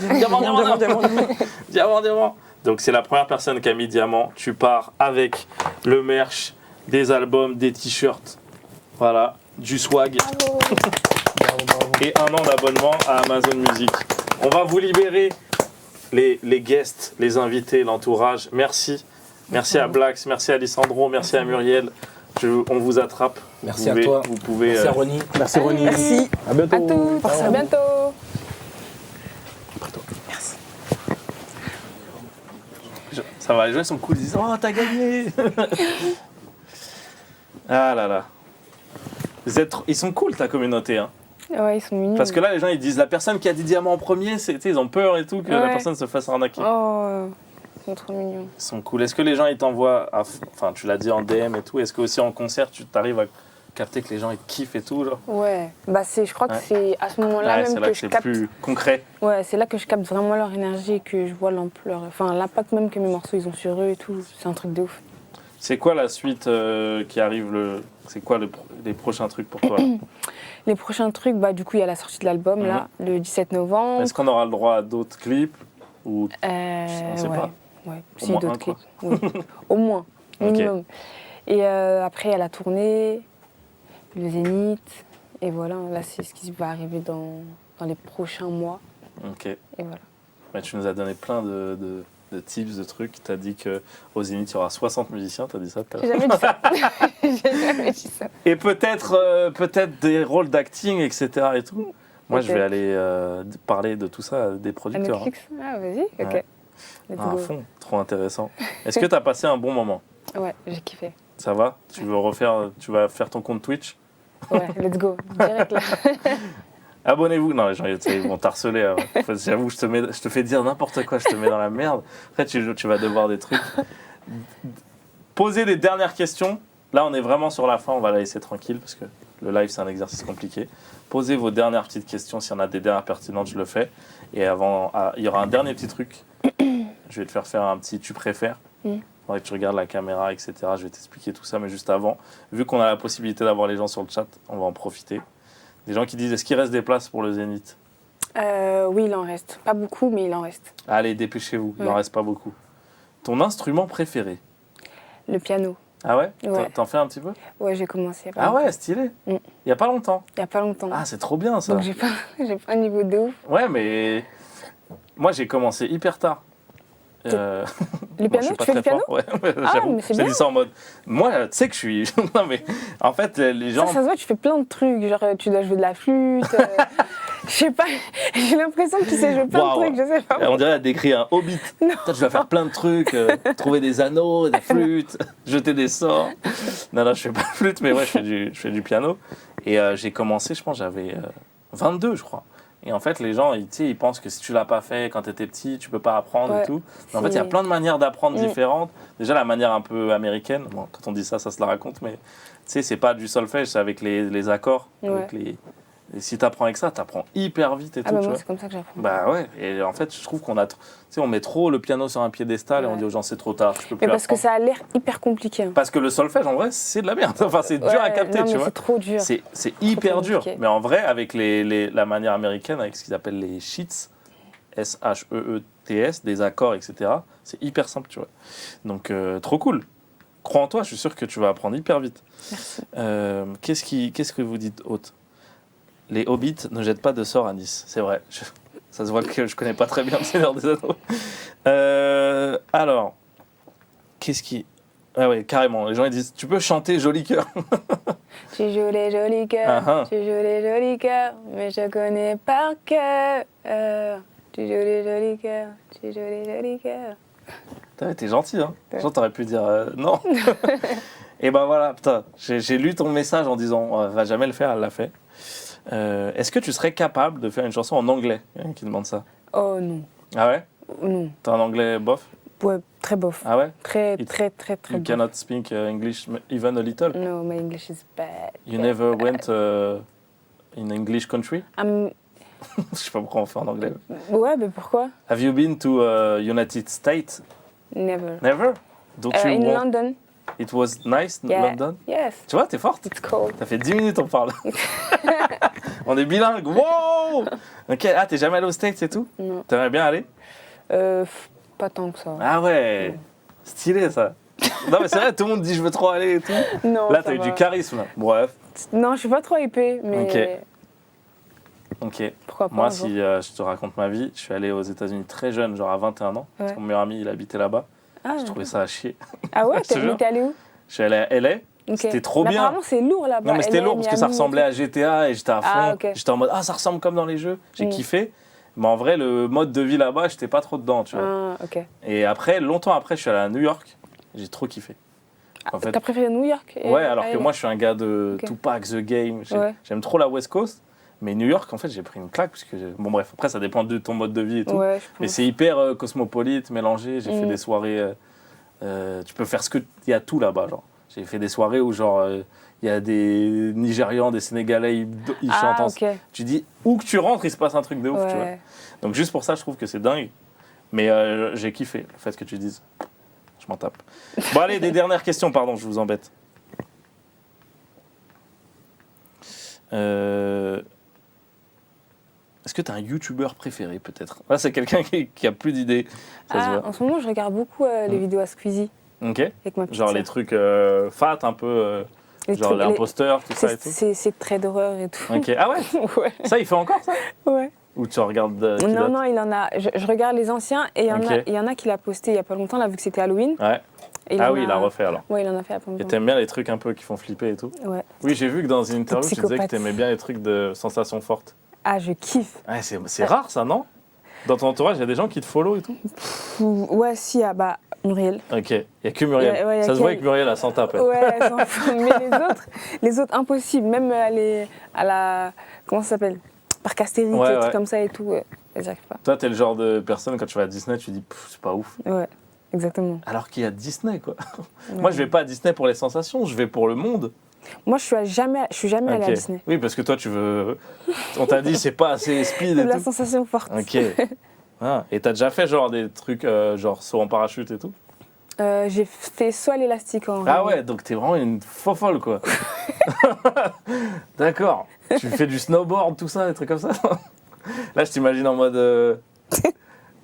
Speaker 1: Diamant, diamant. Donc, c'est la première personne qui a mis diamant. Tu pars avec le merch, des albums, des t-shirts, voilà, du swag
Speaker 2: Bravo.
Speaker 1: et un an d'abonnement à Amazon Music. On va vous libérer les guests, les invités, l'entourage. Merci. Merci à Blax, merci à Alessandro, merci à Muriel. On vous attrape.
Speaker 8: Merci
Speaker 1: Vous pouvez-
Speaker 8: à toi.
Speaker 1: Vous pouvez.
Speaker 8: Merci à Ronnie.
Speaker 3: Merci Ronnie.
Speaker 4: Merci.
Speaker 3: À bientôt.
Speaker 2: À tous. À bientôt.
Speaker 1: Ça va, les gens ils sont cool, ils disent oh t'as gagné. Ah là là. Ils sont cool ta communauté. Hein.
Speaker 2: Ouais, ils sont mignons.
Speaker 1: Parce que là les gens ils disent la personne qui a dit diamant en premier, tu sais, ils ont peur et tout que la
Speaker 2: Ouais.
Speaker 1: personne se fasse arnaquer.
Speaker 2: Oh, ils sont trop mignons.
Speaker 1: Ils sont cool. Est-ce que les gens ils t'envoient, enfin tu l'as dit en DM et tout, est-ce que aussi en concert tu t'arrives à capter que les gens ils kiffent et tout genre?
Speaker 2: Ouais. Bah, je crois
Speaker 1: Ouais.
Speaker 2: que c'est à ce moment-là
Speaker 1: Ouais, c'est
Speaker 2: même
Speaker 1: là
Speaker 2: que
Speaker 1: que
Speaker 2: je
Speaker 1: c'est
Speaker 2: capte.
Speaker 1: plus concret.
Speaker 2: Ouais, c'est là que je capte vraiment leur énergie et que je vois l'ampleur. Enfin, l'impact même que mes morceaux ils ont sur eux et tout. C'est un truc de ouf.
Speaker 1: C'est quoi la suite qui arrive C'est quoi les prochains trucs pour toi?
Speaker 2: Les prochains trucs, bah, du coup, il y a la sortie de l'album, là, le 17 novembre.
Speaker 1: Est-ce qu'on aura le droit à d'autres clips ou on sait
Speaker 2: ouais.
Speaker 1: pas.
Speaker 2: Ouais,
Speaker 1: Au
Speaker 2: si,
Speaker 1: moins
Speaker 2: d'autres
Speaker 1: un, quoi.
Speaker 2: clips. Oui. Au moins,
Speaker 1: Ok.
Speaker 2: minimum. Et après, il y a la tournée, le Zénith. Et voilà, là, c'est ce qui va arriver dans les prochains mois.
Speaker 1: Ok.
Speaker 2: Et voilà.
Speaker 1: Mais tu nous as donné plein de tips, de trucs. Tu as dit qu'au Zénith, il y aura 60 musiciens. Tu as dit ça tout à
Speaker 2: J'ai
Speaker 1: l'heure.
Speaker 2: jamais dit ça. J'ai jamais dit ça.
Speaker 1: Et peut-être des rôles d'acting, etc. Et tout. Moi, je vais
Speaker 2: Peut-être.
Speaker 1: aller parler de tout ça à des
Speaker 2: À
Speaker 1: producteurs.
Speaker 2: Netflix Ah, vas-y, ok.
Speaker 1: Ouais.
Speaker 2: Let's
Speaker 1: À
Speaker 2: go.
Speaker 1: fond, trop intéressant. Est-ce que tu as passé un bon moment?
Speaker 2: Ouais, j'ai kiffé.
Speaker 1: Ça va? Tu vas faire ton compte Twitch?
Speaker 2: Ouais, let's go. Direct là.
Speaker 1: Abonnez-vous. Non, les gens ils vont t'harceler. J'avoue, je te fais dire n'importe quoi, je te mets dans la merde. Après, tu vas devoir des trucs. Posez des dernières questions. Là, on est vraiment sur la fin, on va la laisser tranquille parce que le live, c'est un exercice compliqué. Posez vos dernières petites questions. S'il y en a des dernières pertinentes, je le fais. Et avant, il y aura un dernier petit truc. Je vais te faire un petit tu préfères. Il faudrait que tu regardes la caméra, etc. Je vais t'expliquer tout ça, mais juste avant, vu qu'on a la possibilité d'avoir les gens sur le chat, on va en profiter. Des gens qui disent est-ce qu'il reste des places pour le Zénith?
Speaker 2: Oui, il en reste. Pas beaucoup, mais il en reste.
Speaker 1: Allez, dépêchez-vous, il n'en
Speaker 2: Ouais.
Speaker 1: reste pas beaucoup. Ton instrument préféré?
Speaker 2: Le piano.
Speaker 1: Ah ouais,
Speaker 2: Ouais.
Speaker 1: T'en fais un petit peu?
Speaker 2: Ouais, j'ai commencé il y a pas
Speaker 1: Ah
Speaker 2: longtemps.
Speaker 1: ouais, stylé.
Speaker 2: Mm.
Speaker 1: Il n'y a pas longtemps.
Speaker 2: Il y a pas longtemps.
Speaker 1: Ah, c'est trop bien ça.
Speaker 2: Donc j'ai pas un niveau de ouf.
Speaker 1: Ouais, mais moi j'ai commencé hyper tard.
Speaker 2: Le
Speaker 1: Bon,
Speaker 2: piano,
Speaker 1: je suis pas
Speaker 2: tu fais
Speaker 1: très
Speaker 2: du piano?
Speaker 1: fort. Ouais,
Speaker 2: Ah,
Speaker 1: j'avoue.
Speaker 2: mais c'est
Speaker 1: J'ai
Speaker 2: bien.
Speaker 1: dit ça en mode. Moi, tu sais que je suis. Non, mais en fait, les gens.
Speaker 2: Ça se voit, tu fais plein de trucs. Genre, tu dois jouer de la flûte. Je sais pas, j'ai l'impression que tu sais jouer plein
Speaker 1: Waouh.
Speaker 2: de trucs, je sais pas.
Speaker 1: On dirait décrit un hobbit.
Speaker 2: Non.
Speaker 1: Toi, tu vas faire plein de trucs, trouver des anneaux, des flûtes, jeter des sorts. Non, je fais pas de flûte, mais ouais, je fais du piano. Et j'ai commencé, je pense, j'avais 22, je crois. Et en fait, les gens, ils pensent que si tu l'as pas fait quand tu étais petit, tu peux pas apprendre et
Speaker 2: Ouais.
Speaker 1: tout. Mais en fait, il y a plein de manières d'apprendre différentes. Déjà, la manière un peu américaine, bon, quand on dit ça, ça se la raconte, mais tu sais, c'est pas du solfège, c'est avec les accords.
Speaker 2: Ouais.
Speaker 1: Avec et si tu apprends avec ça, tu apprends hyper vite et
Speaker 2: Ah
Speaker 1: tout.
Speaker 2: bah
Speaker 1: tu
Speaker 2: moi,
Speaker 1: vois.
Speaker 2: c'est comme ça que j'apprends.
Speaker 1: Bah ouais, et en fait, je trouve qu'on on met trop le piano sur un piédestal et on
Speaker 2: Ouais.
Speaker 1: dit aux gens c'est trop tard, tu peux plus
Speaker 2: Mais parce que
Speaker 1: apprendre.
Speaker 2: ça a l'air hyper compliqué. Hein.
Speaker 1: Parce que le solfège, en vrai, c'est de la merde. Enfin, c'est dur à
Speaker 2: Ouais,
Speaker 1: capter,
Speaker 2: non,
Speaker 1: tu
Speaker 2: mais
Speaker 1: vois.
Speaker 2: c'est trop dur.
Speaker 1: C'est hyper
Speaker 2: trop
Speaker 1: dur.
Speaker 2: compliqué.
Speaker 1: Mais en vrai, avec la manière américaine, avec ce qu'ils appellent les sheets, S-H-E-E-T-S, des accords, etc., c'est hyper simple, tu vois. Donc, trop cool. Crois en toi, je suis sûr que tu vas apprendre hyper vite.
Speaker 2: Merci.
Speaker 1: Qu'est-ce que vous dites, Haute? Les hobbits ne jettent pas de sorts à Nice, c'est vrai. Ça se voit que je connais pas très bien le Seigneur des Anneaux. Alors, qu'est-ce qui... Ah ouais, carrément, les gens ils disent, tu peux chanter Joli Cœur.
Speaker 2: Tu joues les jolis cœurs, tu joues les jolis cœurs, mais je connais par cœur. Tu joues les jolis cœurs, tu joues les jolis cœurs.
Speaker 1: T'es gentil, hein.
Speaker 2: Ouais.
Speaker 1: Genre, t'aurais pu dire non. Et ben voilà, putain, j'ai lu ton message en disant, va jamais le faire, elle l'a fait. Est-ce que tu serais capable de faire une chanson en anglais? Il y a quelqu'un qui demande ça.
Speaker 2: Oh non,
Speaker 1: Ah ouais?
Speaker 2: non.
Speaker 1: T'as un anglais bof?
Speaker 2: Ouais, Très bof.
Speaker 1: Ah ouais?
Speaker 2: Très,
Speaker 1: It-
Speaker 2: très, très, très
Speaker 1: You
Speaker 2: bof.
Speaker 1: cannot speak English even a little?
Speaker 2: No, my English is bad.
Speaker 1: You never went in English country?
Speaker 2: I'm-
Speaker 1: Je sais pas pourquoi on fait en anglais.
Speaker 2: Ouais, mais pourquoi?
Speaker 1: Have you been to United States?
Speaker 2: Never.
Speaker 1: Never? Don't you
Speaker 2: In
Speaker 1: want...
Speaker 2: London,
Speaker 1: It was nice,
Speaker 2: yeah.
Speaker 1: London?
Speaker 2: Yes,
Speaker 1: Tu vois, t'es forte.
Speaker 2: it's cold.
Speaker 1: Ça fait 10 minutes on parle. On est bilingue. Wow! Ok, ah, t'es jamais allé aux States et tout?
Speaker 2: Non.
Speaker 1: T'aimerais bien aller?
Speaker 2: Pas tant que ça.
Speaker 1: Ah ouais! Stylé ça. Non mais c'est vrai, tout le monde dit je veux trop aller et tout.
Speaker 2: Non,
Speaker 1: Là
Speaker 2: ça
Speaker 1: t'as eu
Speaker 2: va.
Speaker 1: du charisme. Bref.
Speaker 2: Non, je suis pas trop épée, mais
Speaker 1: Ok.
Speaker 2: pourquoi pas.
Speaker 1: Moi
Speaker 2: un jour.
Speaker 1: si je te raconte ma vie, je suis allé aux États-Unis très jeune, genre à 21 ans. Parce
Speaker 2: Ouais.
Speaker 1: que mon meilleur ami il habitait là-bas.
Speaker 2: Ah,
Speaker 1: Je trouvais ça à chier.
Speaker 2: ah ouais,
Speaker 1: Je te jure.
Speaker 2: t'es allé où?
Speaker 1: Je suis allé à LA.
Speaker 2: Ok.
Speaker 1: C'était trop
Speaker 2: Mais
Speaker 1: bien.
Speaker 2: apparemment, c'est lourd là-bas.
Speaker 1: Non mais c'était
Speaker 2: LA,
Speaker 1: lourd parce que ça
Speaker 2: Miami et
Speaker 1: ressemblait
Speaker 2: tout.
Speaker 1: à GTA et j'étais à fond.
Speaker 2: Ah, ok.
Speaker 1: J'étais en mode ah ça ressemble comme dans les jeux. J'ai
Speaker 2: Mm.
Speaker 1: kiffé. Mais en vrai le mode de vie là-bas j'étais pas trop dedans tu vois.
Speaker 2: Ah, ok.
Speaker 1: Et après longtemps après je suis allé à New York. J'ai trop kiffé. En fait,
Speaker 2: T'as préféré New York
Speaker 1: ouais, alors que
Speaker 2: LA?
Speaker 1: moi je suis un gars de
Speaker 2: Ok.
Speaker 1: Tupac, The Game.
Speaker 2: Ouais.
Speaker 1: J'aime trop la West Coast. Mais New York, en fait, j'ai pris une claque. Parce que bon, bref, après, ça dépend de ton mode de vie et tout.
Speaker 2: Ouais, je pense.
Speaker 1: Mais c'est hyper cosmopolite, mélangé. J'ai fait des soirées. Tu peux faire ce que. Il y a tout là-bas, genre. J'ai fait des soirées où, genre, il y a des Nigérians, des Sénégalais, ils chantent.
Speaker 2: ok.
Speaker 1: Tu dis, où que tu rentres, il se passe un truc de ouf, tu vois.
Speaker 2: Ouais.
Speaker 1: Donc, juste pour ça, je trouve que c'est dingue. Mais j'ai kiffé le fait que tu dises. Je m'en tape. Bon, allez, des dernières questions, pardon, je vous embête. Est-ce que tu as un YouTuber préféré, peut-être? Là, c'est quelqu'un qui a plus d'idées. Ça se
Speaker 2: Ah,
Speaker 1: voit.
Speaker 2: en ce moment, je regarde beaucoup les vidéos à Squeezie
Speaker 1: Ok.
Speaker 2: avec ma petite
Speaker 1: Genre
Speaker 2: sœur.
Speaker 1: les trucs fat, un peu.
Speaker 2: Les
Speaker 1: Genre
Speaker 2: trucs-
Speaker 1: l'imposteur, tout ça et tout.
Speaker 2: C'est très d'horreur et tout.
Speaker 1: Ok. Ah ouais?
Speaker 2: Ouais.
Speaker 1: Ça, il fait encore ça?
Speaker 2: Ouais.
Speaker 1: Ou tu regardes. qui
Speaker 2: Non,
Speaker 1: date
Speaker 2: non, il en a. Je regarde les anciens et
Speaker 1: Ok.
Speaker 2: il y en a qui l'a posté il y a pas longtemps, là, vu que c'était Halloween.
Speaker 1: Ouais.
Speaker 2: Et
Speaker 1: Ah
Speaker 2: en
Speaker 1: oui, il a refait alors.
Speaker 2: Ouais, il en a fait il y a pas
Speaker 1: Et
Speaker 2: longtemps.
Speaker 1: t'aimes bien les trucs un peu qui font flipper et tout?
Speaker 2: Ouais.
Speaker 1: Oui, j'ai vu que dans une interview, tu disais que
Speaker 2: psychopathe.
Speaker 1: t'aimais bien les trucs de sensations fortes.
Speaker 2: Ah, je kiffe.
Speaker 1: Ouais, c'est rare ça, non? Dans ton entourage, il y a des gens qui te follow et tout?
Speaker 2: Ouais, si, ah bah, Muriel.
Speaker 1: Ok. Il n'y a que Muriel.
Speaker 2: Ouais, ouais, y a
Speaker 1: Ça se voit
Speaker 2: qu'elle.
Speaker 1: que Muriel, elle s'en tape. elle.
Speaker 2: Ouais, elles sont folles. Mais les autres, impossible. Même aller à la. Comment ça s'appelle? Parc Astérix,
Speaker 1: Ouais,
Speaker 2: des
Speaker 1: ouais.
Speaker 2: trucs comme ça et tout. Elles n'y arrivent pas.
Speaker 1: Toi, t'es le genre de personne, quand tu vas à Disney, tu dis, pff, c'est pas ouf.
Speaker 2: Ouais, exactement.
Speaker 1: Alors qu'il y a Disney, quoi.
Speaker 2: Ouais.
Speaker 1: Moi, je vais pas à Disney pour les sensations, je vais pour le monde.
Speaker 2: Moi, je suis jamais allée
Speaker 1: Ok.
Speaker 2: à Disney.
Speaker 1: Oui, parce que toi, tu veux. On t'a dit, c'est pas assez speed
Speaker 2: De
Speaker 1: et
Speaker 2: la
Speaker 1: tout.
Speaker 2: sensation forte.
Speaker 1: Ok. Ah, et t'as déjà fait genre des trucs genre saut en parachute et tout?
Speaker 2: J'ai fait soit l'élastique en
Speaker 1: Ah
Speaker 2: randonnée.
Speaker 1: ouais, donc t'es vraiment une fofolle quoi. D'accord. Tu fais du snowboard, tout ça, des trucs comme ça? Là, je t'imagine en mode. Tu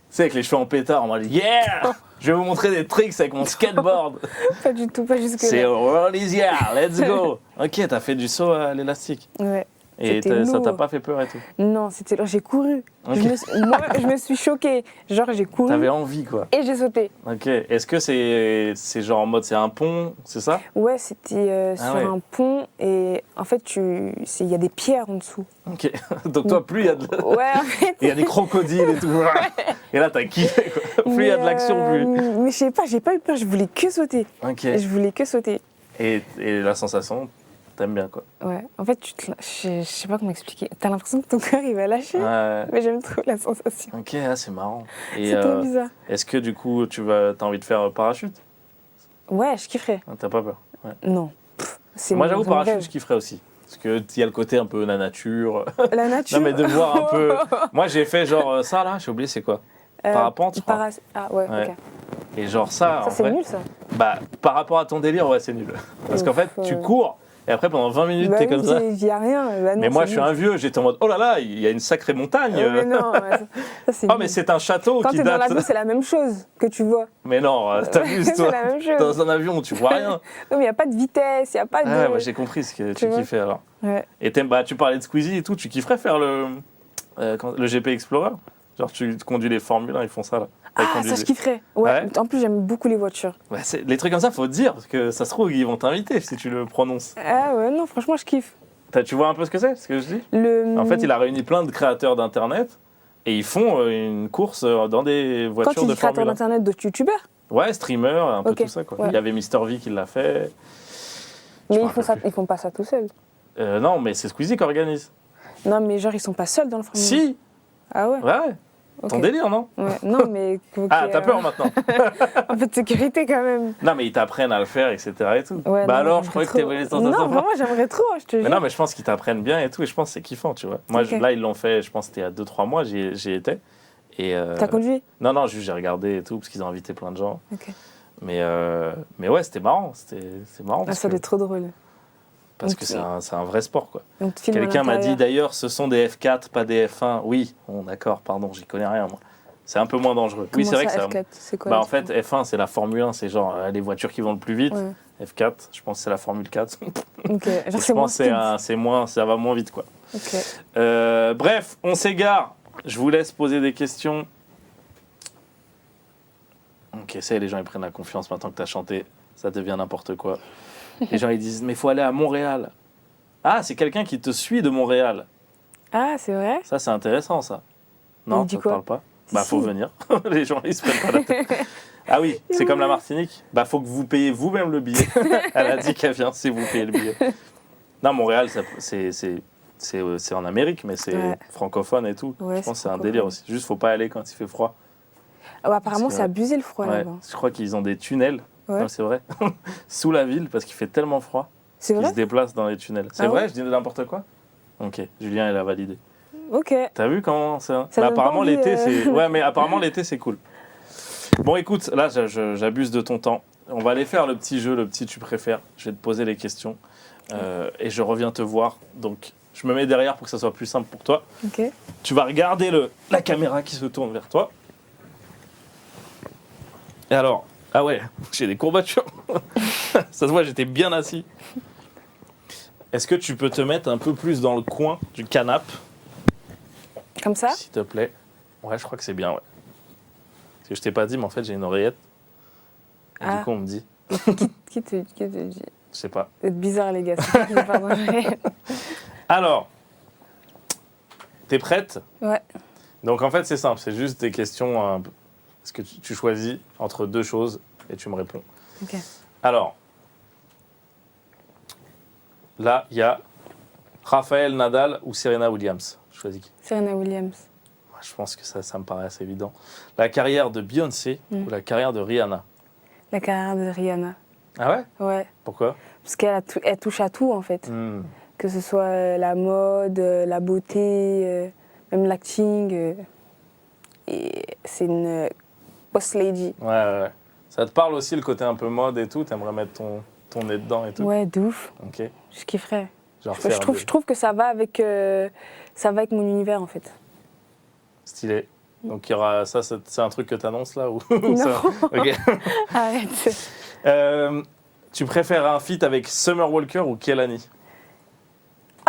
Speaker 1: sais, avec les cheveux en pétard, en mode yeah! Je vais vous montrer des tricks avec mon skateboard.
Speaker 2: Pas du tout, pas jusque
Speaker 1: C'est
Speaker 2: là.
Speaker 1: World is yeah, let's go! Ok, t'as fait du saut à l'élastique.
Speaker 2: Ouais.
Speaker 1: Et
Speaker 2: C'était
Speaker 1: ça t'a
Speaker 2: lourd.
Speaker 1: pas fait peur et tout?
Speaker 2: Non, c'était lourd. J'ai couru.
Speaker 1: Ok.
Speaker 2: Moi, je me suis choquée. Genre, j'ai couru
Speaker 1: T'avais envie quoi.
Speaker 2: et j'ai sauté.
Speaker 1: Ok. Est-ce que c'est genre en mode c'est un pont, c'est ça?
Speaker 2: Ouais, c'était
Speaker 1: Ah
Speaker 2: sur
Speaker 1: ouais.
Speaker 2: un pont et en fait, il y a des pierres en dessous.
Speaker 1: Ok. Donc toi, plus il y a de.
Speaker 2: Ouais, en fait.
Speaker 1: Il y a des crocodiles et tout. Et là, t'as kiffé, quoi. Plus il y a de l'action, plus.
Speaker 2: Mais je sais pas, j'ai pas eu peur, je voulais que sauter.
Speaker 1: Ok.
Speaker 2: Je voulais que sauter.
Speaker 1: Et la sensation, t'aimes bien, quoi.
Speaker 2: Ouais, en fait, je sais pas comment expliquer. T'as l'impression que ton cœur il va lâcher,
Speaker 1: Ouais.
Speaker 2: mais j'aime trop la sensation.
Speaker 1: Ok, ah, c'est marrant. Et
Speaker 2: C'est trop bizarre.
Speaker 1: est-ce que du coup, t'as envie de faire parachute?
Speaker 2: Ouais, je kifferais.
Speaker 1: Ah, t'as pas peur? Ouais.
Speaker 2: Non. C'est
Speaker 1: Moi,
Speaker 2: mon-
Speaker 1: j'avoue,
Speaker 2: c'est mon
Speaker 1: parachute,
Speaker 2: rêve.
Speaker 1: je kifferais aussi. Parce qu'il y a le côté un peu la nature.
Speaker 2: La nature.
Speaker 1: Non, mais de voir un peu. Moi, j'ai fait genre ça, là, j'ai oublié c'est quoi. Parapente, je crois.
Speaker 2: Ah ouais,
Speaker 1: Ouais.
Speaker 2: ok.
Speaker 1: Et genre ça,
Speaker 2: Ça,
Speaker 1: en
Speaker 2: c'est
Speaker 1: vrai.
Speaker 2: nul ça.
Speaker 1: Bah, par rapport à ton délire, ouais, c'est nul. Parce qu'en fait, tu cours, et après, pendant 20 minutes,
Speaker 2: Bah
Speaker 1: t'es
Speaker 2: oui,
Speaker 1: comme ça.
Speaker 2: Il y a rien. Bah non,
Speaker 1: Mais moi,
Speaker 2: c'est
Speaker 1: je suis
Speaker 2: nul.
Speaker 1: un vieux, j'étais en mode, oh là là, il y a une sacrée montagne.
Speaker 2: Mais non, ça c'est
Speaker 1: Oh,
Speaker 2: nul.
Speaker 1: mais c'est un château
Speaker 2: Quand
Speaker 1: qui
Speaker 2: t'es dans
Speaker 1: date.
Speaker 2: l'avion, c'est la même chose que tu vois.
Speaker 1: Mais non, t'abuses,
Speaker 2: C'est
Speaker 1: toi.
Speaker 2: la même chose.
Speaker 1: Dans un avion, tu vois rien.
Speaker 2: Non, mais il n'y a pas de vitesse, il n'y a pas de.
Speaker 1: Ah ouais, moi, j'ai compris ce que tu
Speaker 2: vois.
Speaker 1: kiffais alors.
Speaker 2: Ouais.
Speaker 1: Et tu parlais de Squeezie et tout, tu kifferais faire le GP Explorer? Genre, tu conduis les Formule 1, ils font ça là. T'as
Speaker 2: Ah,
Speaker 1: conduit
Speaker 2: ça je
Speaker 1: les-
Speaker 2: kifferais. Ouais.
Speaker 1: Ouais.
Speaker 2: En plus, j'aime beaucoup les voitures.
Speaker 1: Ouais, les trucs comme ça, faut te dire, parce que ça se trouve, ils vont t'inviter si tu le prononces.
Speaker 2: Ah ouais, non, franchement, je kiffe.
Speaker 1: Tu vois un peu ce que c'est, ce que je dis?
Speaker 2: Le...
Speaker 1: En fait, il a réuni plein de créateurs d'internet et ils font une course dans des
Speaker 2: Quand
Speaker 1: voitures
Speaker 2: tu
Speaker 1: de
Speaker 2: dis créateur
Speaker 1: Formule 1.
Speaker 2: d'internet, de youtubeur,
Speaker 1: Ouais, streamer, un peu
Speaker 2: Ok,
Speaker 1: tout ça quoi.
Speaker 2: ouais.
Speaker 1: Il y avait Mister V qui l'a fait.
Speaker 2: mais
Speaker 1: me
Speaker 2: ils font, ça,
Speaker 1: rappelle
Speaker 2: ils font pas ça tout seuls.
Speaker 1: Non, mais c'est Squeezie qui organise.
Speaker 2: Non, mais genre, ils sont pas seuls dans le Formule 1.
Speaker 1: Si,
Speaker 2: Ah ouais.
Speaker 1: ouais. Ton délire, non?
Speaker 2: Ouais. Non, mais.
Speaker 1: Ah, t'as peur maintenant?
Speaker 2: Un peu de sécurité quand même.
Speaker 1: Non, mais ils t'apprennent à le faire, etc. et tout.
Speaker 2: Ouais,
Speaker 1: Bah
Speaker 2: non,
Speaker 1: alors, je
Speaker 2: j'aimerais
Speaker 1: croyais que t'avais les
Speaker 2: trop.
Speaker 1: sensations.
Speaker 2: Non, vraiment, j'aimerais trop, je te jure.
Speaker 1: Mais non, mais je pense qu'ils t'apprennent bien et tout, et je pense que c'est kiffant, tu vois. Moi,
Speaker 2: Ok.
Speaker 1: là, ils l'ont fait, je pense que c'était il y a 2-3 mois, j'y étais. Et,
Speaker 2: T'as conduit?
Speaker 1: Non, juste j'ai regardé et tout, parce qu'ils ont invité plein de gens.
Speaker 2: Ok.
Speaker 1: Mais ouais, c'était marrant. C'est marrant.
Speaker 4: Ah,
Speaker 1: Parce
Speaker 4: ça doit
Speaker 1: que,
Speaker 4: être trop drôle.
Speaker 1: parce que c'est un vrai sport, quoi.
Speaker 2: On te filme à
Speaker 1: Quelqu'un m'a dit
Speaker 2: l'intérieur.
Speaker 1: d'ailleurs, ce sont des F4, pas des F1. Oui, bon, d'accord, pardon, j'y connais rien, moi. C'est un peu moins dangereux. Oui,
Speaker 2: Comment
Speaker 1: c'est vrai que
Speaker 2: ça,
Speaker 1: c'est.
Speaker 2: F4, c'est quoi
Speaker 1: Bah,
Speaker 2: la
Speaker 1: en fait, F1, c'est la Formule 1, c'est genre les voitures qui vont le plus vite.
Speaker 2: Ouais.
Speaker 1: F4, je pense que c'est la Formule 4.
Speaker 2: Ok. Genre,
Speaker 1: je
Speaker 2: c'est moins
Speaker 1: pense que
Speaker 2: speed.
Speaker 1: c'est moins, ça va moins vite, quoi.
Speaker 2: Ok.
Speaker 1: Bref, on s'égare. Je vous laisse poser des questions. Ok, ça y est, les gens ils prennent la confiance maintenant que tu as chanté. Ça devient n'importe quoi. Les gens ils disent, mais il faut aller à Montréal. Ah, c'est quelqu'un qui te suit de Montréal.
Speaker 2: Ah, c'est vrai?
Speaker 1: Ça, c'est intéressant, ça. Non,
Speaker 2: Il dit
Speaker 1: ça te
Speaker 2: quoi?
Speaker 1: parle pas?
Speaker 2: Si,
Speaker 1: Bah, faut
Speaker 2: si.
Speaker 1: venir. Les gens, ils se prennent pas la tête. Ah oui, c'est comme la Martinique. Bah, faut que vous payiez vous-même le billet. Elle a dit qu'elle vient si vous payez le billet. Non, Montréal, c'est en Amérique, mais c'est
Speaker 2: Ouais.
Speaker 1: francophone et tout.
Speaker 2: Ouais,
Speaker 1: je pense que c'est un
Speaker 2: francophone.
Speaker 1: délire aussi. Juste, faut pas aller quand il fait froid.
Speaker 2: Ah, bah, apparemment,
Speaker 1: Parce que-
Speaker 2: c'est abusé le froid
Speaker 1: Ouais,
Speaker 2: là-bas.
Speaker 1: je crois qu'ils ont des tunnels.
Speaker 2: Ouais.
Speaker 1: Non, c'est vrai. Sous la ville, parce qu'il fait tellement froid
Speaker 2: C'est
Speaker 1: qu'ils
Speaker 2: vrai?
Speaker 1: se déplacent dans les tunnels. C'est
Speaker 2: Ah
Speaker 1: vrai,
Speaker 2: ouais
Speaker 1: je dis n'importe quoi? Ok, Julien, il a validé.
Speaker 2: Ok.
Speaker 1: T'as vu comment c'est?
Speaker 2: Ça
Speaker 1: Mais
Speaker 2: donne
Speaker 1: apparemment
Speaker 2: pas envie,
Speaker 1: l'été, c'est. Ouais, mais apparemment l'été, c'est cool. Bon, écoute, là, j'abuse de ton temps. On va aller faire le petit jeu, le petit tu préfères. Je vais te poser les questions et je reviens te voir. Donc, je me mets derrière pour que ça soit plus simple pour toi.
Speaker 2: Ok.
Speaker 1: Tu vas regarder la caméra qui se tourne vers toi. Et alors, ah ouais, j'ai des courbatures. Ça se voit, j'étais bien assis. Est-ce que tu peux te mettre un peu plus dans le coin du canapé,
Speaker 2: Comme ça?
Speaker 1: s'il te plaît? Ouais, je crois que c'est bien, ouais. Parce que je t'ai pas dit, mais en fait, j'ai une oreillette. Et
Speaker 2: Ah.
Speaker 1: du coup, on me dit,
Speaker 2: Qui te dit?
Speaker 1: je sais pas.
Speaker 2: Vous êtes bizarre, les gars. C'est pas qu'il est pas dangereux.
Speaker 1: Alors, t'es prête?
Speaker 2: Ouais.
Speaker 1: Donc en fait, c'est simple, c'est juste des questions. Est-ce que tu choisis entre deux choses et tu me réponds.
Speaker 2: Ok.
Speaker 1: Alors, là, il y a Raphaël Nadal ou Serena Williams. Je choisis qui?
Speaker 2: Serena Williams.
Speaker 1: Moi, je pense que ça me paraît assez évident. La carrière de Beyoncé ou la carrière de Rihanna?
Speaker 2: La carrière de Rihanna.
Speaker 1: Ah ouais?
Speaker 2: Ouais.
Speaker 1: Pourquoi?
Speaker 2: Parce elle touche à tout, en fait. Que ce soit la mode, la beauté, même l'acting. Et c'est une boss lady.
Speaker 1: Ouais. Ça te parle aussi le côté un peu mode et tout? T'aimerais mettre ton nez dedans et tout?
Speaker 2: Ouais, de ouf.
Speaker 1: Ok.
Speaker 2: Je kifferais.
Speaker 1: Genre
Speaker 2: Je
Speaker 1: faire
Speaker 2: je trouve que ça va avec mon univers, en fait.
Speaker 1: stylé. Donc il y aura ça, c'est un truc que t'annonces là ou
Speaker 2: Non.
Speaker 1: ça- Ok.
Speaker 2: Arrête.
Speaker 1: Tu préfères un feat avec Summer Walker ou Kehlani?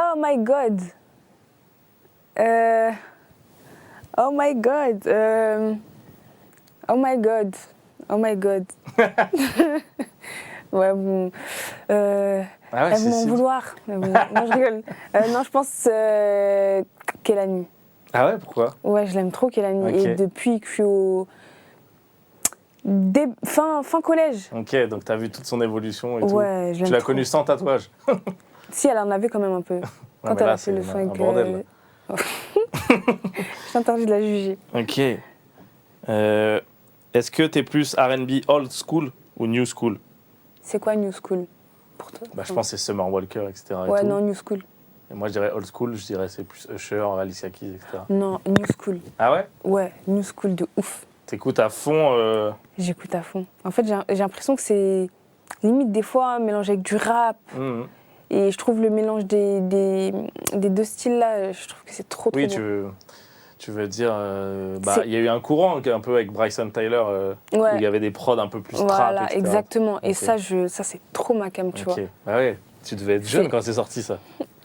Speaker 2: Oh my god. Oh my god. Oh my god. Oh my god. Ouais, bon.
Speaker 1: Ah ouais,
Speaker 2: Elles
Speaker 1: c'est
Speaker 2: vont m'en
Speaker 1: si.
Speaker 2: vouloir. Mais bon, non, je rigole. Non, je pense Kehlani.
Speaker 1: Ah ouais, pourquoi?
Speaker 2: Ouais, je l'aime trop, Kehlani.
Speaker 1: Ok.
Speaker 2: Et depuis que je suis au. Fin collège.
Speaker 1: Ok, donc t'as vu toute son évolution et tout.
Speaker 2: Ouais, je l'aime
Speaker 1: Tu l'as
Speaker 2: trop.
Speaker 1: connue sans tatouage.
Speaker 2: Si, elle en avait quand même un peu. Quand
Speaker 1: mais
Speaker 2: elle
Speaker 1: là,
Speaker 2: a fait
Speaker 1: c'est
Speaker 2: le son
Speaker 1: un
Speaker 2: avec.
Speaker 1: bordel.
Speaker 2: Je t'interdis de la juger.
Speaker 1: Ok. Est-ce que t'es plus R&B old school ou new school?
Speaker 2: C'est quoi New School pour toi?
Speaker 1: Bah, je pense que c'est Summer Walker, etc. et
Speaker 2: Ouais,
Speaker 1: tout.
Speaker 2: non, New School.
Speaker 1: Et moi, je dirais old school, je dirais c'est plus Usher, Alicia Keys, etc.
Speaker 2: Non, New School.
Speaker 1: Ah ouais?
Speaker 2: Ouais, New School de ouf.
Speaker 1: T'écoutes à fond
Speaker 2: J'écoute à fond. En fait, j'ai l'impression que c'est limite des fois mélangé avec du rap.
Speaker 1: mhm.
Speaker 2: Et je trouve le mélange des deux styles-là, je trouve que c'est trop
Speaker 1: Oui,
Speaker 2: bon.
Speaker 1: tu veux dire... bah,
Speaker 2: C'est-
Speaker 1: il y a eu un courant un peu avec Bryson Tyler où
Speaker 2: Ouais.
Speaker 1: il y avait des prods un peu plus trap,
Speaker 2: Voilà,
Speaker 1: etc.
Speaker 2: exactement. Et
Speaker 1: Ok.
Speaker 2: ça c'est trop ma cam, tu
Speaker 1: Ok.
Speaker 2: vois.
Speaker 1: Bah ouais, tu devais être jeune
Speaker 2: C'est-
Speaker 1: quand c'est sorti ça.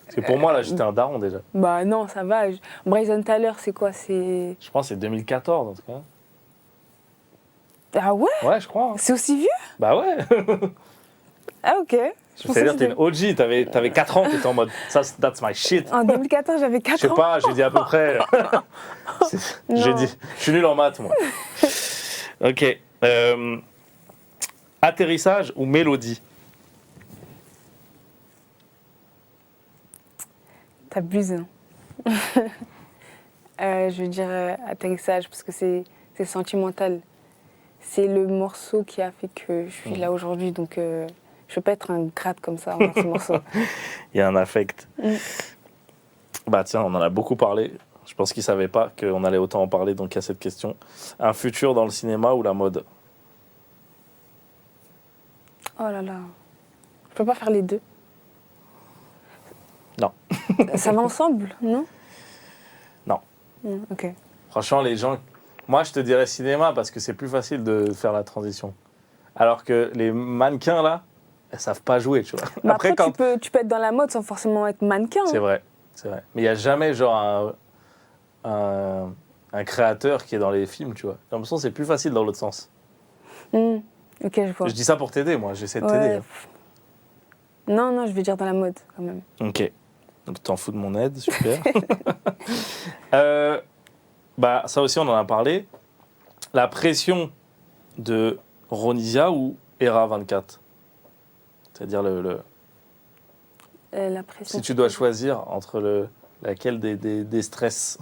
Speaker 1: Parce que pour moi, là, j'étais un daron déjà.
Speaker 2: Bah non, ça va. Bryson Tyler, c'est quoi? C'est...
Speaker 1: Je pense que c'est 2014 en tout cas.
Speaker 2: Ah ouais?
Speaker 1: Ouais, je crois. hein.
Speaker 2: C'est aussi vieux?
Speaker 1: Bah ouais.
Speaker 2: Ah ok. Je pensais
Speaker 1: C'est-à-dire,
Speaker 2: que
Speaker 1: t'es une OG, t'avais 4 ans, t'étais en mode ça, that's my shit.
Speaker 2: En 2014, j'avais 4
Speaker 1: Je sais
Speaker 2: ans.
Speaker 1: pas, j'ai dit à peu près. J'ai
Speaker 2: Non.
Speaker 1: dit, je suis nul en maths, moi. Ok. Atterrissage ou mélodie?
Speaker 2: T'abuses. Hein. Je veux dire atterrissage parce que c'est sentimental. C'est le morceau qui a fait que je suis là aujourd'hui, donc je peux pas être un gratte comme ça envers ce morceau.
Speaker 1: Il y a un affect. Bah tiens, on en a beaucoup parlé. Je pense qu'ils savaient pas qu'on allait autant en parler, donc à cette question. Un futur dans le cinéma ou la mode?
Speaker 2: Oh là là. Je peux pas faire les deux.
Speaker 1: Non.
Speaker 2: Ça va ensemble, non?
Speaker 1: Non.
Speaker 2: Ok.
Speaker 1: Franchement, les gens... Moi, je te dirais cinéma parce que c'est plus facile de faire la transition. Alors que les mannequins, là, elles savent pas jouer, tu vois.
Speaker 2: Mais après, tu peux être dans la mode sans forcément être mannequin.
Speaker 1: C'est vrai, c'est vrai. Mais il n'y a jamais, genre, un créateur qui est dans les films, tu vois. J'ai l'impression que c'est plus facile dans l'autre sens.
Speaker 2: Ok, je vois.
Speaker 1: Je dis ça pour t'aider, moi. J'essaie de
Speaker 2: Ouais.
Speaker 1: t'aider.
Speaker 2: Non, je vais dire dans la mode, quand même.
Speaker 1: Ok. Donc, t'en fous de mon aide, super. Bah, ça aussi, on en a parlé. La pression de Ronisia ou Era 24? C'est-à-dire
Speaker 2: La pression.
Speaker 1: si tu dois choisir entre laquelle des stress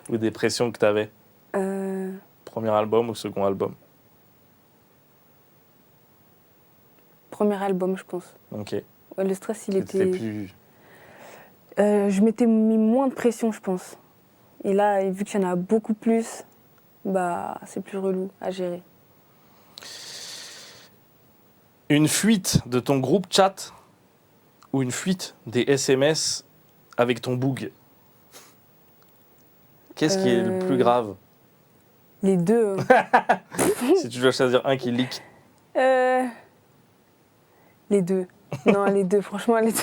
Speaker 1: ou des pressions que tu avais, premier album ou second album?
Speaker 2: Premier album, je pense.
Speaker 1: Ok.
Speaker 2: Le stress, il
Speaker 1: C'était
Speaker 2: était...
Speaker 1: plus...
Speaker 2: je m'étais mis moins de pression, je pense. Et là, vu qu'il y en a beaucoup plus, bah, c'est plus relou à gérer.
Speaker 1: Une fuite de ton groupe chat ou une fuite des SMS avec ton boug? Qu'est-ce qui est le plus grave
Speaker 2: Les deux.
Speaker 1: si tu dois choisir un qui leak?
Speaker 2: Les deux. Non, les deux, franchement, les deux.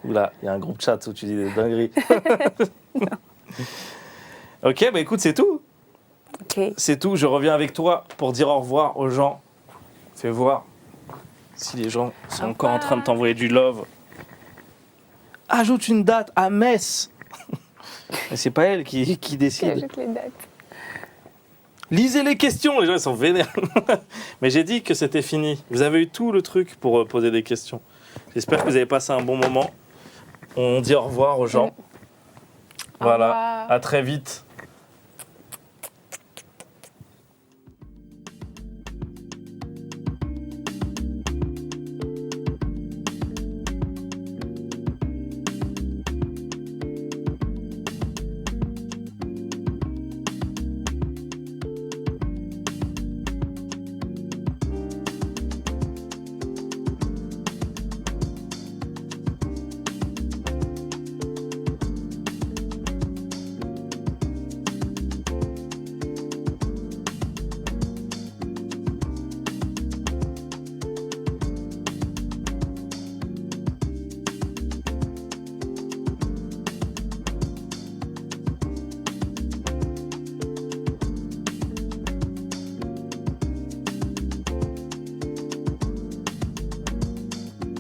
Speaker 1: Oula, il y a un groupe chat où tu dis des dingueries. Ok, bah écoute, c'est tout.
Speaker 2: Ok.
Speaker 1: C'est tout, je reviens avec toi pour dire au revoir aux gens. Fais voir si les gens sont encore en train de t'envoyer du love. Ajoute une date à Metz. Mais c'est pas elle qui décide.
Speaker 2: Ajoute les dates.
Speaker 1: Lisez les questions, les gens ils sont vénères. Mais j'ai dit que c'était fini. Vous avez eu tout le truc pour poser des questions. J'espère que vous avez passé un bon moment. On dit au revoir aux gens. Voilà,
Speaker 2: revoir.
Speaker 1: à très vite.